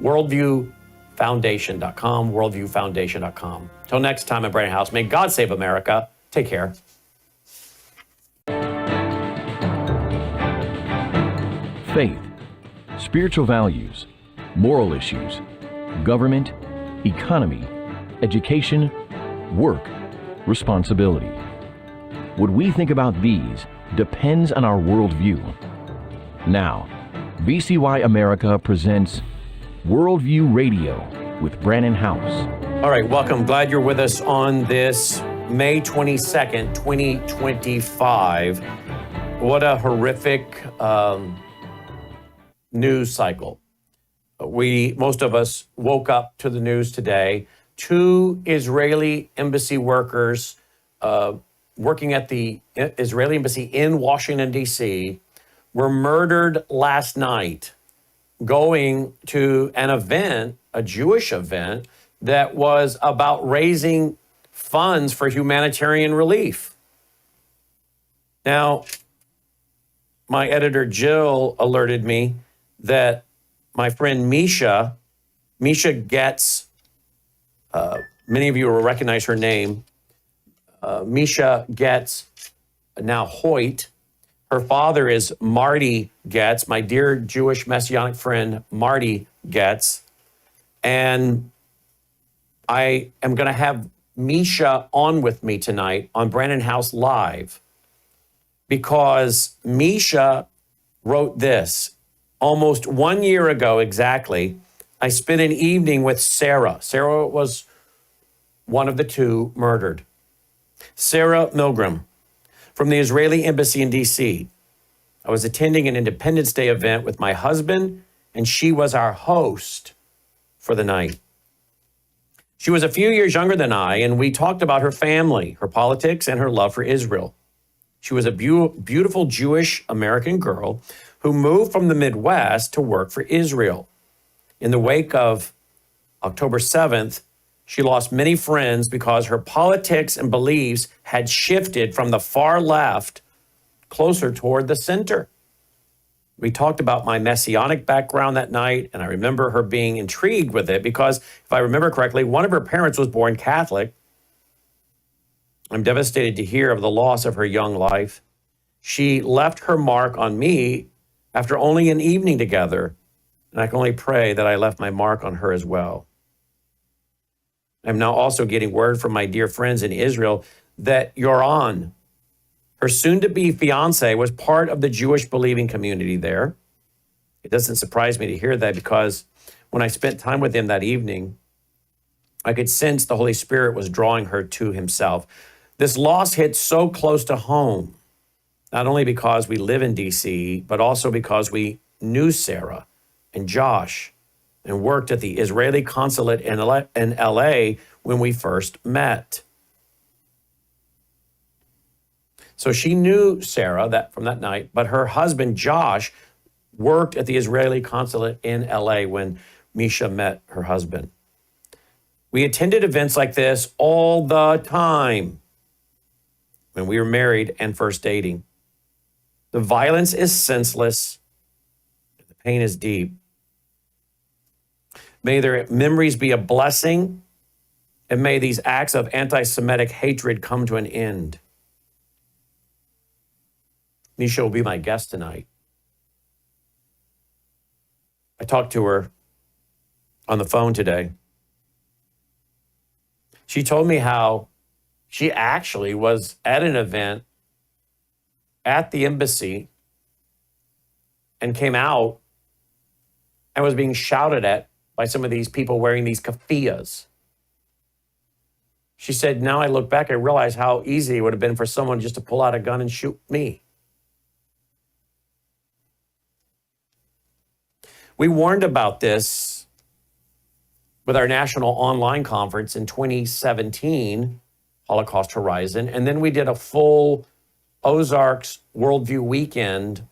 WorldviewFoundation.com, WorldviewFoundation.com. Till next time, I'm Brannon Howse. May God save America. Take care. Faith, spiritual values, moral issues, government, economy, education, work, responsibility. What we think about these depends on our worldview. Now, VCY America presents Worldview Radio with Brannon Howse. All right, welcome. Glad you're with us on this May 22nd, 2025. What a horrific news cycle. Most of us woke up to the news today. 2 Israeli embassy workers working at the Israeli embassy in Washington, D.C. were murdered last night going to an event, a Jewish event, that was about raising funds for humanitarian relief. Now, my editor Jill alerted me that my friend Misha Getz, many of you will recognize her name, Misha Getz, now Hoyt. Her father is Marty Getz, my dear Jewish Messianic friend, Marty Getz. And I am going to have Misha on with me tonight on Brannon Howse Live, because Misha wrote this. Almost 1 year ago exactly, I spent an evening with Sarah. Sarah was one of the 2 murdered. Sarah Milgram from the Israeli embassy in D.C. I was attending an Independence Day event with my husband, and she was our host for the night. She was a few years younger than I, and we talked about her family, her politics, and her love for Israel. She was a beautiful Jewish American girl who moved from the Midwest to work for Israel. In the wake of October 7th, she lost many friends because her politics and beliefs had shifted from the far left closer toward the center. We talked about my Messianic background that night, and I remember her being intrigued with it because, if I remember correctly, one of her parents was born Catholic, I'm devastated to hear of the loss of her young life. She left her mark on me after only an evening together, and I can only pray that I left my mark on her as well. I'm now also getting word from my dear friends in Israel that Yoran, her soon-to-be fiance, was part of the Jewish believing community there. It doesn't surprise me to hear that, because when I spent time with him that evening, I could sense the Holy Spirit was drawing her to himself. This loss hit so close to home, not only because we live in DC, but also because we knew Sarah and Josh and worked at the Israeli consulate in LA when we first met. So she knew Sarah from that night, but her husband, Josh, worked at the Israeli consulate in LA when Misha met her husband. We attended events like this all the time when we were married and first dating. The violence is senseless. The pain is deep. May their memories be a blessing, and may these acts of anti-Semitic hatred come to an end. Misha will be my guest tonight. I talked to her on the phone today. She told me how she actually was at an event at the embassy and came out and was being shouted at by some of these people wearing these keffiyehs. She said, now I look back, I realize how easy it would have been for someone just to pull out a gun and shoot me. We warned about this with our national online conference in 2017, Holocaust Horizon, and then we did a full Ozarks Worldview weekend,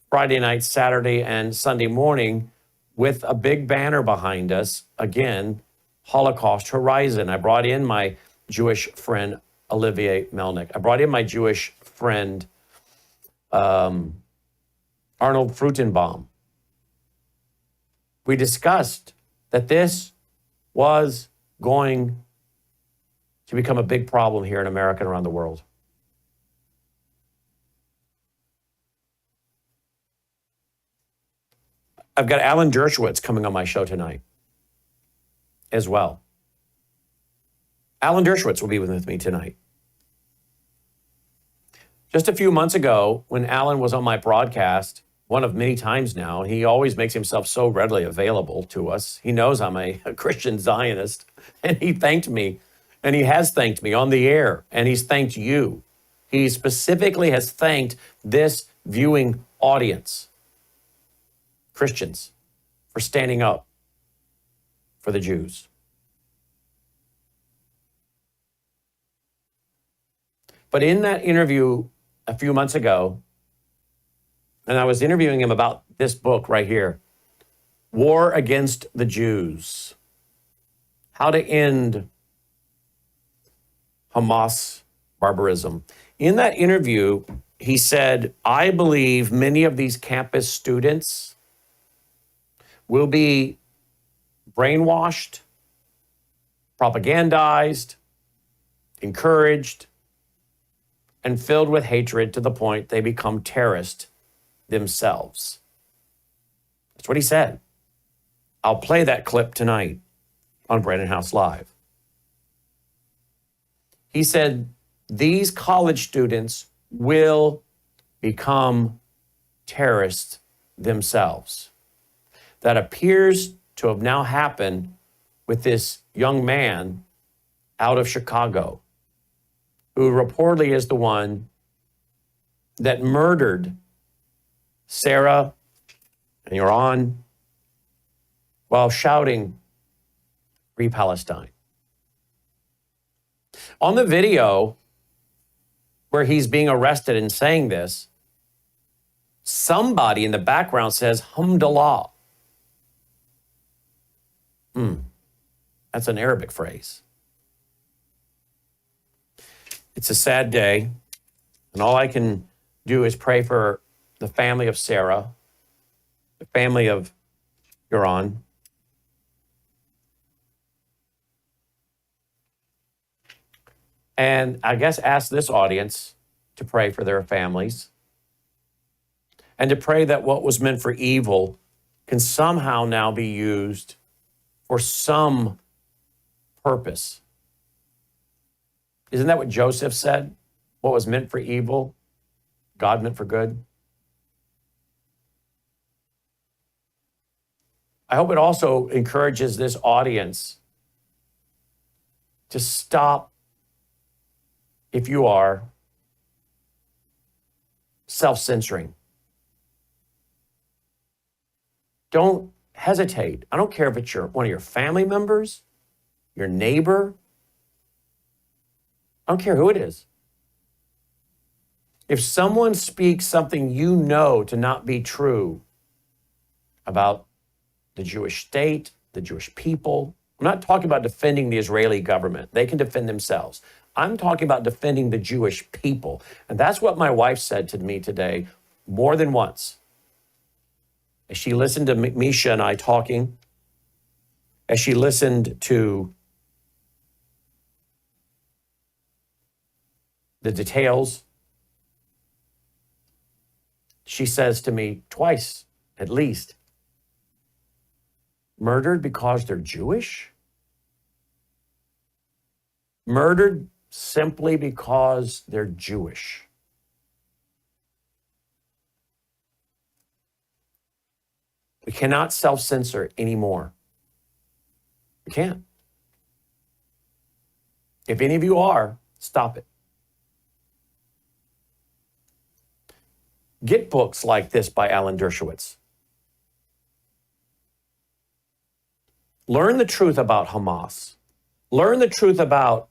Friday night, Saturday, and Sunday morning, with a big banner behind us, again, Holocaust Horizon. I brought in my Jewish friend, Olivier Melnick. I brought in my Jewish friend, Arnold Frutenbaum. We discussed that this was going to become a big problem here in America and around the world. I've got Alan Dershowitz coming on my show tonight as well. Alan Dershowitz will be with me tonight. Just a few months ago, when Alan was on my broadcast, one of many times now, he always makes himself so readily available to us. He knows I'm a Christian Zionist, and he thanked me, and he has thanked me on the air, and he's thanked you. He specifically has thanked this viewing audience, Christians, for standing up for the Jews. But in that interview a few months ago, and I was interviewing him about this book right here, War Against the Jews, How to End Hamas Barbarism. In that interview, he said, I believe many of these campus students will be brainwashed, propagandized, encouraged, and filled with hatred to the point they become terrorists themselves. That's what he said. I'll play that clip tonight on Brannon Howse Live. He said, these college students will become terrorists themselves. That appears to have now happened with this young man out of Chicago, who reportedly is the one that murdered Sarah and Yoran while shouting, Free Palestine. On the video where he's being arrested and saying this, somebody in the background says, Hamdallah. That's an Arabic phrase. It's a sad day, and all I can do is pray for the family of Sarah, the family of Yoran. And I guess ask this audience to pray for their families and to pray that what was meant for evil can somehow now be used for some purpose. Isn't that what Joseph said? What was meant for evil, God meant for good? I hope it also encourages this audience to stop, if you are, self-censoring. Don't hesitate. I don't care if it's one of your family members, your neighbor. I don't care who it is. If someone speaks something you know to not be true about the Jewish state, the Jewish people, I'm not talking about defending the Israeli government. They can defend themselves. I'm talking about defending the Jewish people. And that's what my wife said to me today more than once. As she listened to Misha and I talking, as she listened to the details, she says to me twice, at least, murdered because they're Jewish? Murdered simply because they're Jewish. We cannot self-censor anymore. We can't. If any of you are, stop it. Get books like this by Alan Dershowitz. Learn the truth about Hamas. Learn the truth about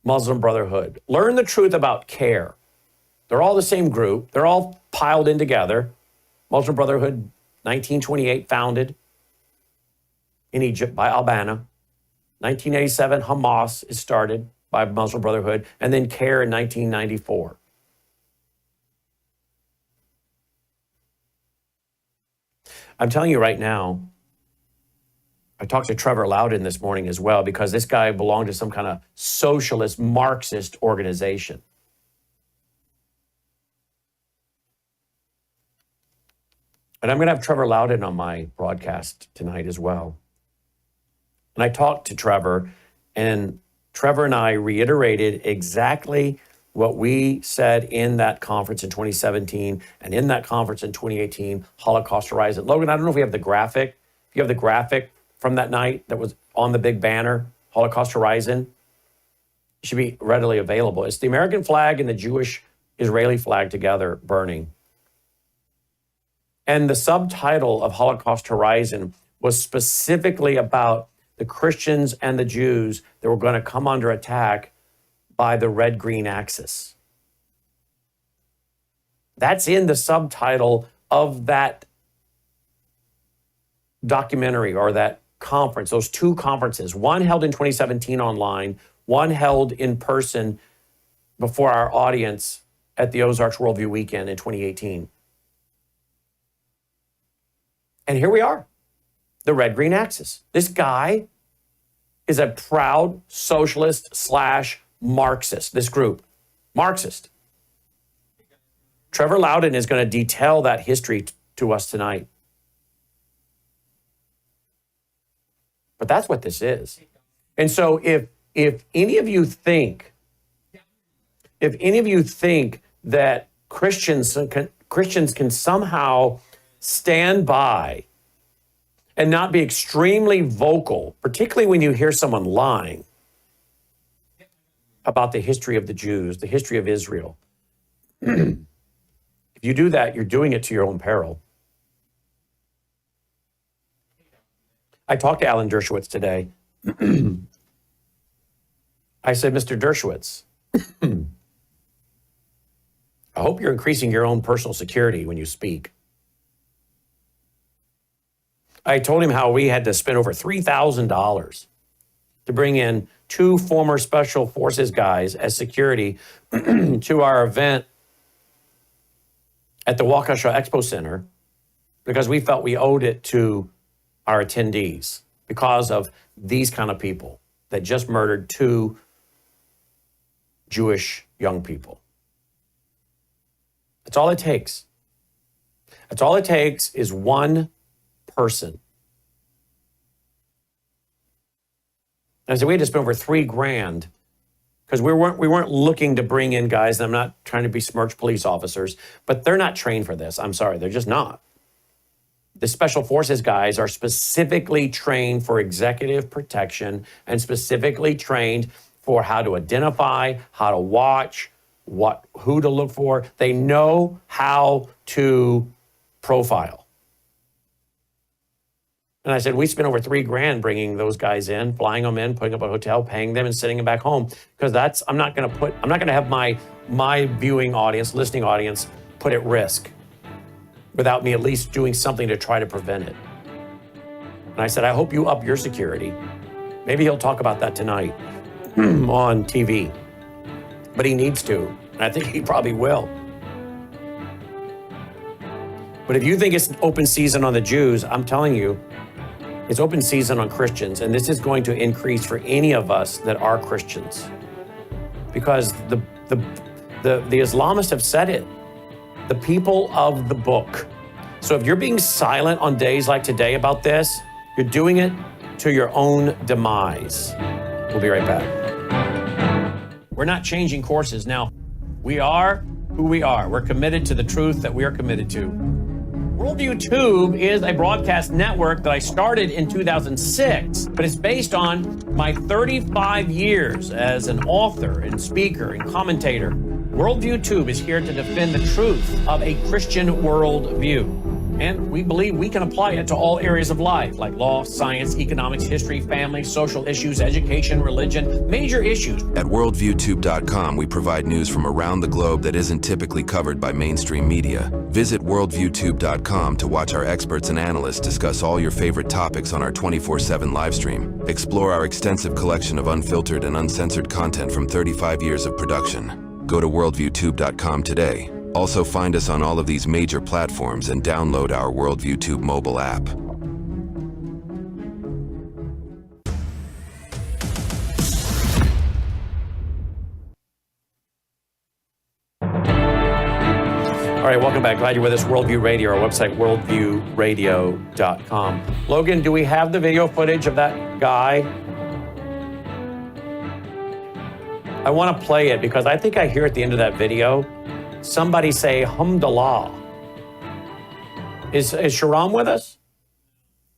Muslim Brotherhood. Learn the truth about CARE. They're all the same group. They're all piled in together. Muslim Brotherhood, 1928, founded in Egypt by Al-Banna. 1987, Hamas is started by Muslim Brotherhood, and then CARE in 1994. I'm telling you right now, I talked to Trevor Loudon this morning as well, because this guy belonged to some kind of socialist Marxist organization. And I'm going to have Trevor Loudon on my broadcast tonight as well. And I talked to Trevor, and Trevor and I reiterated exactly what we said in that conference in 2017 and in that conference in 2018, Holocaust Horizon. Logan, I don't know if we have the graphic. If you have the graphic from that night that was on the big banner, Holocaust Horizon, it should be readily available. It's the American flag and the Jewish-Israeli flag together burning. And the subtitle of Holocaust Horizon was specifically about the Christians and the Jews that were going to come under attack by the red-green axis. That's in the subtitle of that documentary or that conference, those two conferences, one held in 2017 online, one held in person before our audience at the Ozarks Worldview weekend in 2018. And here we are, the red-green axis. This guy is a proud socialist / Marxist, this group, Marxist. Trevor Loudon is going to detail that history to us tonight. But that's what this is. And so if any of you think that Christians can somehow stand by and not be extremely vocal, particularly when you hear someone lying about the history of the Jews, the history of Israel. If you do that, you're doing it to your own peril. I talked to Alan Dershowitz today. I said, Mr. Dershowitz, I hope you're increasing your own personal security when you speak. I told him how we had to spend over $3,000 to bring in 2 former Special Forces guys as security to our event at the Waukesha Expo Center because we felt we owed it to our attendees because of these kind of people that just murdered 2 Jewish young people. That's all it takes. That's all it takes is one person. And I said, we had to spend over $3,000 because we weren't looking to bring in guys, and I'm not trying to besmirch police officers, but they're not trained for this. I'm sorry, they're just not. The Special Forces guys are specifically trained for executive protection and specifically trained for how to identify, how to watch, who to look for. They know how to profile. And I said, we spent over $3,000 bringing those guys in, flying them in, putting up a hotel, paying them, and sending them back home. Because I'm not going to have my viewing audience, listening audience, put at risk without me at least doing something to try to prevent it. And I said, I hope you up your security. Maybe he'll talk about that tonight on TV. But he needs to, and I think he probably will. But if you think it's open season on the Jews, I'm telling you, it's open season on Christians, and this is going to increase for any of us that are Christians. Because the Islamists have said it. The people of the book. So if you're being silent on days like today about this, you're doing it to your own demise. We'll be right back. We're not changing courses. Now, we are who we are. We're committed to the truth that we are committed to. Worldview Tube is a broadcast network that I started in 2006, but it's based on my 35 years as an author and speaker and commentator. Worldview Tube is here to defend the truth of a Christian worldview. And we believe we can apply it to all areas of life, like law, science, economics, history, family, social issues, education, religion, major issues. At worldviewtube.com, we provide news from around the globe that isn't typically covered by mainstream media. Visit worldviewtube.com to watch our experts and analysts discuss all your favorite topics on our 24/7 live stream. Explore our extensive collection of unfiltered and uncensored content from 35 years of production. Go to worldviewtube.com today. Also find us on all of these major platforms and download our Worldview Tube mobile app. All right, welcome back. Glad you're with us. Worldview Radio, our website, worldviewradio.com. Logan, do we have the video footage of that guy? I want to play it because I think I hear at the end of that video somebody say, Alhamdulillah. Is Sharam with us?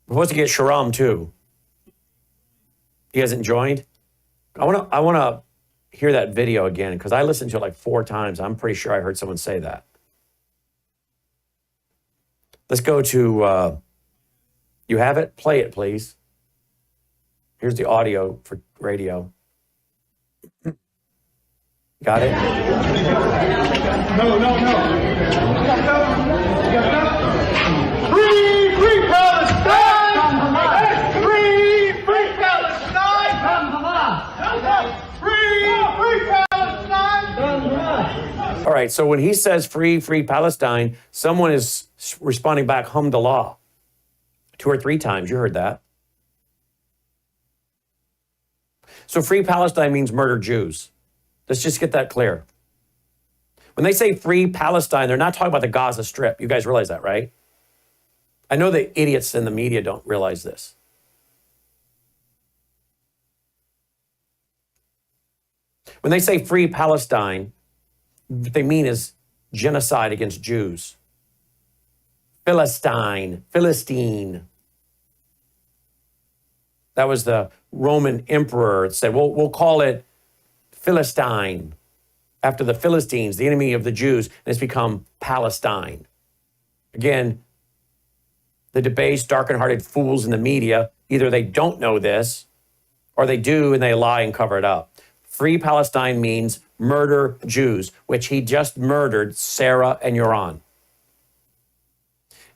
We're supposed to get Sharam too. He hasn't joined? I want to hear that video again because I listened to it like 4 times. I'm pretty sure I heard someone say that. Let's go to, you have it? Play it, please. Here's the audio for radio. Got it? No. Free Palestine! Free Palestine! Free Palestine! All right, so when he says free Palestine, someone is responding back, Alhamdulillah. 2 or 3 times, you heard that. So free Palestine means murder Jews. Let's just get that clear. When they say free Palestine, they're not talking about the Gaza Strip. You guys realize that, right? I know the idiots in the media don't realize this. When they say free Palestine, what they mean is genocide against Jews. Philistine. That was the Roman emperor that said, we'll call it Philistine, after the Philistines, the enemy of the Jews, and it's become Palestine. Again, the debased, dark-hearted fools in the media, either they don't know this, or they do and they lie and cover it up. Free Palestine means murder Jews, which he just murdered Sarah and Yoran.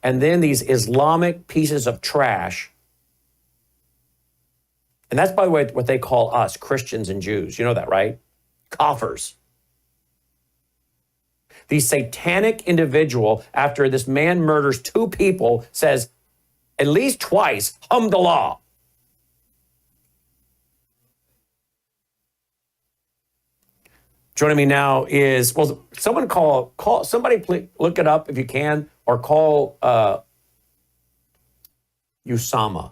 And then these Islamic pieces of trash, and that's, by the way, what they call us, Christians and Jews. You know that, right? Coffers. The satanic individual, after this man murders 2 people, says at least twice, Alhamdulillah. Joining me now is, well, someone call somebody, please look it up if you can, or call Usama.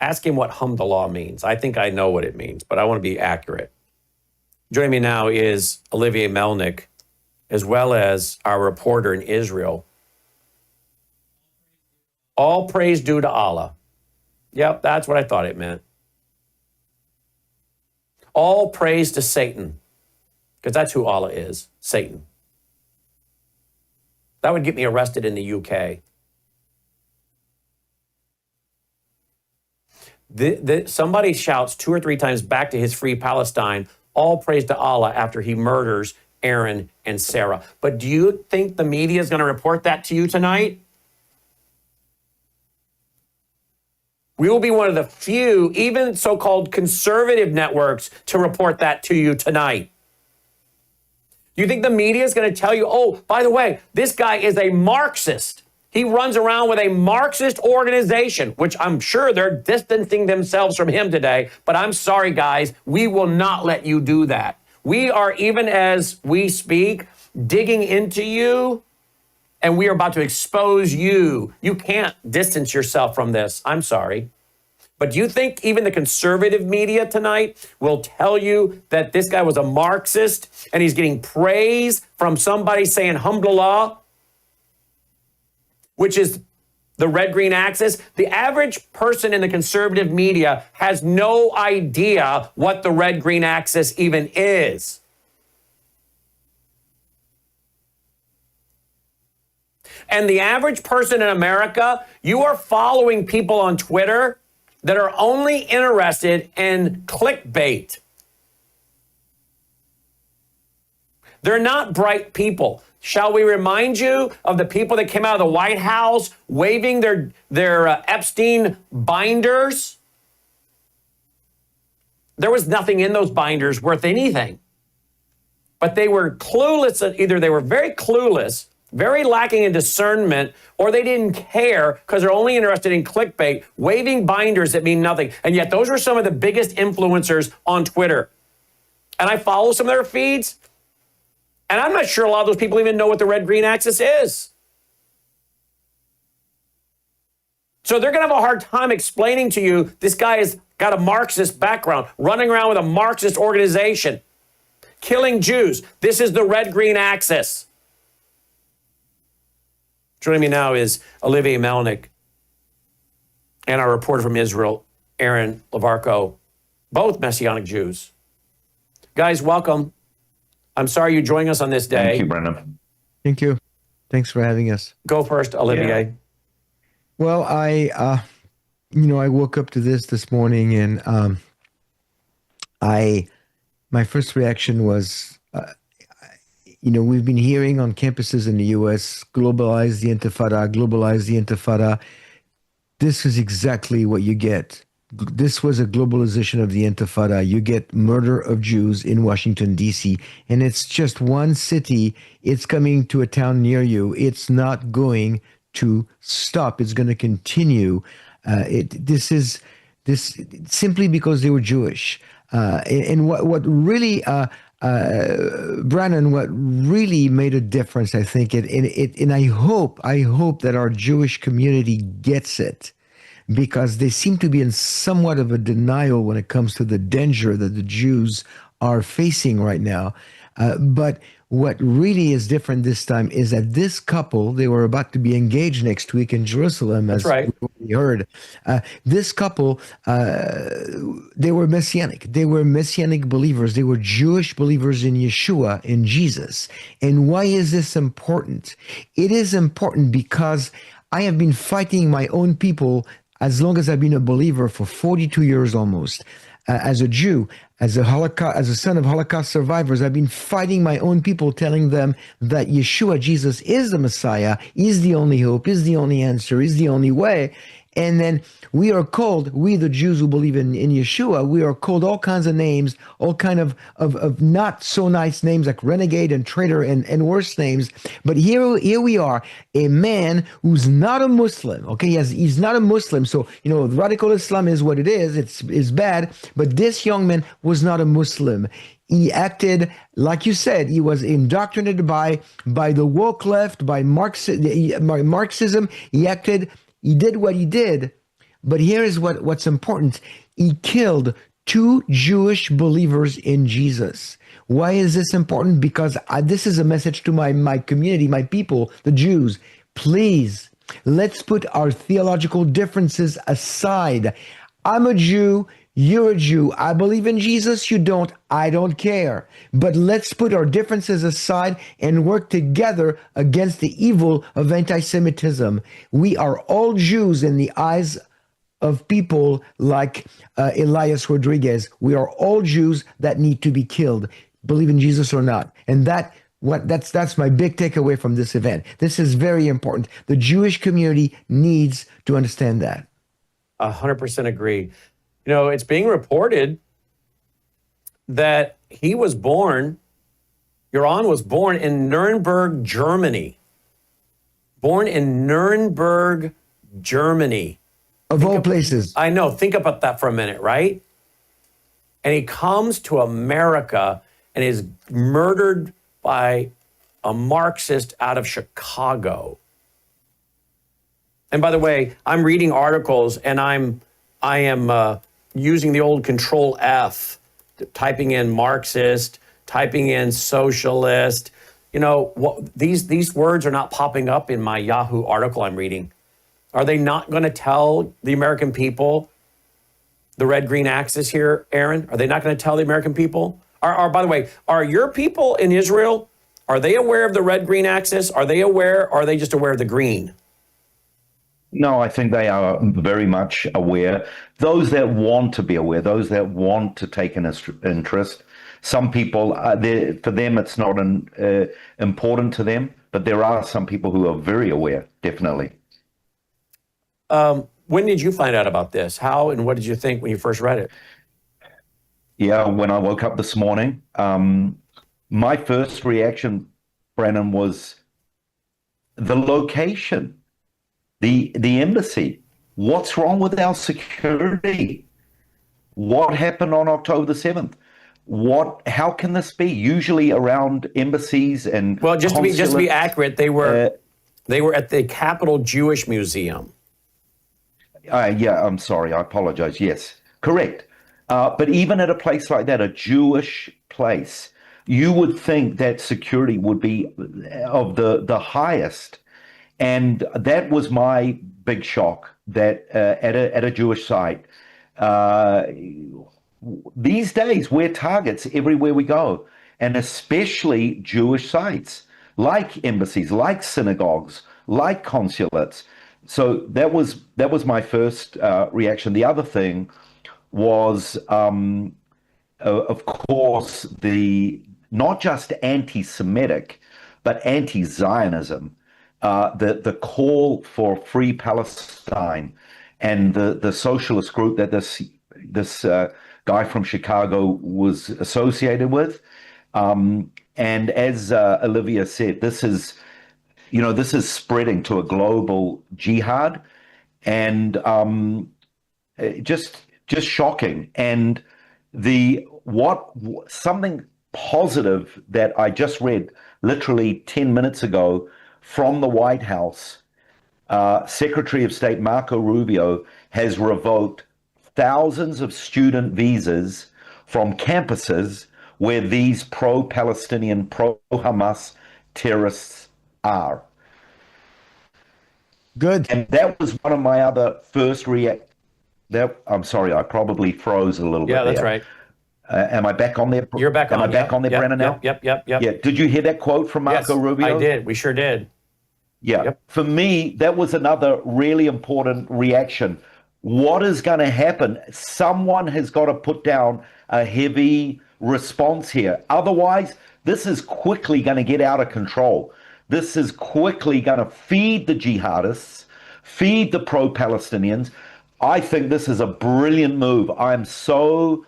Ask him what Hamdallah means. I think I know what it means, but I want to be accurate. Joining me now is Olivier Melnick, as well as our reporter in Israel. All praise due to Allah. Yep, that's what I thought it meant. All praise to Satan, because that's who Allah is, Satan. That would get me arrested in the UK. Somebody shouts 2 or 3 times back to his free Palestine, all praise to Allah, after he murders Aaron and Sarah. But do you think the media is going to report that to you tonight? We will be one of the few, even so-called conservative networks, to report that to you tonight. Do you think the media is going to tell you, oh, by the way, this guy is a Marxist. He runs around with a Marxist organization, which I'm sure they're distancing themselves from him today. But I'm sorry, guys, we will not let you do that. We are, even as we speak, digging into you, and we are about to expose you. You can't distance yourself from this. I'm sorry. But do you think even the conservative media tonight will tell you that this guy was a Marxist and he's getting praise from somebody saying Alhamdulillah, which is the red-green axis? The average person in the conservative media has no idea what the red-green axis even is. And the average person in America, you are following people on Twitter that are only interested in clickbait. They're not bright people. Shall we remind you of the people that came out of the White House waving their Epstein binders? There was nothing in those binders worth anything. But they were clueless. Either they were very clueless, very lacking in discernment, or they didn't care because they're only interested in clickbait, waving binders that mean nothing. And yet those were some of the biggest influencers on Twitter. And I follow some of their feeds, and I'm not sure a lot of those people even know what the red-green axis is. So they're going to have a hard time explaining to you this guy has got a Marxist background, running around with a Marxist organization, killing Jews. This is the red-green axis. Joining me now is Olivier Melnick and our reporter from Israel, Aaron Lavarco, both Messianic Jews. Guys, welcome. I'm sorry you're joining us on this day. Thank you, Brannon. Thank you. Thanks for having us. Go first, Olivier. Yeah. Well, I woke up to this morning, and my first reaction was, we've been hearing on campuses in the U.S., globalize the Intifada. This is exactly what you get. This was a globalization of the Intifada. You get murder of Jews in Washington, D.C., and it's just one city. It's coming to a town near you. It's not going to stop. It's going to continue. This simply because they were Jewish. And what really... Brannon, what really made a difference, I think, and I hope that our Jewish community gets it, because they seem to be in somewhat of a denial when it comes to the danger that the Jews are facing right now. But what really is different this time is that this couple, they were about to be engaged next week in Jerusalem, as we heard. This couple, they were Messianic. They were Messianic believers. They were Jewish believers in Yeshua, in Jesus. And why is this important? It is important because I have been fighting my own people as long as I've been a believer, for 42 years almost. As a Jew, as a son of Holocaust survivors, I've been fighting my own people, telling them that Yeshua, Jesus, is the Messiah, is the only hope, is the only answer, is the only way. And then we are called, we the Jews who believe in Yeshua, we are called all kinds of names, all kind of not so nice names like renegade and traitor and worse names. But here we are, a man who's not a Muslim. Okay, he's not a Muslim. So, radical Islam is what it is. It's bad. But this young man was not a Muslim. He acted, like you said, he was indoctrinated by the woke left, by Marxism. He did what he did, but here is what's important. He killed 2 Jewish believers in Jesus. Why is this important? Because this is a message to my community, my people, the Jews. Please, let's put our theological differences aside. I'm a Jew. You're a Jew. I believe in Jesus. You don't. I don't care. But let's put our differences aside and work together against the evil of anti-Semitism. We are all Jews in the eyes of people like Elias Rodriguez. We are all Jews that need to be killed, believe in Jesus or not. And that's my big takeaway from this event. This is very important. The Jewish community needs to understand that. 100% agree. It's being reported that he was born, Yaron was born in Nuremberg, Germany. Born in Nuremberg, Germany. Of all places. I know. Think about that for a minute, right? And he comes to America and is murdered by a Marxist out of Chicago. And by the way, I'm reading articles and I am using the old Control F, typing in Marxist, typing in socialist. These words are not popping up in my Yahoo article I'm reading. Are they not going to tell the American people the red-green axis here, Aaron? Are they not going to tell the American people? By the way, are your people in Israel, are they aware of the red-green axis? Are they aware, or are they just aware of the green? No, I think they are very much aware. Those that want to be aware, those that want to take an interest, some people, for them, it's not important to them, but there are some people who are very aware, definitely. When did you find out about this? How and what did you think when you first read it? Yeah, when I woke up this morning, my first reaction, Brannon, was the location. The embassy. What's wrong with our security? What happened on October the 7th? How can this be? Usually around embassies and just to be accurate, they were at the Capitol Jewish Museum. Yeah, I'm sorry. I apologize. Yes, correct. But even at a place like that, a Jewish place, you would think that security would be of the highest. And that was my big shock, that at a Jewish site, these days we're targets everywhere we go, and especially Jewish sites, like embassies, like synagogues, like consulates. So that was my first reaction. The other thing was, of course, not just anti-Semitic, but anti-Zionism. The call for free Palestine, and the socialist group that this guy from Chicago was associated with, and as Olivia said, this is spreading to a global jihad, and just shocking. And something positive that I just read literally 10 minutes ago from the White House, Secretary of State Marco Rubio has revoked thousands of student visas from campuses where these pro-Palestinian, pro-Hamas terrorists are. Good. And that was one of my other first I'm sorry, I probably froze a little bit. Yeah, that's there. right. Am I back on there? You're back on. Am I back on there, Brannon, now? Yep. Yeah. Did you hear that quote from Marco Rubio? I did. We sure did. Yeah. Yep. For me, that was another really important reaction. What is going to happen? Someone has got to put down a heavy response here. Otherwise, this is quickly going to get out of control. This is quickly going to feed the jihadists, feed the pro-Palestinians. I think this is a brilliant move. I'm so,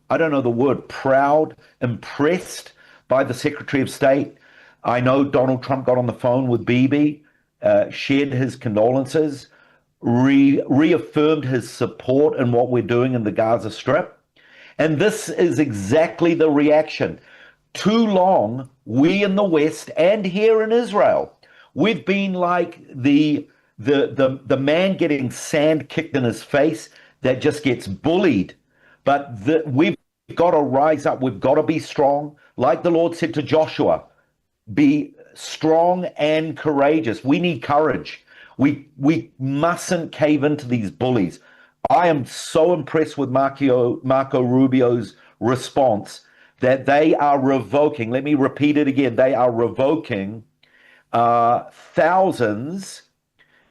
I don't know the word, proud, impressed by the Secretary of State. I know Donald Trump got on the phone with Bibi, shared his condolences, reaffirmed his support in what we're doing in the Gaza Strip. And this is exactly the reaction. Too long, we in the West and here in Israel, we've been like the man getting sand kicked in his face that just gets bullied. But we've got to rise up. We've got to be strong. Like the Lord said to Joshua, be strong and courageous. We need courage. We mustn't cave into these bullies. I am so impressed with Marco Rubio's response that they are revoking, let me repeat it again, they are revoking thousands,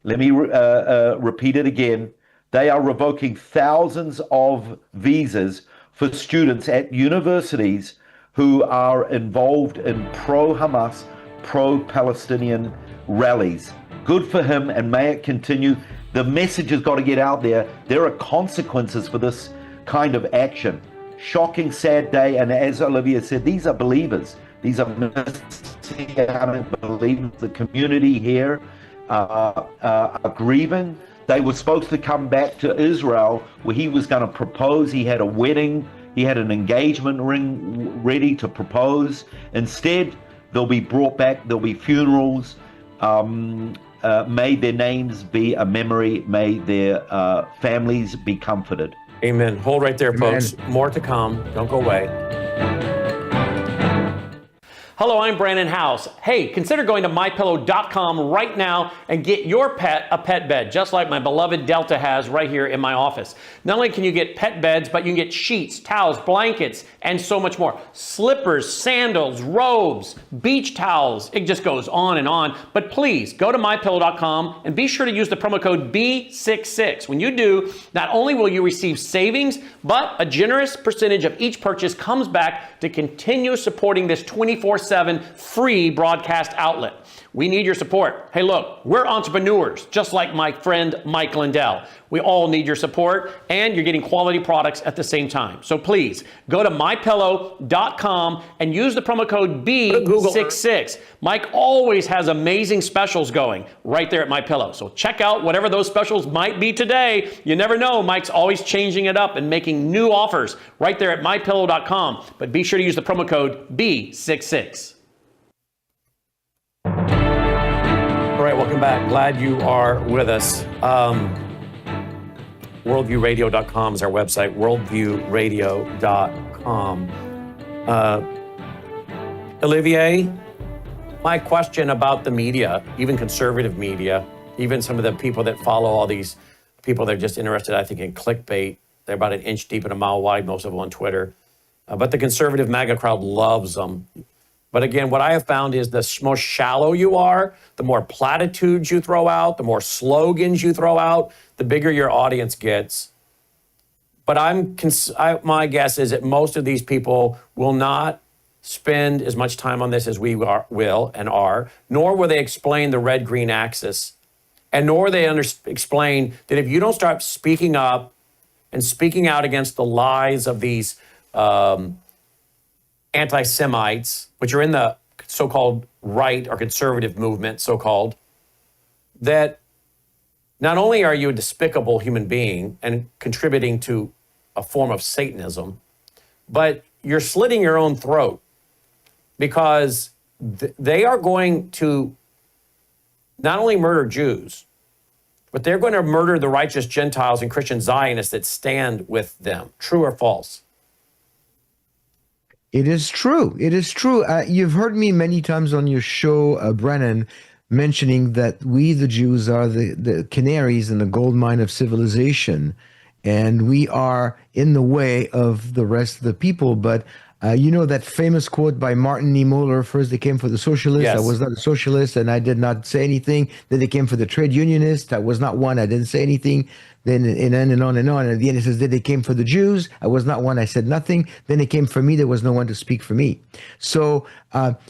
let me repeat it again, they are revoking thousands of visas for students at universities who are involved in pro-Hamas, pro-Palestinian rallies. Good for him, and may it continue. The message has got to get out there. There are consequences for this kind of action. Shocking, sad day, and as Olivia said, these are believers. These are Messianic believers. The community here are grieving. They were supposed to come back to Israel where he was going to propose. He had a wedding. He had an engagement ring ready to propose. Instead, they'll be brought back. There'll be funerals. May their names be a memory. May their families be comforted. Amen. Hold right there, folks. More to come. Don't go away. Hello, I'm Brannon Howse. Hey, consider going to MyPillow.com right now and get your pet a pet bed, just like my beloved Delta has right here in my office. Not only can you get pet beds, but you can get sheets, towels, blankets, and so much more. Slippers, sandals, robes, beach towels. It just goes on and on. But please go to MyPillow.com and be sure to use the promo code B66. When you do, not only will you receive savings, but a generous percentage of each purchase comes back to continue supporting this 24/7 free broadcast outlet. We need your support. Hey, look, we're entrepreneurs, just like my friend Mike Lindell. We all need your support, and you're getting quality products at the same time. So please go to MyPillow.com and use the promo code B66. Mike always has amazing specials going right there at MyPillow. So check out whatever those specials might be today. You never know. Mike's always changing it up and making new offers right there at MyPillow.com. But be sure to use the promo code B66. All right, welcome back. Glad you are with us. Worldviewradio.com is our website, worldviewradio.com. Olivier, my question about the media, even conservative media, even some of the people that follow all these people that are just interested, I think, in clickbait. They're about an inch deep and a mile wide, most of them on Twitter. But the conservative MAGA crowd loves them. But again, what I have found is the more shallow you are, the more platitudes you throw out, the more slogans you throw out, the bigger your audience gets. But my guess is that most of these people will not spend as much time on this as we will and are, nor will they explain the red-green axis, and nor they explain that if you don't start speaking up and speaking out against the lies of these anti-Semites, which are in the so-called right or conservative movement, so-called, that not only are you a despicable human being and contributing to a form of Satanism, but you're slitting your own throat because they are going to not only murder Jews, but they're going to murder the righteous Gentiles and Christian Zionists that stand with them. True or false? It is true. It is true. You've heard me many times on your show, Brannon, mentioning that we, the Jews, are the canaries in the gold mine of civilization, and we are in the way of the rest of the people. But You know that famous quote by Martin Niemöller, first they came for the socialists, I Yes. was not a socialist, and I did not say anything. Then they came for the trade unionists, I was not one, I didn't say anything. Then and on and on and on. And at the end it says, then they came for the Jews, I was not one, I said nothing. Then they came for me, there was no one to speak for me. So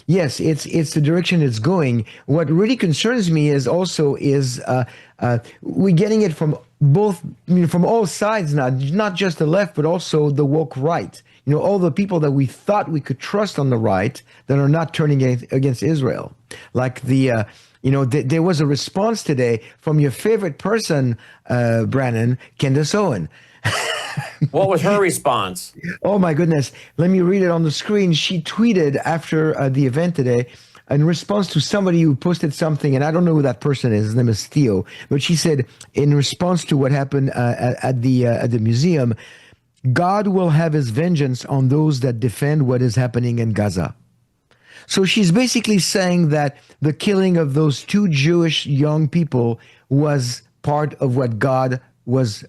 yes, it's the direction it's going. What really concerns me is we're getting it from both, from all sides now, not just the left, but also the woke right. All the people that we thought we could trust on the right that are not turning against Israel. Like there was a response today from your favorite person, Brannon, Candace Owen. What was her response? Oh my goodness. Let me read it on the screen. She tweeted after the event today in response to somebody who posted something, and I don't know who that person is. His name is Theo. But she said, in response to what happened at the museum, God will have his vengeance on those that defend what is happening in Gaza. So she's basically saying that the killing of those 2 Jewish young people was part of what God was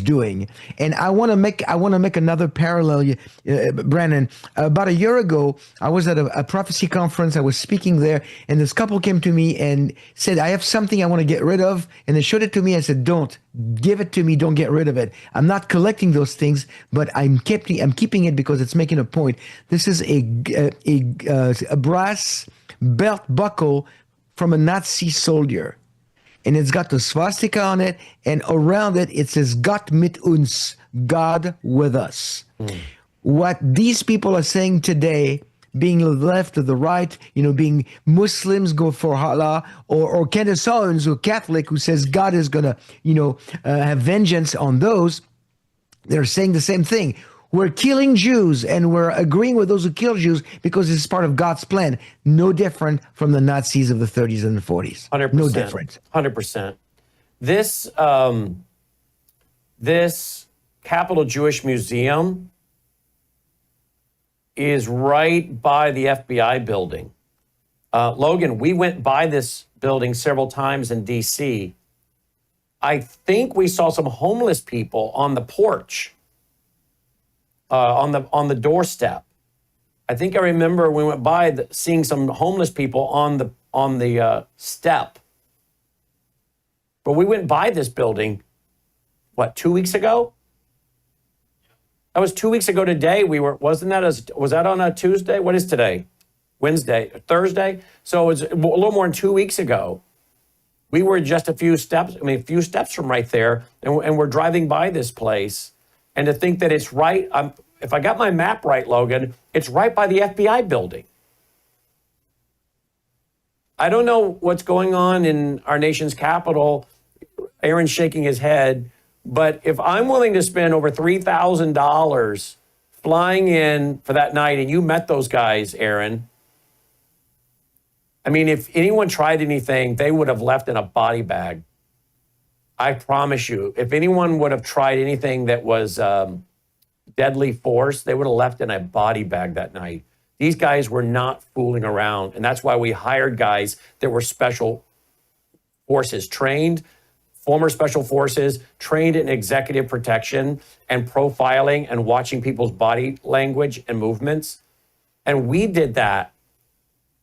doing. And I want to make another parallel, Brannon. About a year ago, I was at a prophecy conference. I was speaking there, and this couple came to me and said, I have something I want to get rid of. And they showed it to me. I said, don't give it to me. Don't get rid of it. I'm not collecting those things, but I'm keeping it because it's making a point. This is a brass belt buckle from a Nazi soldier. And it's got the swastika on it, and around it, it says, Gott mit uns, God with us. What these people are saying today, being the left or the right, being Muslims go for Allah, or Candace Owens, who Catholic, who says God is going to, have vengeance on those, they're saying the same thing. We're killing Jews, and we're agreeing with those who kill Jews because it's part of God's plan. No different from the Nazis of the 30s and the 40s. 100%. No different. 100%. This Capitol Jewish Museum is right by the FBI building. Logan, we went by this building several times in D.C. I think we saw some homeless people on the porch. On the doorstep. I think I remember we went by seeing some homeless people on the step. But we went by this building, 2 weeks ago? That was 2 weeks ago today. Was that on a Tuesday? What is today? Wednesday, Thursday? So it was a little more than 2 weeks ago. We were just a few steps from right there, and we're driving by this place. And to think that it's right, if I got my map right, Logan, it's right by the FBI building. I don't know what's going on in our nation's capital. Aaron's shaking his head. But if I'm willing to spend over $3,000 flying in for that night, and you met those guys, Aaron, I mean, if anyone tried anything, they would have left in a body bag. I promise you, if anyone would have tried anything that was deadly force, they would have left in a body bag that night. These guys were not fooling around. And that's why we hired guys that were special forces trained, former special forces, trained in executive protection and profiling and watching people's body language and movements. And we did that.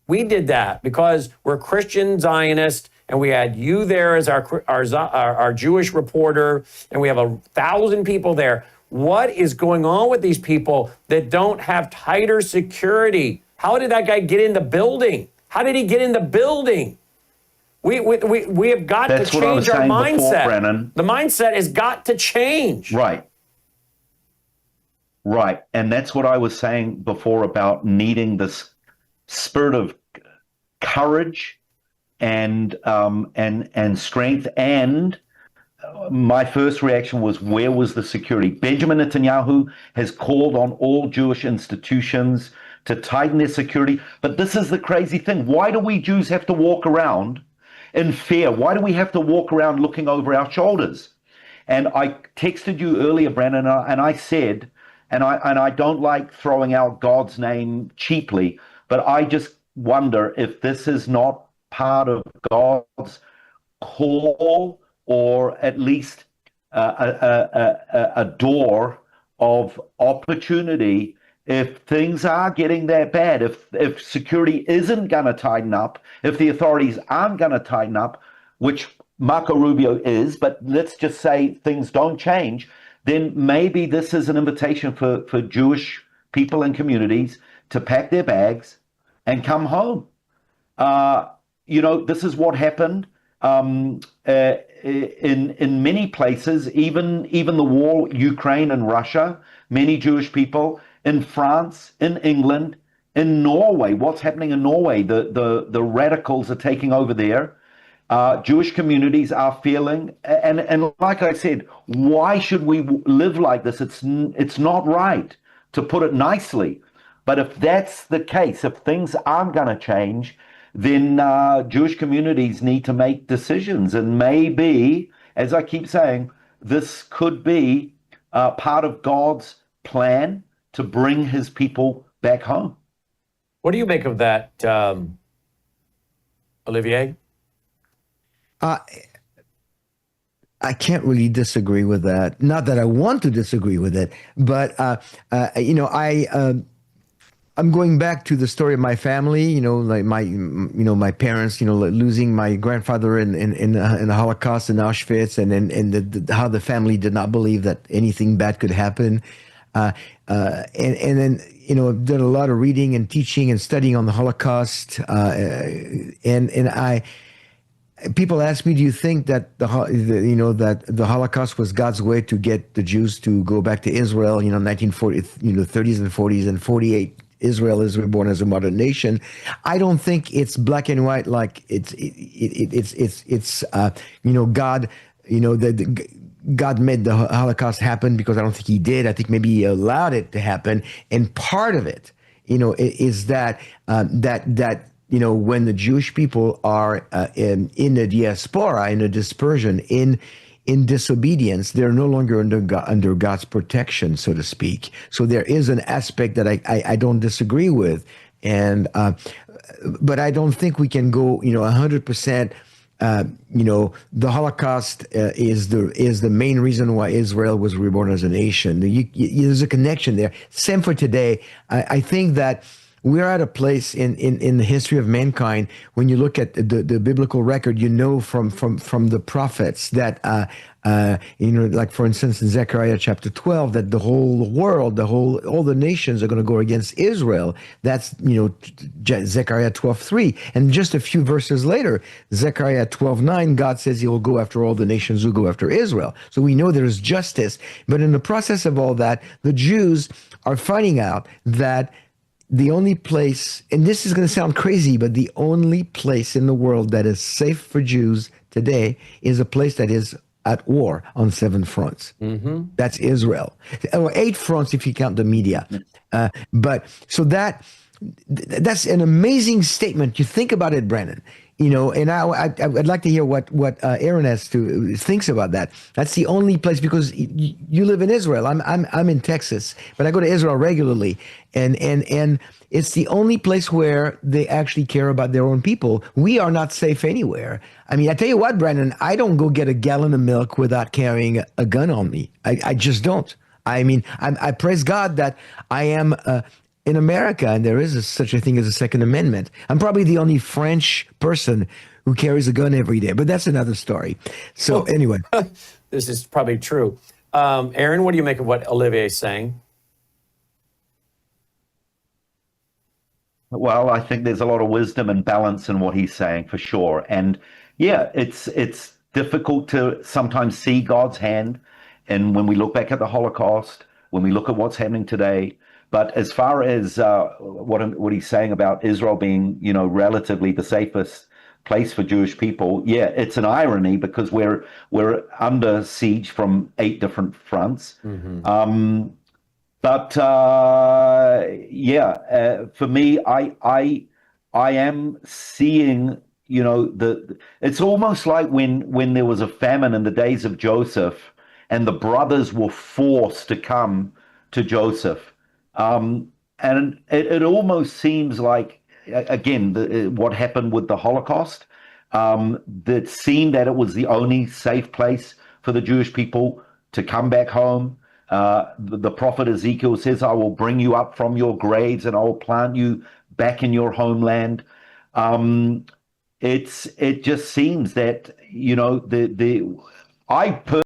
We did that because we're Christian Zionists. And we had you there as our Jewish reporter, and we have 1,000 people there. What is going on with these people that don't have tighter security? How did that guy get in the building? How did he get in the building? We have got to change our mindset. Brannon. The mindset has got to change. Right. And that's what I was saying before about needing this spirit of courage and strength. And my first reaction was, where was the security? Benjamin Netanyahu has called on all Jewish institutions to tighten their security. But this is the crazy thing. Why do we Jews have to walk around in fear? Why do we have to walk around looking over our shoulders? And I texted you earlier, Brannon, and I said, and I don't like throwing out God's name cheaply, but I just wonder if this is not part of God's call, or at least a door of opportunity if things are getting that bad, if security isn't going to tighten up, if the authorities aren't going to tighten up, which Marco Rubio is, but let's just say things don't change, then maybe this is an invitation for Jewish people and communities to pack their bags and come home. This is what happened in many places, even the war, Ukraine and Russia, many Jewish people in France, in England, in Norway. What's happening in Norway? The radicals are taking over there. Jewish communities are feeling, and like I said, why should we live like this? It's not right, to put it nicely. But if that's the case, if things aren't going to change, then Jewish communities need to make decisions. And maybe, as I keep saying, this could be part of God's plan to bring his people back home. What do you make of that, Olivier? I can't really disagree with that. Not that I want to disagree with it, but I'm going back to the story of my family. Like my parents. Losing my grandfather in the Holocaust in Auschwitz, and how the family did not believe that anything bad could happen. And then I've done a lot of reading and teaching and studying on the Holocaust, people ask me, do you think that that the Holocaust was God's way to get the Jews to go back to Israel? 1940, 30s and 40s, and 48, Israel is reborn as a modern nation. I don't think it's black and white. Like it's God. God made the Holocaust happen, because I don't think he did. I think maybe he allowed it to happen, and part of it, is that when the Jewish people are in the diaspora, in a dispersion, in disobedience, they're no longer under God's protection, so to speak. So there is an aspect that I don't disagree with, but I don't think we can go 100%. The Holocaust is the main reason why Israel was reborn as a nation. There's a connection there. Same for today. I think that we're at a place in the history of mankind, when you look at the biblical record, from the prophets that, like for instance, in Zechariah chapter 12, that the whole world, all the nations are going to go against Israel. That's, Zechariah 12:3. And just a few verses later, Zechariah 12:9, God says he will go after all the nations who go after Israel. So we know there is justice. But in the process of all that, the Jews are finding out that the only place, and this is going to sound crazy, but the only place in the world that is safe for Jews today is a place that is at war on 7 fronts. Mm-hmm. That's Israel. Or 8 fronts if you count the media. But so that's an amazing statement. You think about it, Brannon. And I'd like to hear what Aaron thinks about that. That's the only place, because you live in Israel. I'm in Texas, but I go to Israel regularly, and it's the only place where they actually care about their own people. We are not safe anywhere. I mean, I tell you what, Brandon, I don't go get a gallon of milk without carrying a gun on me. I just don't. I mean, I praise God that I am in America, and there is such a thing as a Second Amendment. I'm probably the only French person who carries a gun every day, but that's another story. So anyway. This is probably true. Aaron, what do you make of what Olivier is saying? Well, I think there's a lot of wisdom and balance in what he's saying, for sure. And yeah, it's difficult to sometimes see God's hand. And when we look back at the Holocaust, when we look at what's happening today, but as far as what he's saying about Israel being, relatively the safest place for Jewish people, yeah, it's an irony, because we're under siege from 8 different fronts. Mm-hmm. For me, I am seeing, it's almost like when there was a famine in the days of Joseph, and the brothers were forced to come to Joseph. And it almost seems like, again, what happened with the Holocaust, that seemed that it was the only safe place for the Jewish people to come back home. The prophet Ezekiel says, I will bring you up from your graves and I will plant you back in your homeland. It just seems that, I